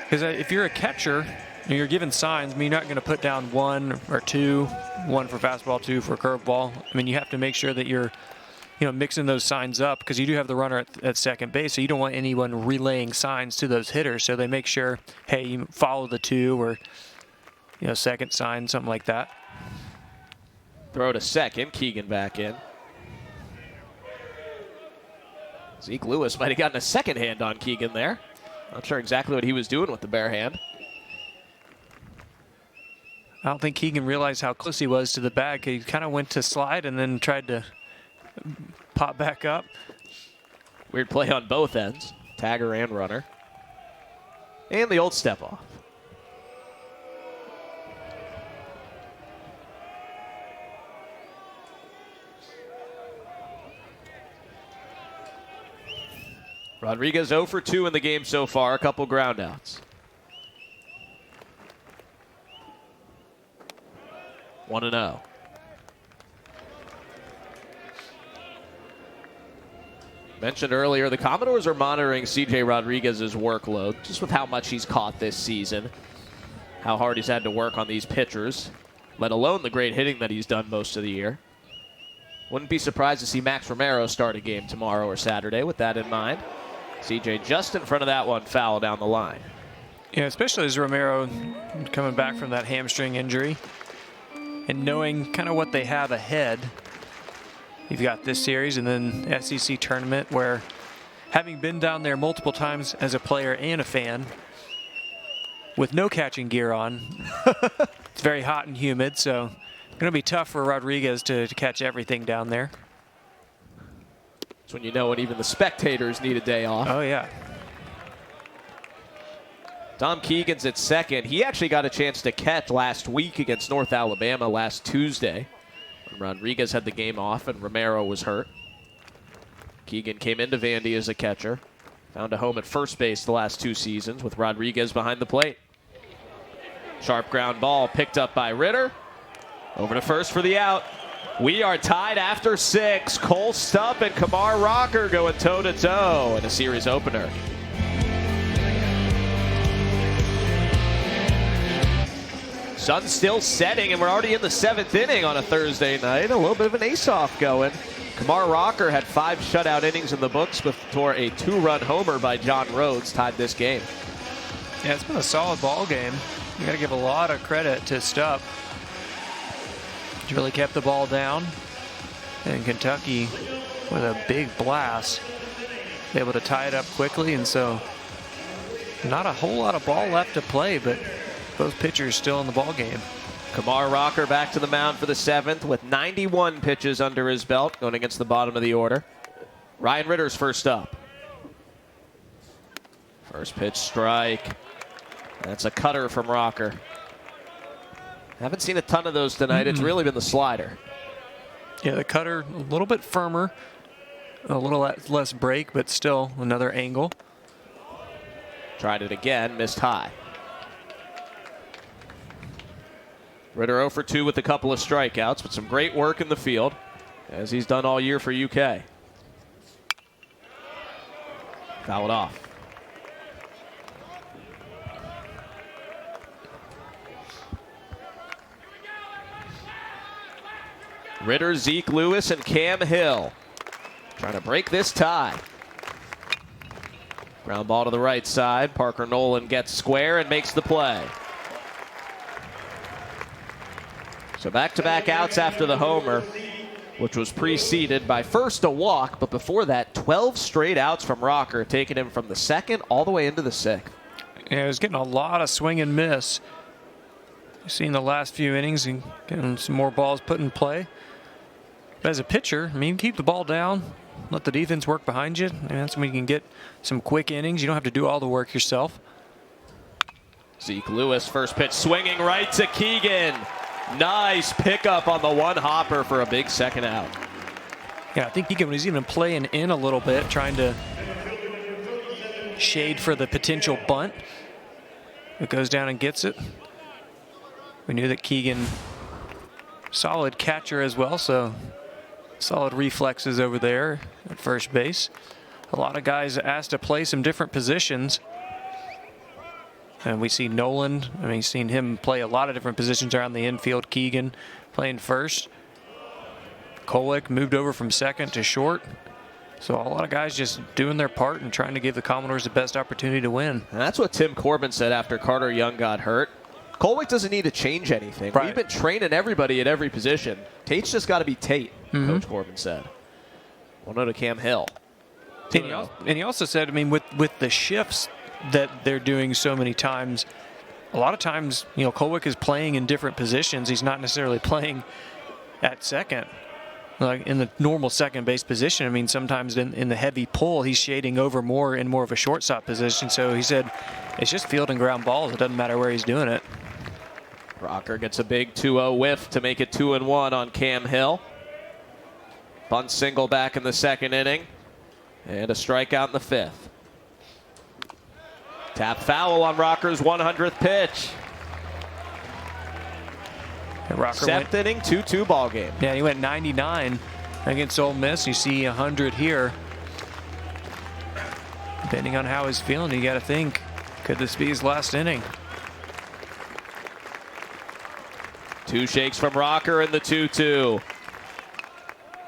Because if you're a catcher and you're given signs, I mean, you're not going to put down one or two, one for fastball, two for curveball. I mean, you have to make sure that you're, mixing those signs up because you do have the runner at second base, so you don't want anyone relaying signs to those hitters. So they make sure, hey, you follow the two or, second sign, something like that. Throw to second, Keegan back in. Zeke Lewis might have gotten a second hand on Keegan there. Not sure exactly what he was doing with the bare hand. I don't think Keegan realized how close he was to the bag. He kind of went to slide and then tried to pop back up. Weird play on both ends, tagger and runner. And the old step off. Rodriguez 0 for 2 in the game so far, a couple groundouts. 1-0. Mentioned earlier, the Commodores are monitoring CJ Rodriguez's workload, just with how much he's caught this season, how hard he's had to work on these pitchers, let alone the great hitting that he's done most of the year. Wouldn't be surprised to see Max Romero start a game tomorrow or Saturday with that in mind. CJ just in front of that one, foul down the line. Yeah, especially as Romero coming back from that hamstring injury and knowing kind of what they have ahead. You've got this series and then SEC tournament where, having been down there multiple times as a player and a fan with no catching gear on, it's very hot and humid, so it's going to be tough for Rodriguez to catch everything down there. That's when you know when even the spectators need a day off. Oh, yeah. Tom Keegan's at second. He actually got a chance to catch last week against North Alabama last Tuesday. Rodriguez had the game off and Romero was hurt. Keegan came into Vandy as a catcher. Found a home at first base the last 2 seasons with Rodriguez behind the plate. Sharp ground ball picked up by Ritter. Over to first for the out. We are tied after 6. Cole Stupp and Kumar Rocker going toe-to-toe in a series opener. Sun's still setting, and we're already in the 7th inning on a Thursday night. A little bit of an ace-off going. Kumar Rocker had 5 shutout innings in the books before a 2-run homer by John Rhodes tied this game. Yeah, it's been a solid ball game. You got to give a lot of credit to Stupp. He's really kept the ball down. And Kentucky, with a big blast, able to tie it up quickly. And so, not a whole lot of ball left to play, but both pitchers still in the ball game. Kumar Rocker back to the mound for the 7th with 91 pitches under his belt going against the bottom of the order. Ryan Ritter's first up. First pitch strike. That's a cutter from Rocker. Haven't seen a ton of those tonight. It's really been the slider. Yeah, the cutter a little bit firmer, a little less break, but still another angle. Tried it again, missed high. Ritter 0 for 2 with a couple of strikeouts, but some great work in the field, as he's done all year for UK. Fouled off. Ritter, Zeke Lewis, and Cam Hill trying to break this tie. Ground ball to the right side. Parker Nolan gets square and makes the play. So back-to-back outs after the homer, which was preceded by first a walk, but before that, 12 straight outs from Rocker, taking him from the 2nd all the way into the 6th. Yeah, he was getting a lot of swing and miss. You've seen the last few innings and getting some more balls put in play. But as a pitcher, I mean, keep the ball down, let the defense work behind you, and that's when you can get some quick innings. You don't have to do all the work yourself. Zeke Lewis, first pitch swinging right to Keegan. Nice pickup on the one hopper for a big second out. Yeah, I think Keegan was even playing in a little bit, trying to shade for the potential bunt. It goes down and gets it. We knew that Keegan, solid catcher as well, so solid reflexes over there at first base. A lot of guys asked to play some different positions. And we see Nolan, I mean, seen him play a lot of different positions around the infield. Keegan playing first. Kolick moved over from second to short. So a lot of guys just doing their part and trying to give the Commodores the best opportunity to win. And that's what Tim Corbin said after Carter Young got hurt. Kolick doesn't need to change anything. Right. We've been training everybody at every position. Tate's just got to be Tate, Coach Corbin said. 1-0 to Cam Hill. And he also said, I mean, with the shifts that they're doing so many times, a lot of times, you know, Kolick is playing in different positions. He's not necessarily playing at second, like in the normal second base position. I mean, sometimes in the heavy pull, he's shading over more in more of a shortstop position. So he said it's just fielding ground balls. It doesn't matter where he's doing it. Rocker gets a big 2-0 whiff to make it 2-1 on Cam Hill. Bunt single back in the 2nd inning. And a strikeout in the 5th. Tap foul on Rocker's 100th pitch. Rocker 7th inning, 2-2 ball game. Yeah, he went 99 against Ole Miss. You see 100 here. Depending on how he's feeling, you got to think, could this be his last inning? 2 shakes from Rocker in the 2-2.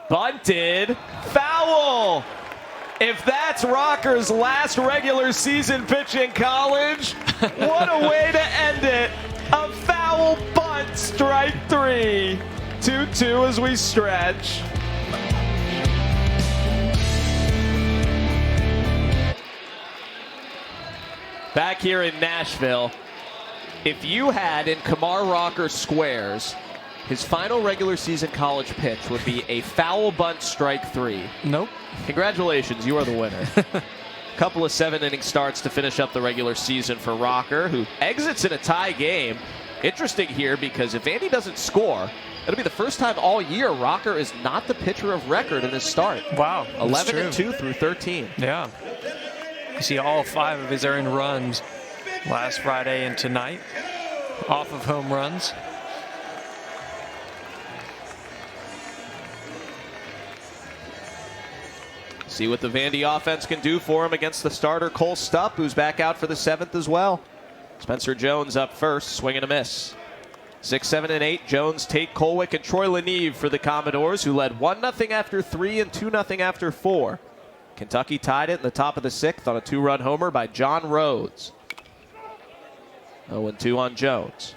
Bunted. Foul! If that's Rocker's last regular season pitch in college, what a way to end it. A foul bunt, strike 3. 2-2 as we stretch. Back here in Nashville, if you had in Kumar Rocker squares, his final regular season college pitch would be a foul bunt, strike 3. Nope. Congratulations, you are the winner. Couple of 7-inning starts to finish up the regular season for Rocker, who exits in a tie game. Interesting here because if Vandy doesn't score, It'll be the first time all year Rocker is not the pitcher of record in his start. Wow. 11-2 through 13. Yeah. You see all 5 of his earned runs last Friday and tonight off of home runs. See what the Vandy offense can do for him against the starter Cole Stupp, who's back out for the 7th as well. Spencer Jones up first, swing and a miss. 6, 7, and 8, Jones, Tate Colwick, and Troy Leneve for the Commodores, who led 1-0 after 3 and 2-0 after 4. Kentucky tied it in the top of the 6th on a 2-run homer by John Rhodes. 0-2 on Jones.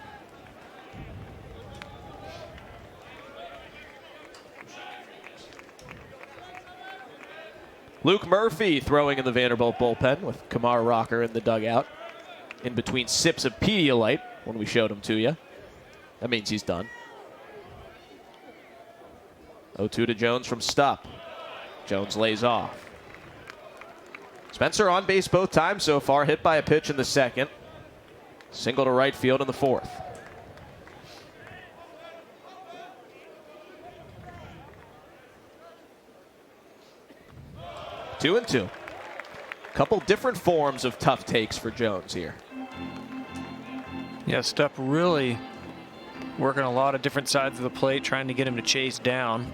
Luke Murphy throwing in the Vanderbilt bullpen with Kumar Rocker in the dugout. In between sips of Pedialyte when we showed him to you. That means he's done. 0-2 to Jones from Stupp. Jones lays off. Spencer on base both times so far, hit by a pitch in the 2nd. Single to right field in the 4th. Two and two. Couple different forms of tough takes for Jones here. Yeah, Stupp really working a lot of different sides of the plate, trying to get him to chase down.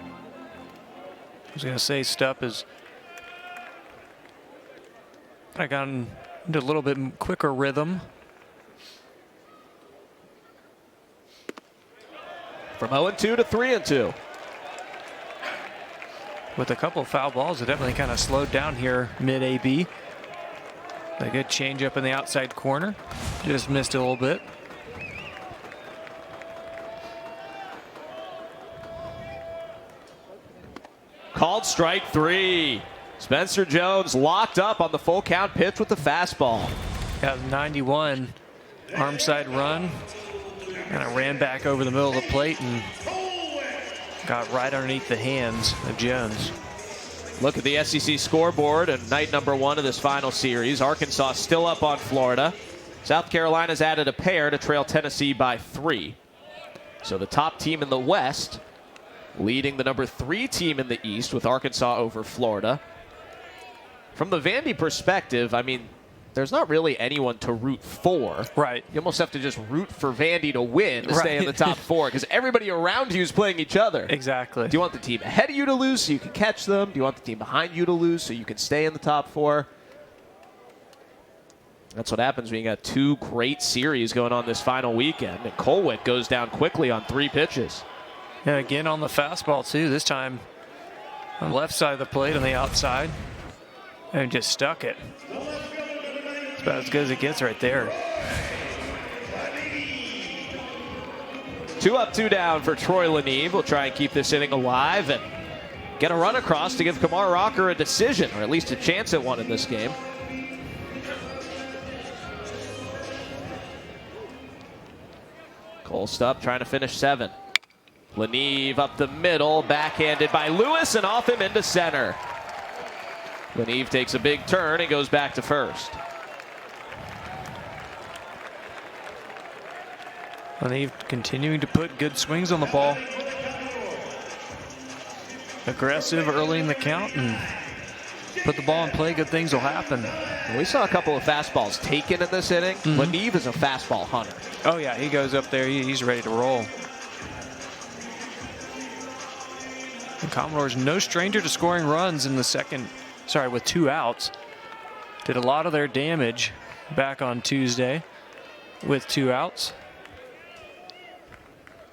I was going to say Stupp has gotten into a little bit quicker rhythm. From 0-2 to 3-2. With a couple of foul balls, it definitely kind of slowed down here mid-AB. A good changeup in the outside corner. Just missed it a little bit. Called strike 3. Spencer Jones locked up on the full count pitch with the fastball. Got 91 arm side run. Kind of ran back over the middle of the plate and got right underneath the hands of Jones. Look at the SEC scoreboard and night number 1 of this final series. Arkansas still up on Florida. South Carolina's added a pair to trail Tennessee by 3. So the top team in the West leading the number 3 team in the East with Arkansas over Florida. From the Vandy perspective, I mean, there's not really anyone to root for. Right. You almost have to just root for Vandy to win to stay in the top 4 because everybody around you is playing each other. Exactly. Do you want the team ahead of you to lose so you can catch them? Do you want the team behind you to lose so you can stay in the top 4? That's what happens when you got 2 great series going on this final weekend. And Colwick goes down quickly on 3 pitches. And again on the fastball too, this time on the left side of the plate on the outside. And just stuck it. It's about as good as it gets right there. 2 up, 2 down for Troy Leneve. We'll try and keep this inning alive and get a run across to give Kumar Rocker a decision, or at least a chance at one in this game. Cole Stupp trying to finish 7. Leneve up the middle, backhanded by Lewis, and off him into center. Leneve takes a big turn and goes back to first. Leneve continuing to put good swings on the ball. Aggressive early in the count and put the ball in play, good things will happen. We saw a couple of fastballs taken in this inning. Leneve is a fastball hunter. Oh yeah, he goes up there, he's ready to roll. The Commodores no stranger to scoring runs in the second, with 2 outs. Did a lot of their damage back on Tuesday with 2 outs.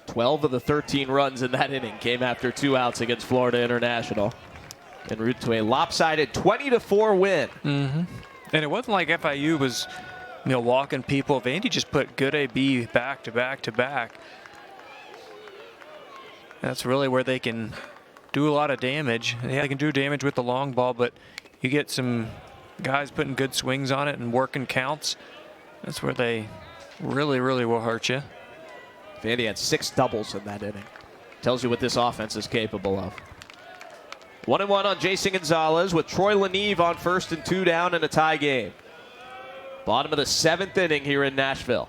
12 of the 13 runs in that inning came after 2 outs against Florida International. En route to a lopsided 20-4 win. And it wasn't like FIU was, walking people. Vandy just put good AB back to back to back. That's really where they can do a lot of damage. Yeah, they can do damage with the long ball, but you get some guys putting good swings on it and working counts. That's where they really, really will hurt you. Vandy had 6 doubles in that inning. Tells you what this offense is capable of. 1-1 on Jason Gonzalez with Troy Leneve on first and 2 down in a tie game. Bottom of the 7th inning here in Nashville.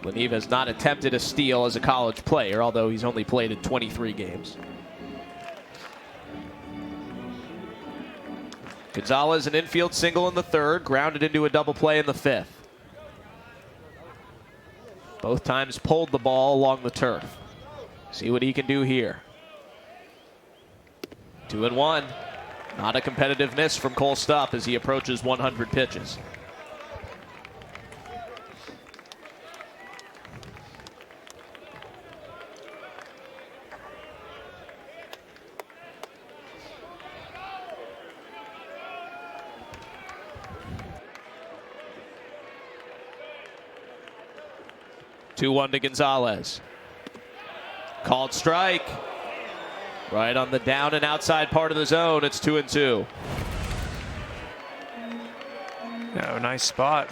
Laniv has not attempted a steal as a college player, although he's only played in 23 games. Gonzalez, an infield single in the third, grounded into a double play in the fifth. Both times pulled the ball along the turf. See what he can do here. 2-1. Not a competitive miss from Cole Stupp as he approaches 100 pitches. Two-1 to Gonzalez. Called strike. Right on the down and outside part of the zone. It's 2-2. Oh, nice spot.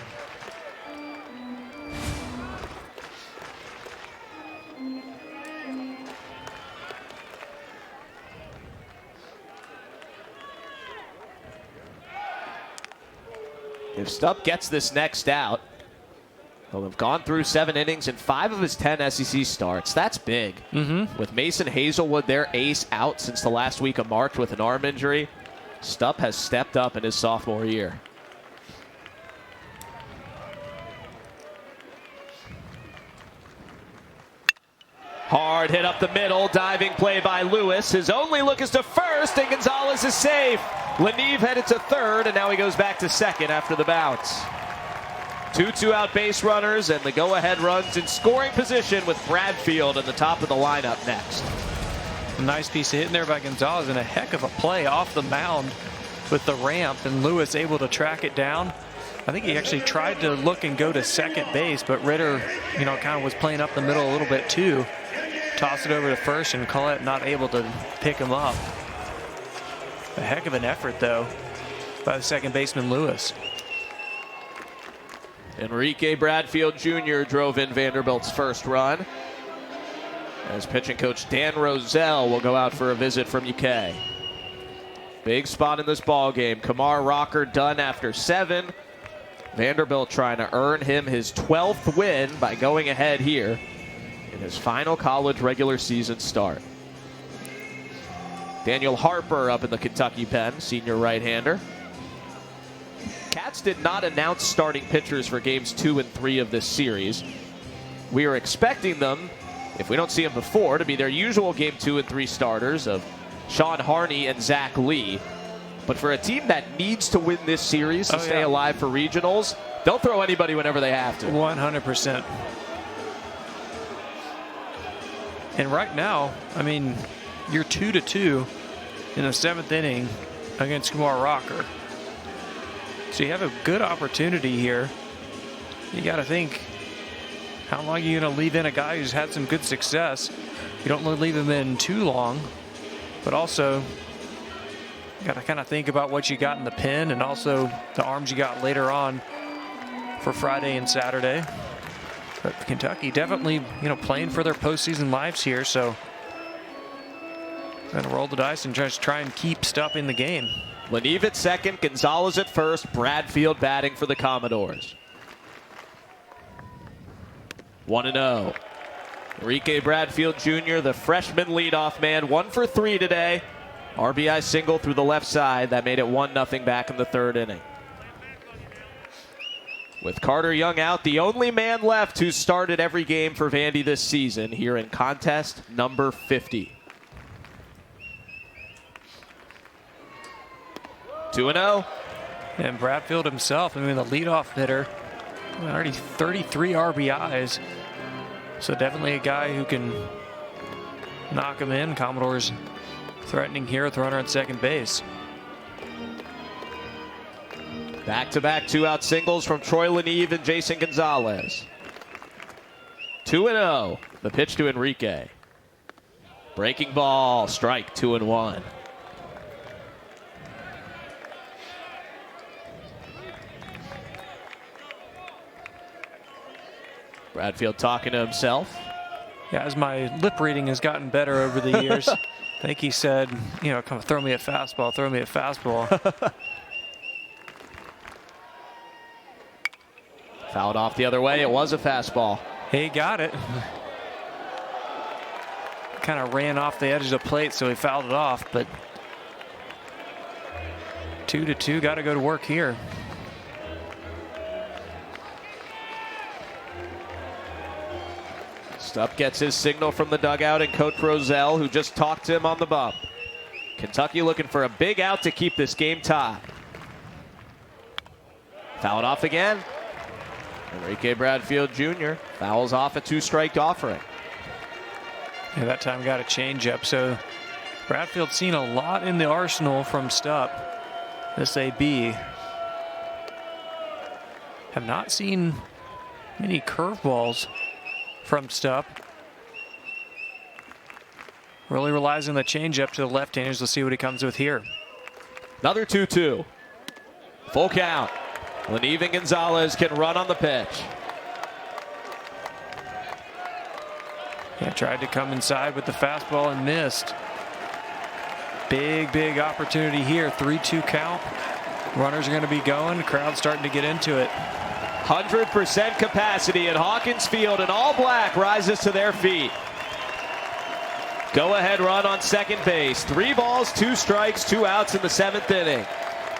If Stupp gets this next out, he'll have gone through 7 innings in 5 of his 10 SEC starts. That's big. With Mason Hazelwood, their ace, out since the last week of March with an arm injury, Stupp has stepped up in his sophomore year. Hard hit up the middle, diving play by Lewis. His only look is to first, and Gonzalez is safe. Laniv headed to third, and now he goes back to second after the bounce. 2 out base runners, and the go-ahead runs in scoring position with Bradfield at the top of the lineup next. A nice piece of hitting there by Gonzalez, and a heck of a play off the mound with the ramp, and Lewis able to track it down. I think he actually tried to look and go to second base, but Ritter, kind of was playing up the middle a little bit too. Tossed it over to first, and Collette not able to pick him up. A heck of an effort, though, by the second baseman, Lewis. Enrique Bradfield Jr. drove in Vanderbilt's first run, as pitching coach Dan Roselle will go out for a visit from UK. Big spot in this ball game. Kumar Rocker done after 7. Vanderbilt trying to earn him his 12th win by going ahead here in his final college regular season start. Daniel Harper up in the Kentucky pen, senior right-hander. Cats did not announce starting pitchers for games 2 and 3 of this series. We are expecting them, if we don't see them before, to be their usual game 2 and 3 starters of Sean Harney and Zach Lee. But for a team that needs to win this series to stay alive for regionals, they'll throw anybody whenever they have to. 100%. And right now, you're 2-2 in the 7th inning against Kumar Rocker. So you have a good opportunity here. You got to think, how long are you going to leave in a guy who's had some good success? You don't want to leave him in too long, but also you got to kind of think about what you got in the pen and also the arms you got later on for Friday and Saturday. But Kentucky definitely, playing for their postseason lives here, so going to roll the dice and just try and keep Stupp in the game. Laniv at second, Gonzalez at first, Bradfield batting for the Commodores. 1-0. Enrique Bradfield Jr., the freshman leadoff man, 1 for 3 today. RBI single through the left side. That made it 1-0 back in the 3rd inning. With Carter Young out, the only man left who started every game for Vandy this season here in contest number 50. 2-0. And Bradfield himself, the leadoff hitter, already 33 RBIs. So definitely a guy who can knock him in. Commodores threatening here with the runner at second base. Back-to-back 2-out singles from Troy Laniv and Jason Gonzalez. 2-0. The pitch to Enrique. Breaking ball, strike, 2-1. Bradfield talking to himself. Yeah, as my lip reading has gotten better over the years, I think he said, come throw me a fastball, throw me a fastball. Fouled off the other way. It was a fastball. He got it. Kind of ran off the edge of the plate, so he fouled it off, but 2-2, got to go to work here. Stupp gets his signal from the dugout, and Coach Rozelle, who just talked to him on the bump. Kentucky looking for a big out to keep this game tied. Foul it off again. Enrique Bradfield Jr. fouls off a 2-strike offering. Yeah, that time got a changeup, so Bradfield's seen a lot in the arsenal from Stupp. This AB. Have not seen many curveballs from Stupp. Really relies on the changeup to the left-handers. Let's see what he comes with here. Another 2-2. Full count. Lenivin Gonzalez can run on the pitch. Yeah, tried to come inside with the fastball and missed. Big opportunity here. 3-2 count. Runners are going to be going. The crowd's starting to get into it. 100% capacity at Hawkins Field, and all black rises to their feet. Go-ahead run on second base. 3 balls, 2 strikes, 2 outs in the 7th inning.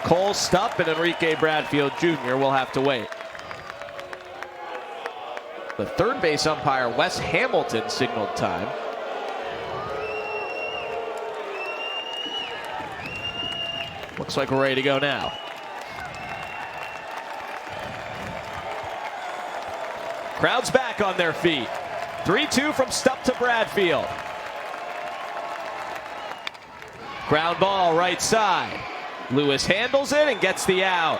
Cole Stupp and Enrique Bradfield Jr. will have to wait. The third base umpire, Wes Hamilton, signaled time. Looks like we're ready to go now. Crowd's back on their feet. 3-2 from Stupp to Bradfield. Ground ball right side. Lewis handles it and gets the out.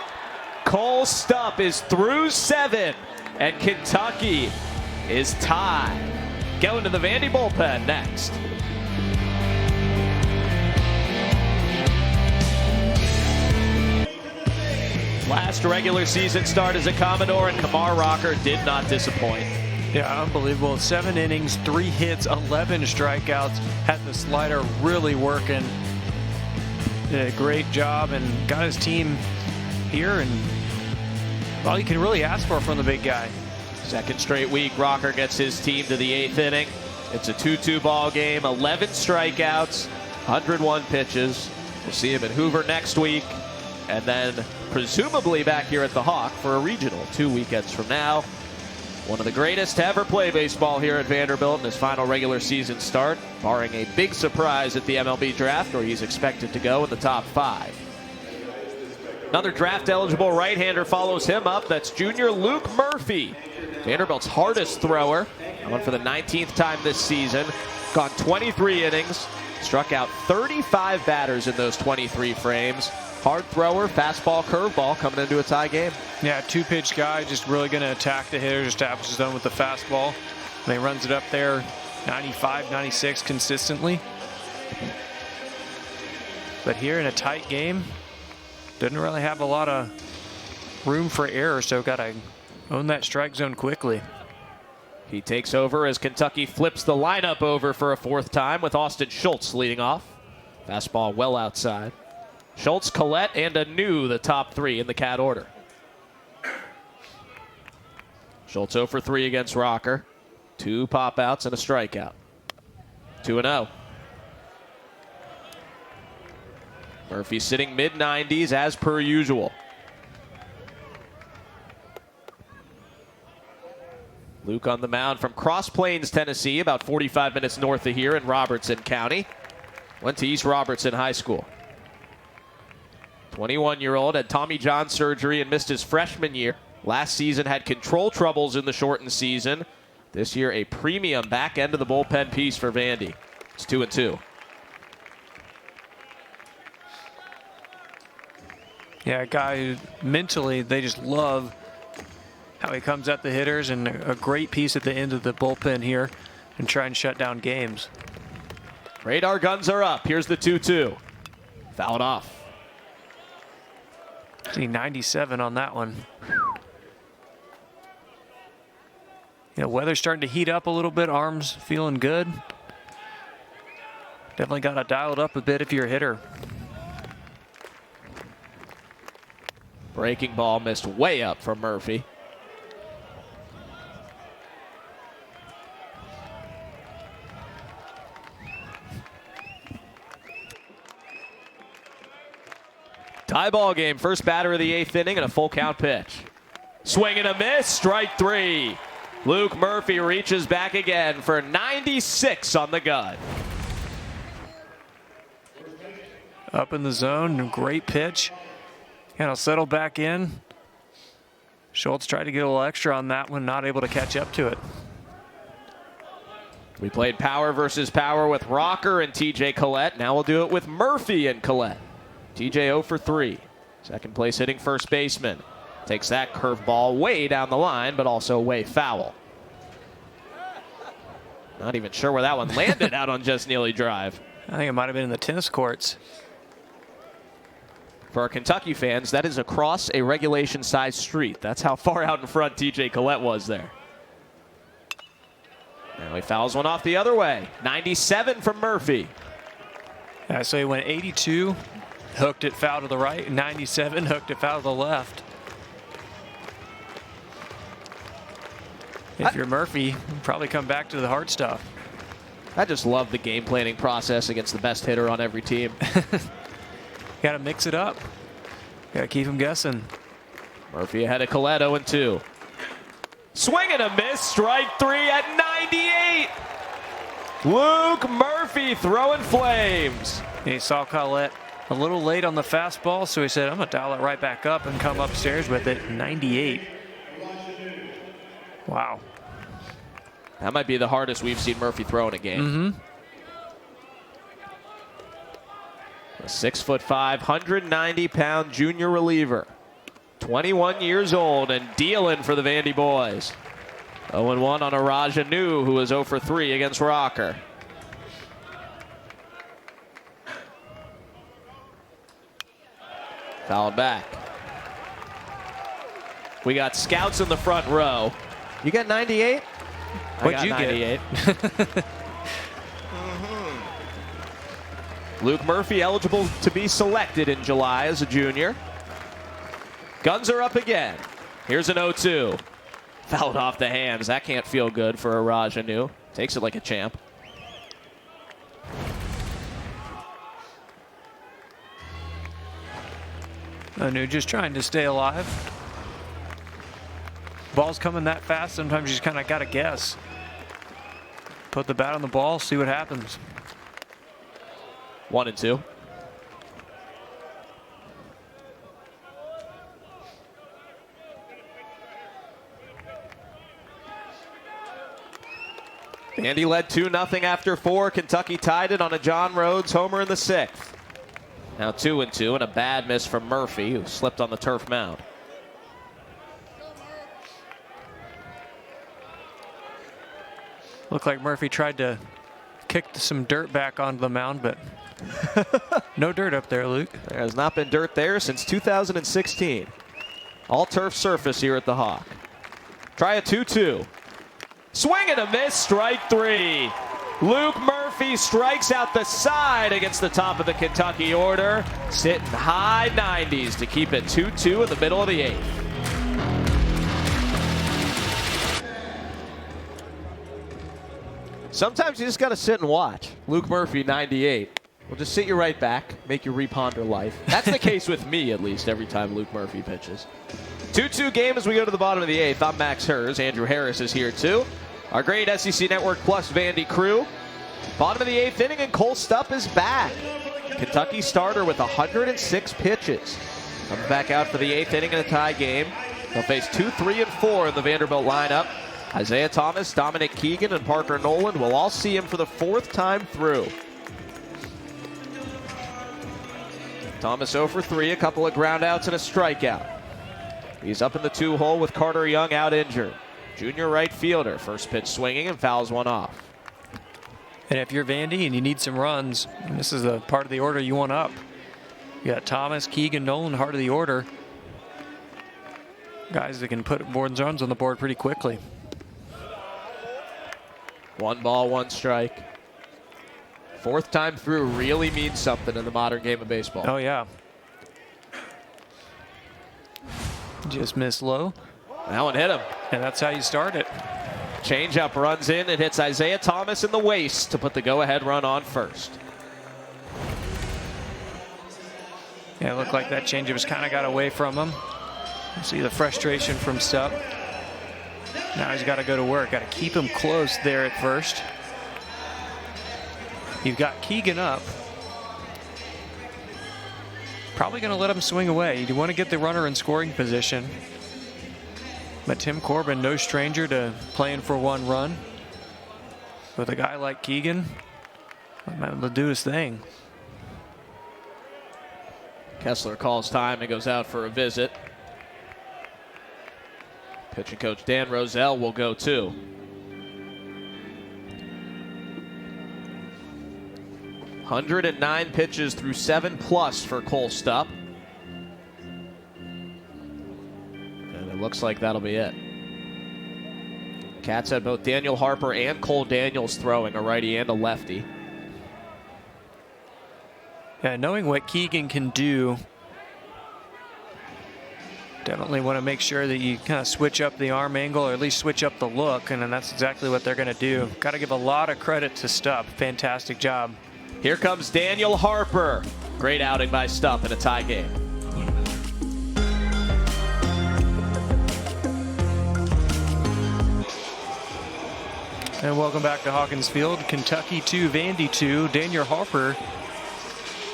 Cole Stupp is through 7, and Kentucky is tied. Going to the Vandy bullpen next. Last regular season start as a Commodore, and Kumar Rocker did not disappoint. Yeah, unbelievable. 7 innings, 3 hits, 11 strikeouts. Had the slider really working. Did a great job and got his team here, and all you can really ask for from the big guy. Second straight week, Rocker gets his team to the 8th inning. It's a 2-2 ball game, 11 strikeouts, 101 pitches. We'll see him at Hoover next week, and then presumably back here at the Hawk for a regional 2 weekends from now. One of the greatest to ever play baseball here at Vanderbilt in his final regular season start, barring a big surprise at the MLB draft, where he's expected to go in the top 5. Another draft-eligible right-hander follows him up. That's junior Luke Murphy, Vanderbilt's hardest thrower. Going for the 19th time this season. Gone 23 innings, struck out 35 batters in those 23 frames. Hard thrower, fastball, curveball coming into a tie game. Yeah, 2-pitch guy, just really going to attack the hitter, establish his zone with the fastball. And he runs it up there 95, 96 consistently. But here in a tight game, didn't really have a lot of room for error, so got to own that strike zone quickly. He takes over as Kentucky flips the lineup over for a 4th time with Austin Schultz leading off. Fastball well outside. Schultz, Collette, and Anu, the top 3 in the Cat order. Schultz 0 for 3 against Rocker. 2 pop-outs and a strikeout. 2-0. Murphy sitting mid-90s as per usual. Luke on the mound from Cross Plains, Tennessee, about 45 minutes north of here in Robertson County. Went to East Robertson High School. 21-year-old had Tommy John surgery and missed his freshman year. Last season had control troubles in the shortened season. This year, a premium back end of the bullpen piece for Vandy. It's 2-2. Yeah, a guy who mentally, they just love how he comes at the hitters, and a great piece at the end of the bullpen here and try and shut down games. Radar guns are up. Here's the 2-2. Fouled off. See 97 on that one. You know, weather's starting to heat up a little bit. Arms feeling good. Definitely got to dial it up a bit if you're a hitter. Breaking ball missed way up from Murphy. Tie ball game. First batter of the 8th inning and a full count pitch. Swing and a miss. Strike 3. Luke Murphy reaches back again for 96 on the gun. Up in the zone. Great pitch. And he'll settle back in. Schultz tried to get a little extra on that one. Not able to catch up to it. We played power versus power with Rocker and TJ Collette. Now we'll do it with Murphy and Collette. TJ 0 for 3. Second place hitting first baseman. Takes that curveball way down the line, but also way foul. Not even sure where that one landed out on Just Neely Drive. I think it might have been in the tennis courts. For our Kentucky fans, that is across a regulation-sized street. That's how far out in front TJ Collette was there. Now he fouls one off the other way. 97 from Murphy. Yeah, so he went 82, hooked it foul to the right, 97, hooked it foul to the left. If you're Murphy, you'd probably come back to the hard stuff. I just love the game planning process against the best hitter on every team. Got to mix it up. Got to keep him guessing. Murphy ahead of Collette 0-2. Swing and a miss. Strike 3 at 98. Luke Murphy throwing flames. And he saw Collette a little late on the fastball, so he said, I'm going to dial it right back up and come upstairs with it. 98. Wow. That might be the hardest we've seen Murphy throw in a game. A 6'5", 190-pound junior reliever. 21 years old and dealing for the Vandy Boys. 0-1 on Araja New, who was 0 for 3 against Rocker. Fouled back. We got scouts in the front row. You got 98? What'd you 98. Get? Luke Murphy eligible to be selected in July as a junior. Guns are up again. Here's an 0-2. Fouled off the hands. That can't feel good for Araja New. Takes it like a champ. Anu just trying to stay alive. Ball's coming that fast, sometimes you just kind of got to guess. Put the bat on the ball, see what happens. 1-2. Vandy led 2-0 after 4. Kentucky tied it on a John Rhodes homer in the 6th. Now 2-2 and a bad miss from Murphy, who slipped on the turf mound. Looked like Murphy tried to kick some dirt back onto the mound, but no dirt up there, Luke. There has not been dirt there since 2016. All turf surface here at the Hawk. Try a 2-2. Swing and a miss, strike 3. Luke Murphy strikes out the side against the top of the Kentucky order. Sitting high 90s to keep it 2-2 in the middle of the 8th. Sometimes you just got to sit and watch. Luke Murphy, 98. We'll just sit you right back, make you reponder life. That's the case with me, at least, every time Luke Murphy pitches. 2-2 game as we go to the bottom of the 8th. I'm Max Hers. Andrew Harris is here, too. Our great SEC Network Plus Vandy crew. Bottom of the 8th inning, and Cole Stupp is back. Kentucky starter with 106 pitches. Comes back out for the 8th inning in a tie game. They'll face 2, 3, and 4 in the Vanderbilt lineup. Isaiah Thomas, Dominic Keegan, and Parker Nolan will all see him for the 4th time through. Thomas 0 for 3, a couple of groundouts and a strikeout. He's up in the 2-hole with Carter Young out injured. Junior right fielder, first pitch swinging and fouls one off. And if you're Vandy and you need some runs, this is the part of the order you want up. You got Thomas, Keegan, Nolan, heart of the order. Guys that can put boards runs on the board pretty quickly. 1 ball, 1 strike. 4th time through really means something in the modern game of baseball. Oh, yeah. Just missed low. That one hit him. And that's how you start it. Changeup runs in and hits Isaiah Thomas in the waist to put the go-ahead run on first. Yeah, it looked like that changeup just kind of got away from him. You see the frustration from Stupp. Now he's got to go to work. Got to keep him close there at first. You've got Keegan up. Probably going to let him swing away. You want to get the runner in scoring position. But Tim Corbin, no stranger to playing for one run. With a guy like Keegan, he'll do his thing. Kessler calls time and goes out for a visit. Pitching coach Dan Roselle will go too. "109 pitches through 7+ for Cole Stupp. And it looks like that'll be it. Cats had both Daniel Harper and Cole Daniels throwing, a righty and a lefty. Yeah, knowing what Keegan can do, definitely want to make sure that you kind of switch up the arm angle, or at least switch up the look, and then that's exactly what they're going to do. Got to give a lot of credit to Stupp. Fantastic job. Here comes Daniel Harper. Great outing by Stupp in a tie game. And welcome back to Hawkins Field. Kentucky 2, Vandy 2. Daniel Harper,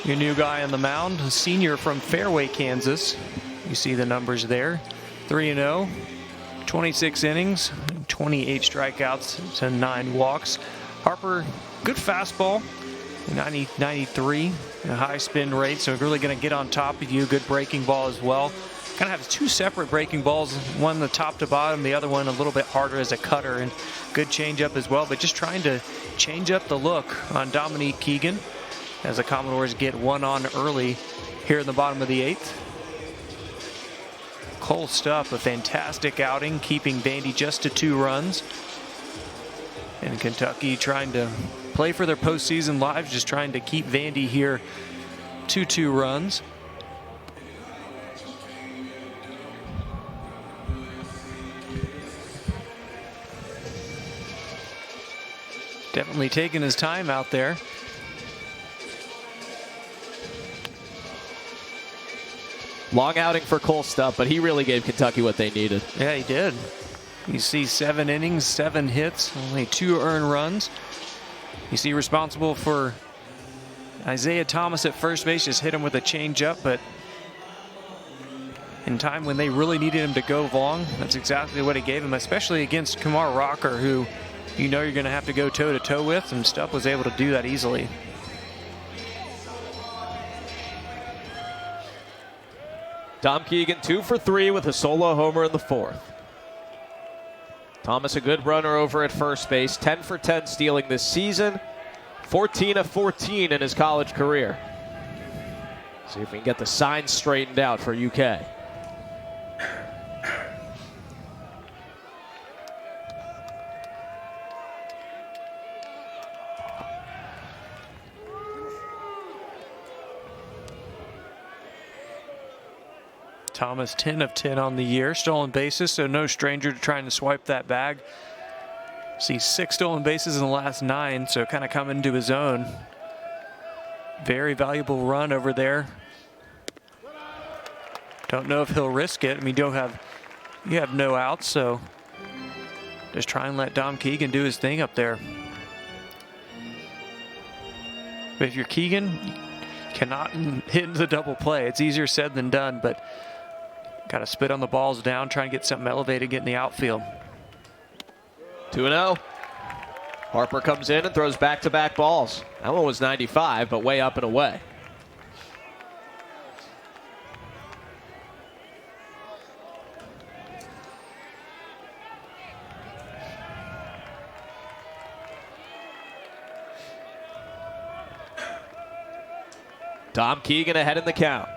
your new guy on the mound, a senior from Fairway, Kansas. You see the numbers there. 3-0, 26 innings, 28 strikeouts to 9 walks. Harper, good fastball, 93, a high spin rate, so really going to get on top of you. Good breaking ball as well. Kind of has two separate breaking balls, one the top to bottom, the other one a little bit harder as a cutter, and good changeup as well, but just trying to change up the look on Dominique Keegan as the Commodores get one on early here in the bottom of the 8th. Cole Stupp, a fantastic outing, keeping Vandy just to 2 runs. And Kentucky trying to play for their postseason lives, just trying to keep Vandy here to 2 runs. Definitely taking his time out there. Long outing for Cole Stupp, but he really gave Kentucky what they needed. Yeah, he did. You see 7 innings, 7 hits, only 2 earned runs. You see responsible for Isaiah Thomas at first base, just hit him with a changeup, but in time when they really needed him to go long, that's exactly what he gave him, especially against Kumar Rocker, who you know you're going to have to go toe-to-toe with, and Stupp was able to do that easily. Dom Keegan 2 for 3 with a solo homer in the 4th. Thomas a good runner over at first base, 10 for 10 stealing this season, 14 of 14 in his college career. See if we can get the signs straightened out for UK. Thomas 10 of 10 on the year, stolen bases, so no stranger to trying to swipe that bag. See 6 stolen bases in the last 9, so kind of coming into his own. Very valuable run over there. Don't know if he'll risk it. I mean, you have no outs, so just try and let Dom Keegan do his thing up there. But if you're Keegan, you cannot hit into the double play. It's easier said than done, but got to spit on the balls down, try and get something elevated, get in the outfield. 2-0. Harper comes in and throws back-to-back balls. That one was 95, but way up and away. Dom Keegan ahead in the count.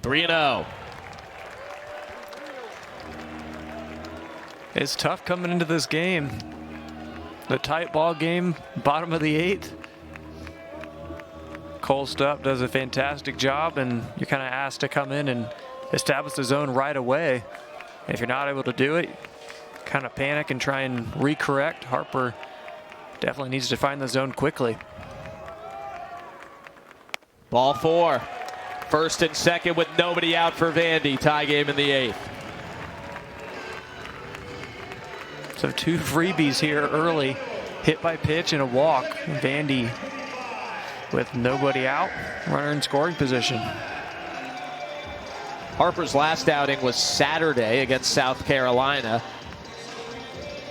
3-0. It's tough coming into this game. The tight ball game, bottom of the 8th. Cole Stupp does a fantastic job, and you're kind of asked to come in and establish the zone right away. If you're not able to do it, kind of panic and try and recorrect. Harper definitely needs to find the zone quickly. Ball 4. First and second with nobody out for Vandy. Tie game in the 8th. So 2 freebies here early. Hit by pitch and a walk. Vandy with nobody out. Runner in scoring position. Harper's last outing was Saturday against South Carolina.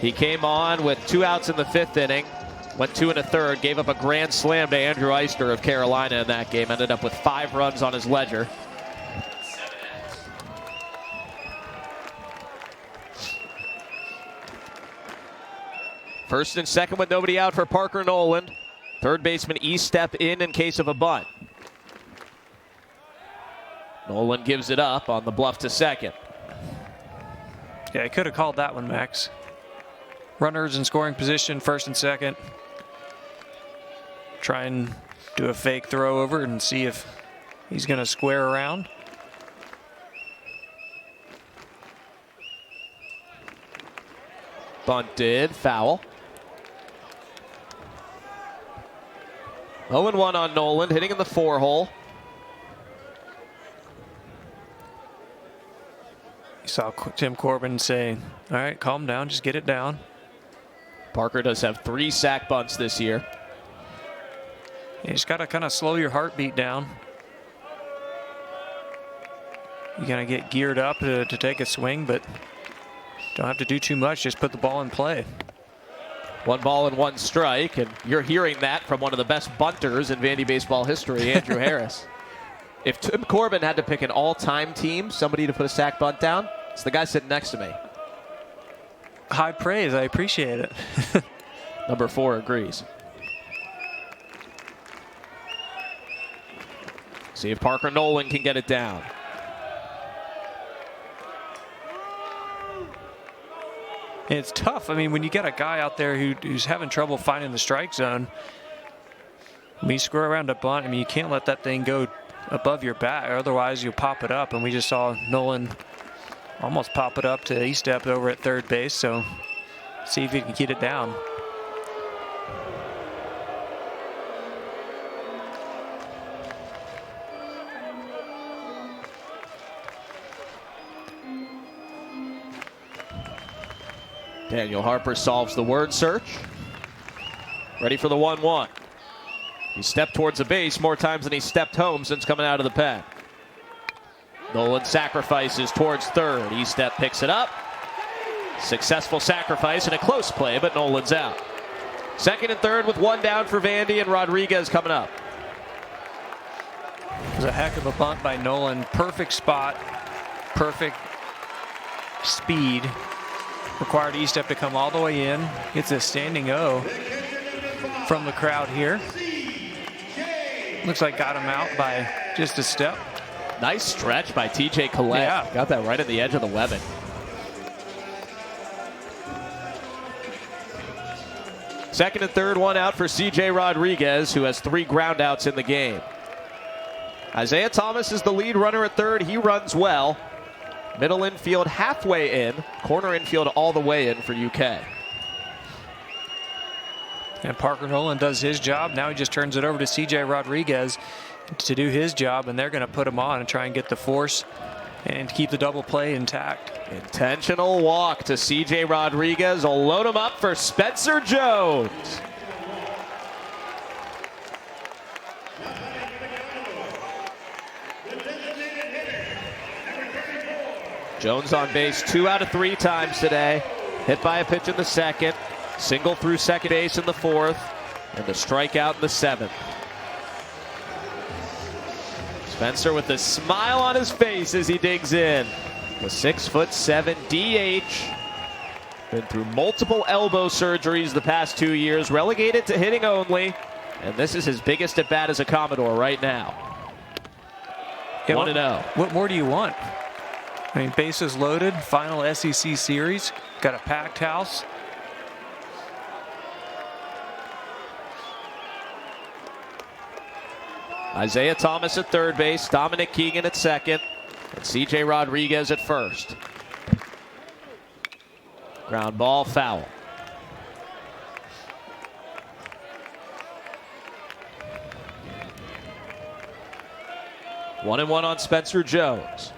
He came on with 2 outs in the 5th inning. Went 2 1/3, gave up a grand slam to Andrew Eister of Carolina in that game. Ended up with 5 runs on his ledger. First and second with nobody out for Parker Noland. Third baseman E-step in case of a bunt. Noland gives it up on the bluff to second. Yeah, I could have called that one, Max. Runners in scoring position, first and second. Try and do a fake throw over and see if he's going to square around. Bunted, foul. 0-1 on Noland, hitting in the 4-hole. You saw Tim Corbin say, all right, calm down, just get it down. Parker does have 3 sack bunts this year. You just got to kind of slow your heartbeat down. You're going to get geared up to take a swing, but don't have to do too much. Just put the ball in play. 1 ball and 1 strike, and you're hearing that from one of the best bunters in Vandy baseball history, Andrew Harris. If Tim Corbin had to pick an all-time team, somebody to put a sack bunt down, it's the guy sitting next to me. High praise. I appreciate it. Number 4 agrees. See if Parker Noland can get it down. And it's tough. I mean, when you get a guy out there who's having trouble finding the strike zone, when you square around a bunt, I mean, you can't let that thing go above your bat, or otherwise you'll pop it up. And we just saw Noland almost pop it up to E-step over at third base. So see if he can get it down. Daniel Harper solves the word search. Ready for the 1-1. He stepped towards the base more times than he stepped home since coming out of the pen. Noland sacrifices towards third. E-step picks it up. Successful sacrifice and a close play, but Noland's out. Second and third with 1 down for Vandy, and Rodriguez coming up. It was a heck of a bunt by Noland. Perfect spot, perfect speed. Required E-step to come all the way in. Gets a standing O from the crowd here. Looks like got him out by just a step. Nice stretch by TJ Collette. Yeah. Got that right at the edge of the webbing. Second and third, 1 out for CJ Rodriguez, who has 3 groundouts in the game. Isaiah Thomas is the lead runner at third. He runs well. Middle infield halfway in. Corner infield all the way in for UK. And Parker Noland does his job. Now he just turns it over to CJ Rodriguez to do his job, and they're going to put him on and try and get the force and keep the double play intact. Intentional walk to CJ Rodriguez. Will load him up for Spencer Jones. Jones on base 2 out of 3 times today. Hit by a pitch in the second. Single through second base in the 4th. And a strikeout in the 7th. Spencer with a smile on his face as he digs in. The 6'7" DH. Been through multiple elbow surgeries the past 2 years. Relegated to hitting only. And this is his biggest at bat as a Commodore right now. 1-0. What more do you want? I mean, bases loaded, final SEC series, got a packed house. Isaiah Thomas at third base, Dominic Keegan at second, and CJ Rodriguez at first. Ground ball, foul. 1-1 on Spencer Jones.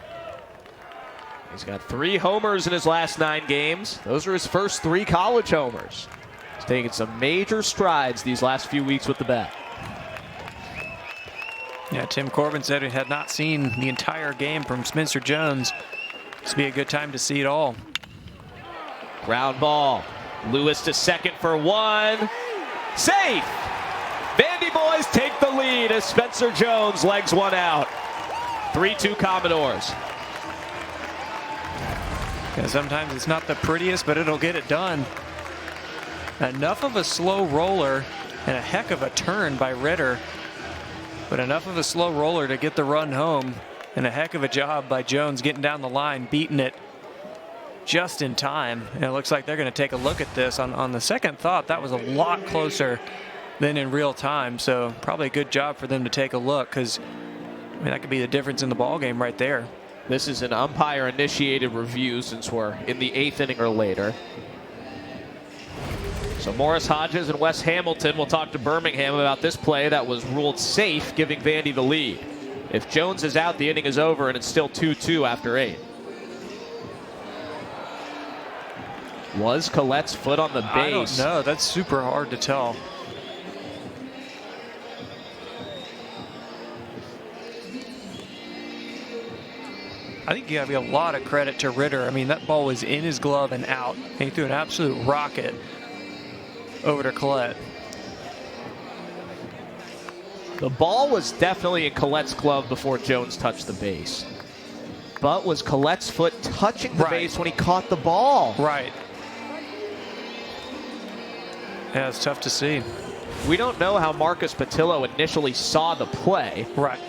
He's got 3 homers in his last 9 games. Those are his first 3 college homers. He's taking some major strides these last few weeks with the bat. Yeah, Tim Corbin said he had not seen the entire game from Spencer Jones. This would be a good time to see it all. Ground ball. Lewis to second for 1. Safe! Vandy Boys take the lead as Spencer Jones legs one out. 3-2 Commodores. Yeah, sometimes it's not the prettiest, but it'll get it done. Enough of a slow roller and a heck of a turn by Ritter. But enough of a slow roller to get the run home, and a heck of a job by Jones getting down the line, beating it just in time. And it looks like they're going to take a look at this. On the second thought, that was a lot closer than in real time. So probably a good job for them to take a look, because I mean, that could be the difference in the ball game right there. This is an umpire-initiated review since we're in the 8th inning or later. So Morris Hodges and Wes Hamilton will talk to Birmingham about this play that was ruled safe, giving Vandy the lead. If Jones is out, the inning is over, and it's still 2-2 after 8. Was Collette's foot on the base? I don't know. That's super hard to tell. I think you got to give a lot of credit to Ritter. I mean, that ball was in his glove and out. And he threw an absolute rocket over to Collette. The ball was definitely in Collette's glove before Jones touched the base. But was Collette's foot touching the base when he caught the ball? Right. Yeah, it's tough to see. We don't know how Marcus Patillo initially saw the play. Right.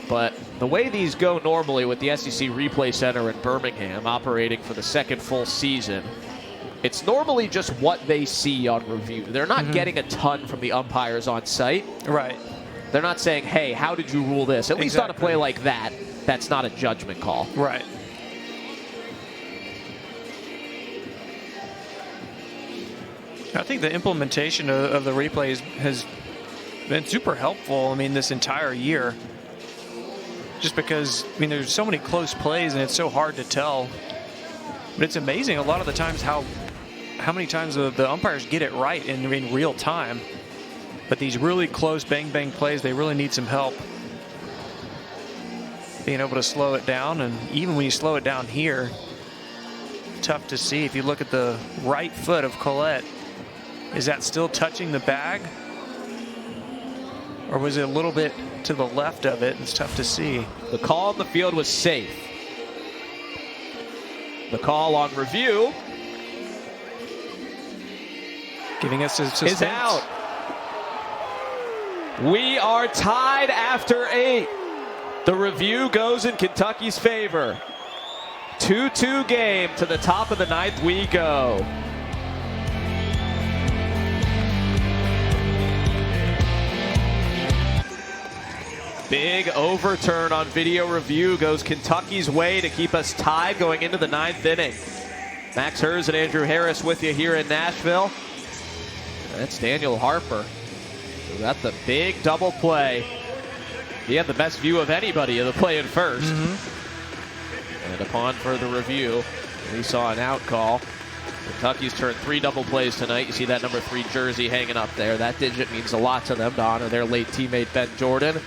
But the way these go normally with the SEC Replay Center in Birmingham operating for the second full season, it's normally just what they see on review. They're not getting a ton from the umpires on site. Right. They're not saying, hey, how did you rule this? At least on a play like that, that's not a judgment call. Right. I think the implementation of the replays has been super helpful, I mean, this entire year. Just because, I mean, there's so many close plays and it's so hard to tell. But it's amazing a lot of the times how many times the umpires get it right in real time. But these really close bang-bang plays, they really need some help being able to slow it down. And even when you slow it down here, tough to see. If you look at the right foot of Collette, is that still touching the bag? Or was it a little bit to the left of it? It's tough to see. The call on the field was safe. The call on review giving us a suspense. Is out. We are tied after 8. The review goes in Kentucky's favor. 2-2 game. To the top of the 9th we go. Big overturn on video review goes Kentucky's way to keep us tied going into the 9th inning. Max Hers and Andrew Harris with you here in Nashville. That's Daniel Harper. We got the big double play. He had the best view of anybody of the play in first. And upon further review, we saw an out call. Kentucky's turned 3 double plays tonight. You see that number 3 jersey hanging up there. That digit means a lot to them to honor their late teammate Ben Jordan.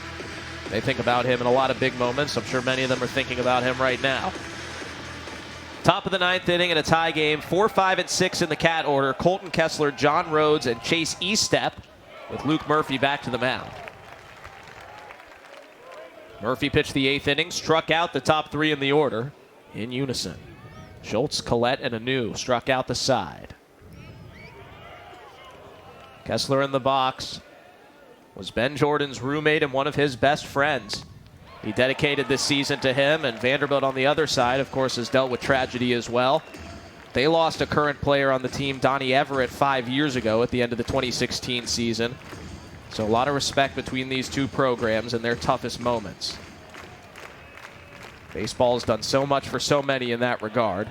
They think about him in a lot of big moments. I'm sure many of them are thinking about him right now. Top of the 9th inning in a tie game. 4, 5, and 6 in the cat order. Colton Kessler, John Rhodes, and Chase Estep with Luke Murphy back to the mound. Murphy pitched the 8th inning, struck out the top 3 in the order in unison. Schultz, Collette, and Anu struck out the side. Kessler in the box was Ben Jordan's roommate and one of his best friends. He dedicated this season to him, and Vanderbilt on the other side, of course, has dealt with tragedy as well. They lost a current player on the team, Donnie Everett, 5 years ago at the end of the 2016 season. So a lot of respect between these two programs in their toughest moments. Baseball has done so much for so many in that regard.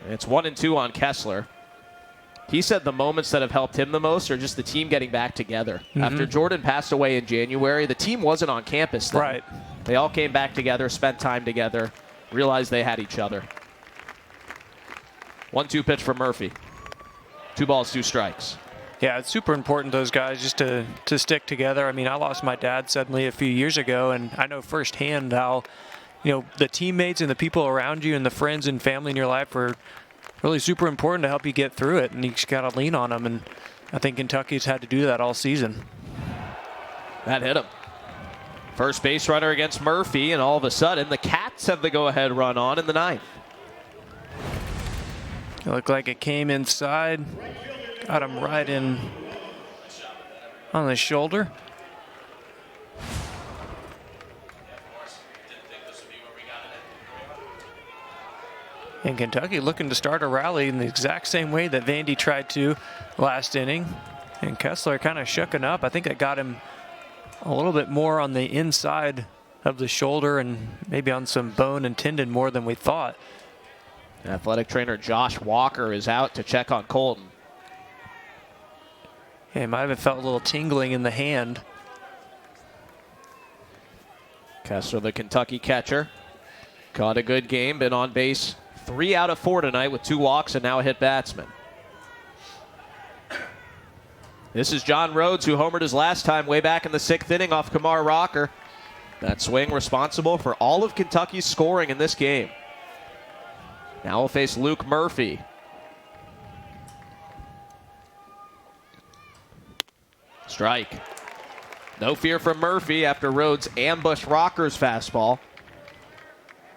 And it's 1-2 on Kessler. He said the moments that have helped him the most are just the team getting back together. After Jordan passed away in January, the team wasn't on campus then. Right. They all came back together, spent time together, realized they had each other. 1-2 pitch for Murphy. 2 balls, 2 strikes. Yeah, it's super important, those guys, just to stick together. I mean, I lost my dad suddenly a few years ago, and I know firsthand how, the teammates and the people around you and the friends and family in your life are really super important to help you get through it, and you just got to lean on them, and I think Kentucky's had to do that all season. That hit him. First base runner against Murphy, and all of a sudden, the Cats have the go-ahead run on in the 9th. It looked like it came inside, got him right in on the shoulder. And Kentucky looking to start a rally in the exact same way that Vandy tried to last inning. And Kessler kind of shooken up. I think that got him a little bit more on the inside of the shoulder and maybe on some bone and tendon more than we thought. Athletic trainer Josh Walker is out to check on Colton. Yeah, he might have felt a little tingling in the hand. Kessler, the Kentucky catcher, caught a good game, been on base 3 out of 4 tonight with 2 walks and now a hit batsman. This is John Rhodes, who homered his last time way back in the 6th inning off Kumar Rocker. That swing responsible for all of Kentucky's scoring in this game. Now we'll face Luke Murphy. Strike. No fear from Murphy after Rhodes ambushed Rocker's fastball.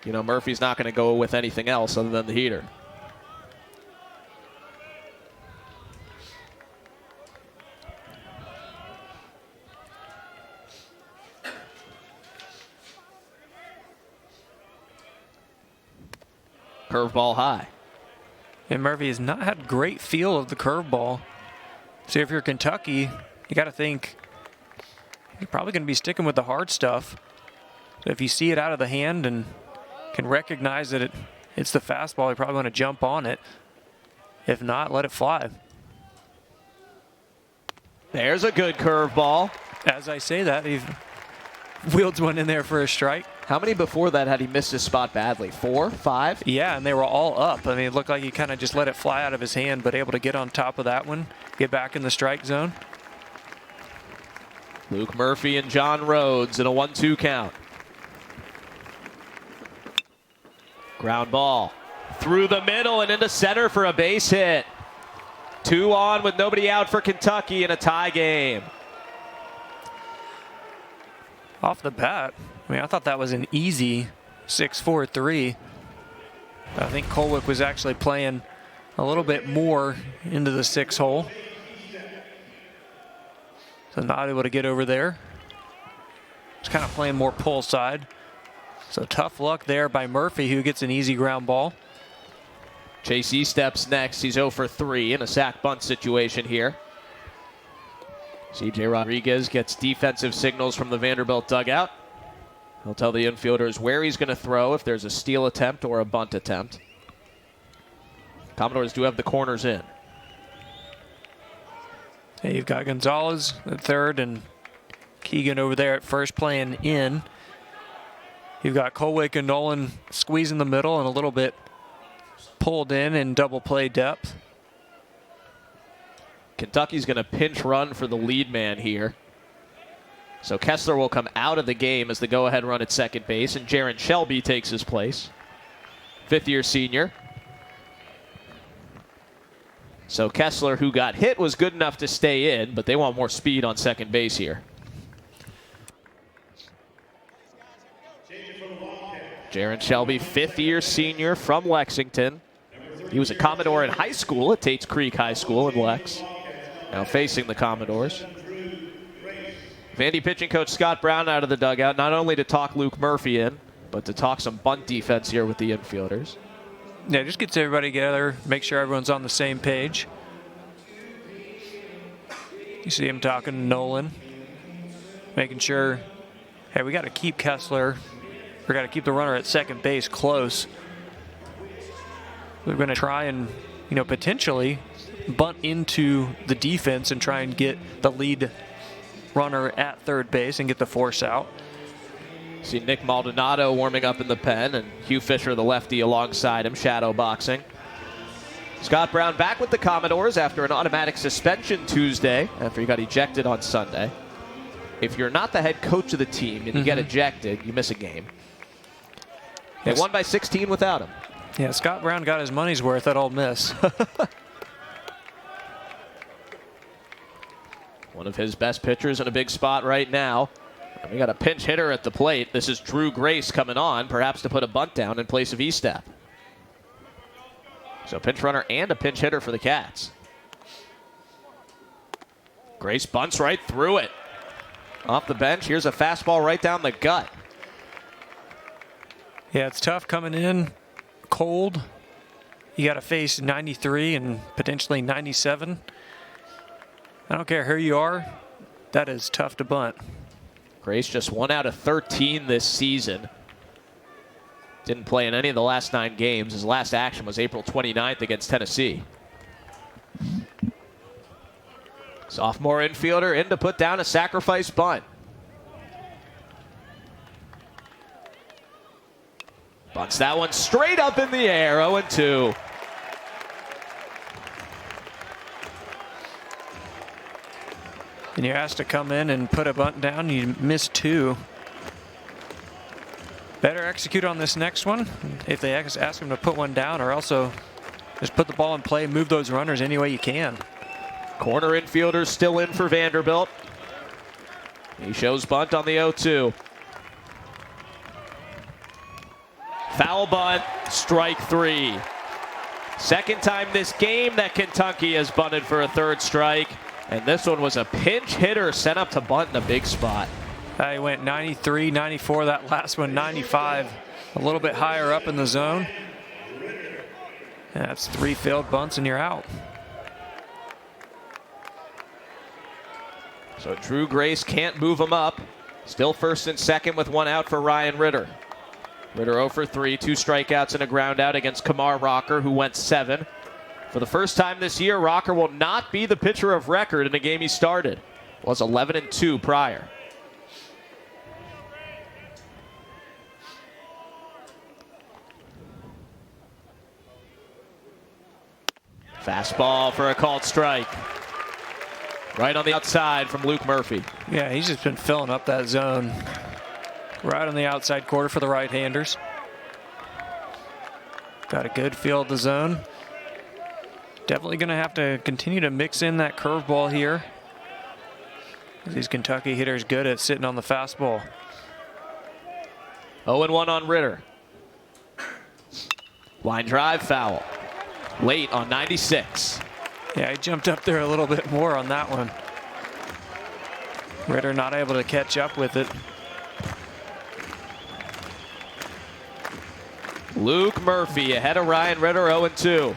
Murphy's not going to go with anything else other than the heater. Curveball high. And Murphy has not had great feel of the curveball. So if you're Kentucky, you got to think you're probably going to be sticking with the hard stuff. So if you see it out of the hand and can recognize that it's the fastball, you probably want to jump on it. If not, let it fly. There's a good curveball. As I say that, he wields one in there for a strike. How many before that had he missed his spot badly? 4, 5? Yeah, and they were all up. I mean, it looked like he kind of just let it fly out of his hand, but able to get on top of that one, get back in the strike zone. Luke Murphy and John Rhodes in a 1-2 count. Ground ball through the middle and into center for a base hit. 2 on with nobody out for Kentucky in a tie game. Off the bat, I thought that was an easy 6-4-3. I think Colwick was actually playing a little bit more into the 6 hole. So not able to get over there. Just kind of playing more pull side. So tough luck there by Murphy, who gets an easy ground ball. Chase E steps next. He's 0 for 3 in a sack bunt situation here. CJ Rodriguez gets defensive signals from the Vanderbilt dugout. He'll tell the infielders where he's going to throw if there's a steal attempt or a bunt attempt. Commodores do have the corners in. Hey, you've got Gonzalez at third and Keegan over there at first playing in. You've got Colwick and Nolan squeezing the middle and a little bit pulled in double play depth. Kentucky's going to pinch run for the lead man here. So Kessler will come out of the game as the go-ahead run at second base, and Jaron Shelby takes his place. 5th-year senior. So Kessler, who got hit, was good enough to stay in, but they want more speed on second base here. Jaron Shelby, 5th-year senior from Lexington. He was a Commodore in high school at Tates Creek High School in Lex. Now facing the Commodores. Vandy pitching coach Scott Brown out of the dugout, not only to talk Luke Murphy in, but to talk some bunt defense here with the infielders. Yeah, just gets everybody together, make sure everyone's on the same page. You see him talking to Nolan, making sure, hey, we got to keep Kessler, we got to keep the runner at second base close. We're going to try and potentially bunt into the defense and try and get the lead runner at third base and get the force out. See Nick Maldonado warming up in the pen, and Hugh Fisher, the lefty, alongside him, shadow boxing. Scott Brown back with the Commodores after an automatic suspension Tuesday after he got ejected on Sunday. If you're not the head coach of the team and you get ejected, you miss a game. They won by 16 without him. Yeah, Scott Brown got his money's worth at Ole Miss. One of his best pitchers in a big spot right now. And we got a pinch hitter at the plate. This is Drew Grace coming on, perhaps to put a bunt down in place of Estep. So pinch runner and a pinch hitter for the Cats. Grace bunts right through it. Off the bench, here's a fastball right down the gut. Yeah, it's tough coming in cold. You got to face 93 and potentially 97. I don't care who you are. That is tough to bunt. Grace just 1 out of 13 this season. Didn't play in any of the last 9 games. His last action was April 29th against Tennessee. Sophomore infielder in to put down a sacrifice bunt. Bunts that one straight up in the air, 0-2. And you're asked to come in and put a bunt down. You missed 2. Better execute on this next one if they ask him to put one down, or also just put the ball in play, move those runners any way you can. Corner infielder still in for Vanderbilt. He shows bunt on the 0-2. Foul bunt, strike 3. Second time this game that Kentucky has bunted for a third strike. And this one was a pinch hitter sent up to bunt in a big spot. He went 93, 94, that last one 95. A little bit higher up in the zone. That's 3 failed bunts and you're out. So Drew Grace can't move him up. Still first and second with 1 out for Ryan Ritter. Ritter 0 for 3, 2 strikeouts and a ground out against Kumar Rocker, who went 7. For the first time this year, Rocker will not be the pitcher of record in a game he started. Was 11-2 prior. Fastball for a called strike. Right on the outside from Luke Murphy. Yeah, he's just been filling up that zone. Right on the outside quarter for the right-handers. Got a good feel of the zone. Definitely going to have to continue to mix in that curveball here. These Kentucky hitters good at sitting on the fastball. 0-1 on Ritter. Line drive foul. Late on 96. Yeah, he jumped up there a little bit more on that one. Ritter not able to catch up with it. Luke Murphy ahead of Ryan Ritter, 0-2.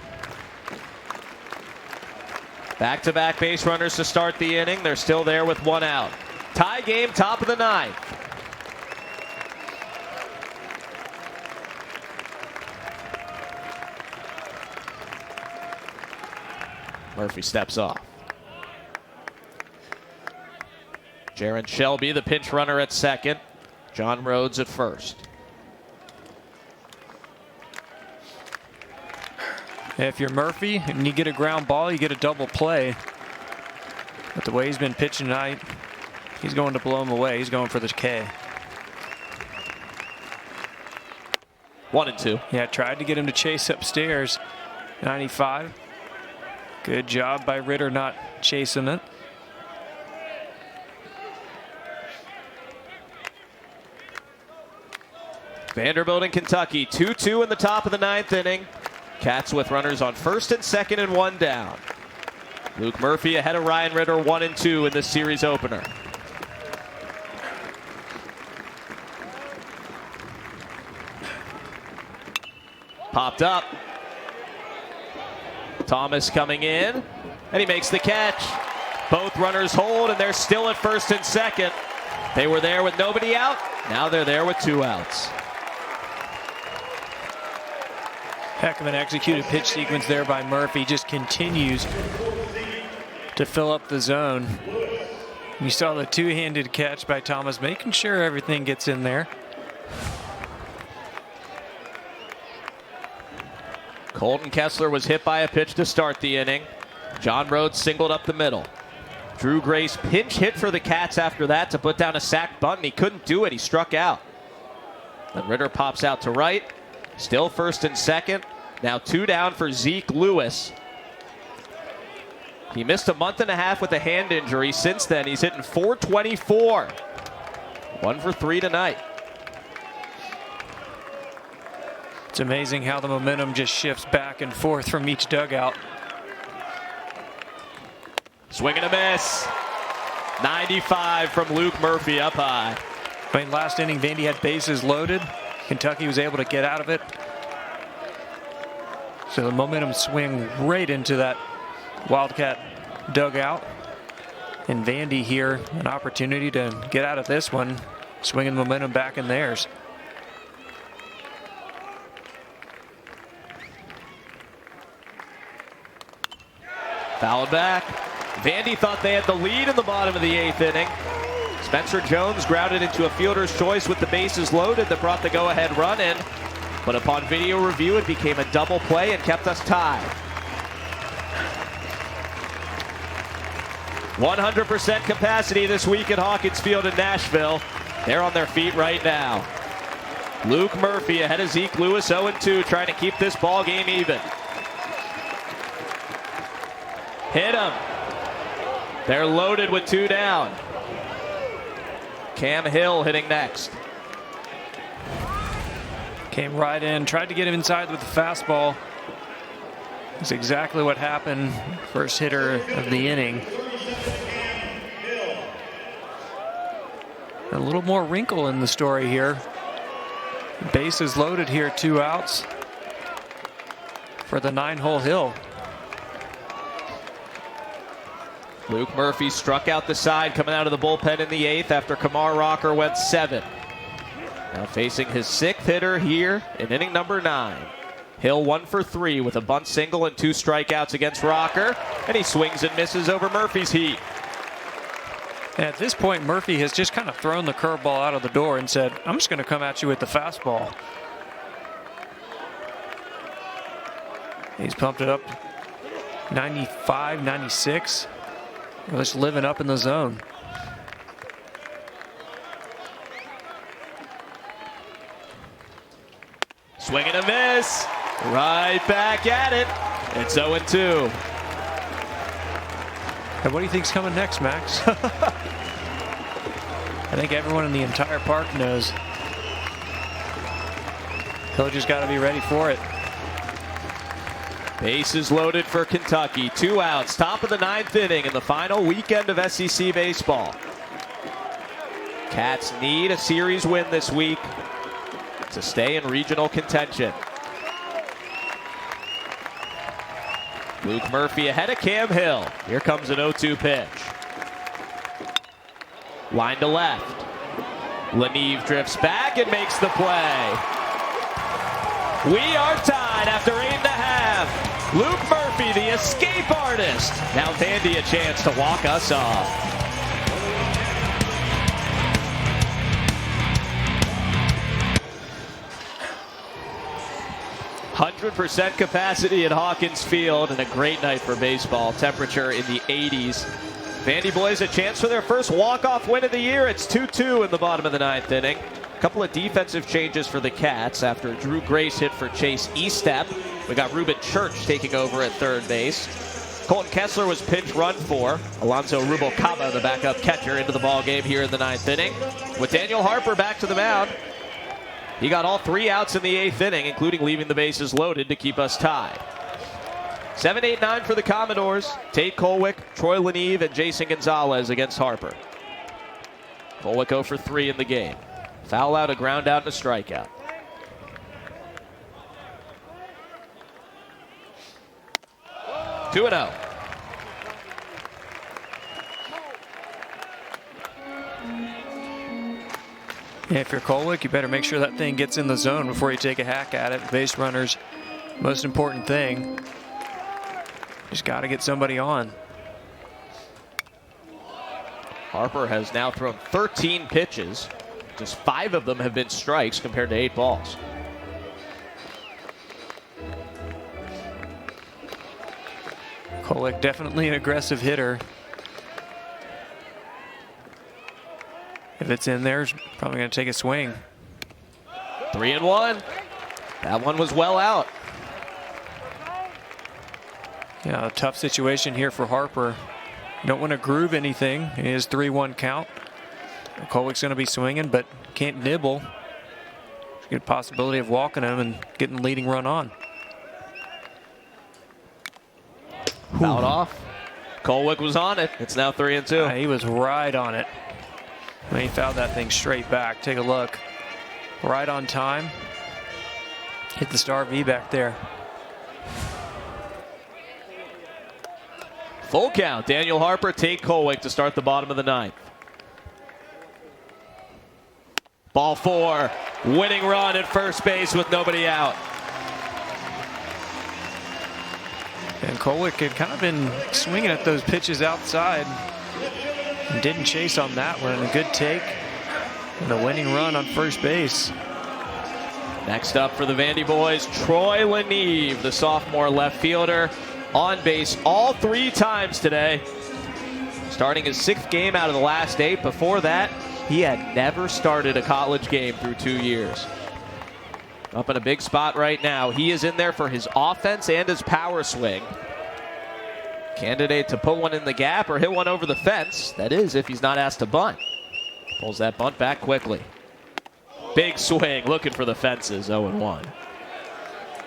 Back-to-back base runners to start the inning. They're still there with 1 out. Tie game, top of the 9th. Murphy steps off. Jaron Shelby, the pinch runner at second. John Rhodes at first. If you're Murphy and you get a ground ball, you get a double play. But the way he's been pitching tonight, he's going to blow him away. He's going for the K. 1-2. Yeah, tried to get him to chase upstairs. 95. Good job by Ritter not chasing it. Vanderbilt and Kentucky, 2-2 in the top of the 9th inning. Cats with runners on first and second and 1 down. Luke Murphy ahead of Ryan Ritter, 1-2 in this series opener. Popped up. Thomas coming in, and he makes the catch. Both runners hold, and they're still at first and second. They were there with nobody out. Now they're there with 2 outs. Heck of an executed pitch sequence there by Murphy. Just continues to fill up the zone. You saw the two-handed catch by Thomas, making sure everything gets in there. Colton Kessler was hit by a pitch to start the inning. John Rhodes singled up the middle. Drew Grace pinch hit for the Cats after that to put down a sac bunt, and he couldn't do it. He struck out. Then Ritter pops out to right. Still first and second. Now 2 down for Zeke Lewis. He missed a month and a half with a hand injury. Since then, he's hitting .424. 1 for 3 tonight. It's amazing how the momentum just shifts back and forth from each dugout. Swing and a miss. 95 from Luke Murphy up high. I mean, last inning, Vandy had bases loaded. Kentucky was able to get out of it. So the momentum swing right into that Wildcat dugout. And Vandy here, an opportunity to get out of this one, swinging momentum back in theirs. Fouled back. Vandy thought they had the lead in the bottom of the 8th inning. Spencer Jones grounded into a fielder's choice with the bases loaded that brought the go-ahead run in. But upon video review, it became a double play and kept us tied. 100% capacity this week at Hawkins Field in Nashville. They're on their feet right now. Luke Murphy ahead of Zeke Lewis, 0-2, trying to keep this ball game even. Hit him. They're loaded with 2 down. Cam Hill hitting next. Came right in, tried to get him inside with the fastball. That's exactly what happened. First hitter of the inning. A little more wrinkle in the story here. Bases loaded here, 2 outs for the 9-hole Hill. Luke Murphy struck out the side coming out of the bullpen in the 8th after Kumar Rocker went 7. Now facing his 6th hitter here in inning number 9. Hill 1 for 3 with a bunt single and 2 strikeouts against Rocker, and he swings and misses over Murphy's heat. And at this point, Murphy has just kind of thrown the curveball out of the door and said, I'm just going to come at you with the fastball. He's pumped it up 95, 96. Just living up in the zone. Swing and a miss. Right back at it. It's 0-2. And what do you think's coming next, Max? I think everyone in the entire park knows. He'll just got to be ready for it. Bases loaded for Kentucky. 2 outs. Top of the 9th inning in the final weekend of SEC baseball. Cats need a series win this week to stay in regional contention. Luke Murphy ahead of Cam Hill. Here comes an 0-2 pitch. Line to left. Leneve drifts back and makes the play. We are tied after 8.5. Luke Murphy, the escape artist. Now Vandy a chance to walk us off. 100% capacity at Hawkins Field and a great night for baseball. Temperature in the 80s. Vandy Boys a chance for their first walk-off win of the year. It's 2-2 in the bottom of the 9th inning. A couple of defensive changes for the Cats after Drew Grace hit for Chase Estep. We got Ruben Church taking over at third base. Colton Kessler was pinch run for. Alonzo Rubalcaba, the backup catcher, into the ball game here in the 9th inning. With Daniel Harper back to the mound, he got all 3 outs in the 8th inning, including leaving the bases loaded to keep us tied. 7, 8, 9 for the Commodores. Tate Colwick, Troy Leneve, and Jason Gonzalez against Harper. Colwick 0 for 3 in the game. Foul out, a ground out, and a strikeout. Two and 0. Yeah, if you're Colwick, you better make sure that thing gets in the zone before you take a hack at it. Base runners Most important thing. Just got to get somebody on. Harper has now thrown 13 pitches. Just 5 of them have been strikes compared to 8 balls. Kolek definitely an aggressive hitter. If it's in there, he's probably going to take a swing. 3-1. That one was well out. Yeah, a tough situation here for Harper. You don't want to groove anything. It is 3-1 count. Kolek's going to be swinging, but can't nibble. Good possibility of walking him and getting the leading run on. Fouled off. Kolek was on it. It's now 3-2. He was right on it. When he fouled that thing straight back. Take a look. Right on time. Hit the star V back there. Full count. Daniel Harper, Tate Kolek to start the bottom of the 9th. Ball 4. Winning run at first base with nobody out. And Kolek had kind of been swinging at those pitches outside. And didn't chase on that one. A good take. And a winning run on first base. Next up for the Vandy Boys, Troy Leneve, the sophomore left fielder. On base all 3 times today. Starting his 6th game out of the last 8. Before that, he had never started a college game through 2 years. Up in a big spot right now. He is in there for his offense and his power swing. Candidate to put one in the gap or hit one over the fence. That is, if he's not asked to bunt. Pulls that bunt back quickly. Big swing, looking for the fences, 0-1.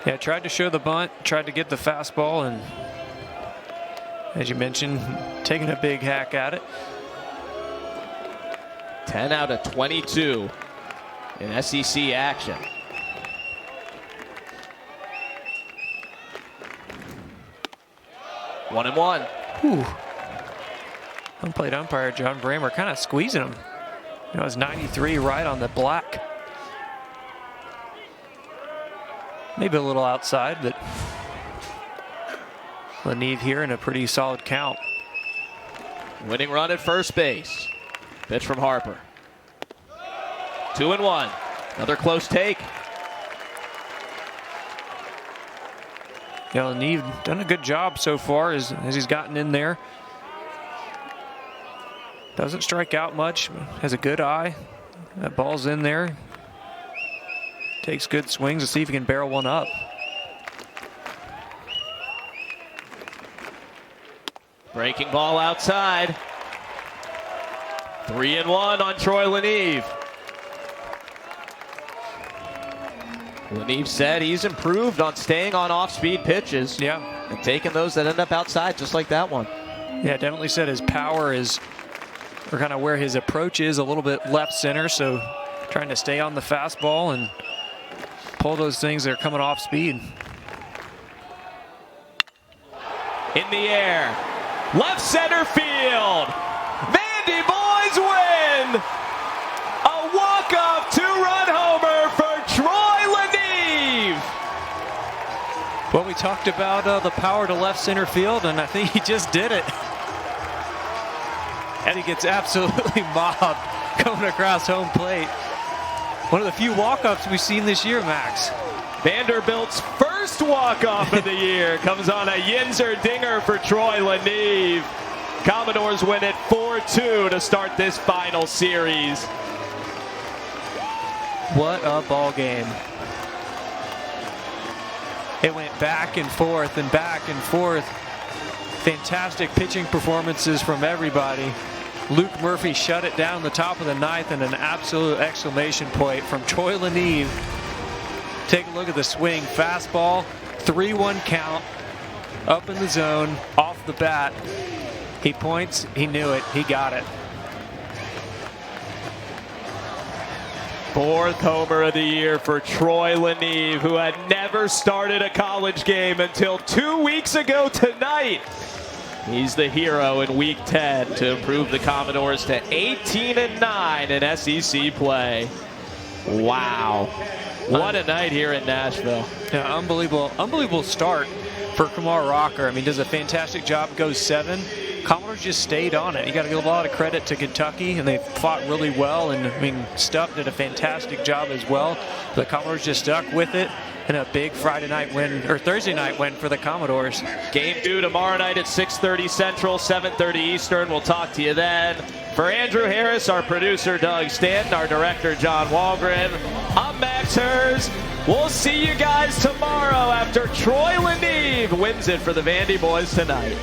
Yeah, tried to show the bunt, tried to get the fastball, and as you mentioned, taking a big hack at it. 10 out of 22 in SEC action. One and one. Whew. Unplayed umpire John Bramer kind of squeezing him. You know, it's 93 right on the black. Maybe a little outside, but Leneve here in a pretty solid count. Winning run at first base. Pitch from Harper. 2-1. Another close take. Yeah, Leneve done a good job so far as he's gotten in there. Doesn't strike out much, has a good eye. That ball's in there. Takes good swings to see if he can barrel one up. Breaking ball outside. 3-1 on Troy Leneve. Leneve said he's improved on staying on off-speed pitches. Yeah. And taking those that end up outside, just like that one. Yeah, definitely said his power is, or kind of where his approach is, a little bit left center, so trying to stay on the fastball and pull those things that are coming off speed. In the air, left center field. Vandy Boys win! A walk-off 2-run homer for Troy Leneve. Well, we talked about the power to left center field, and I think he just did it. And he gets absolutely mobbed coming across home plate. One of the few walk-offs we've seen this year, Max. Vanderbilt's first walk-off of the year comes on a Yinzer dinger for Troy Leneve. Commodores win it 4-2 to start this final series. What a ball game. It went back and forth and back and forth. Fantastic pitching performances from everybody. Luke Murphy shut it down the top of the 9th, and an absolute exclamation point from Troy Leneve. Take a look at the swing. Fastball, 3-1 count, up in the zone, off the bat. He points, he knew it, he got it. 4th homer of the year for Troy Leneve, who had never started a college game until 2 weeks ago tonight. He's the hero in Week 10 to improve the Commodores to 18-9 in SEC play. Wow. What a night here in Nashville. Yeah, unbelievable start for Kumar Rocker. I mean, does a fantastic job, goes 7. Commodores just stayed on it. You got to give a lot of credit to Kentucky, and they fought really well. And I mean, Stuff did a fantastic job as well. The Commodores just stuck with it, and a big Thursday night win for the Commodores. Game due tomorrow night at 6:30 Central, 7:30 Eastern. We'll talk to you then. For Andrew Harris, our producer Doug Stanton, our director John Walgren, I'm Max Hers. We'll see you guys tomorrow after Troy Lanieve wins it for the Vandy Boys tonight.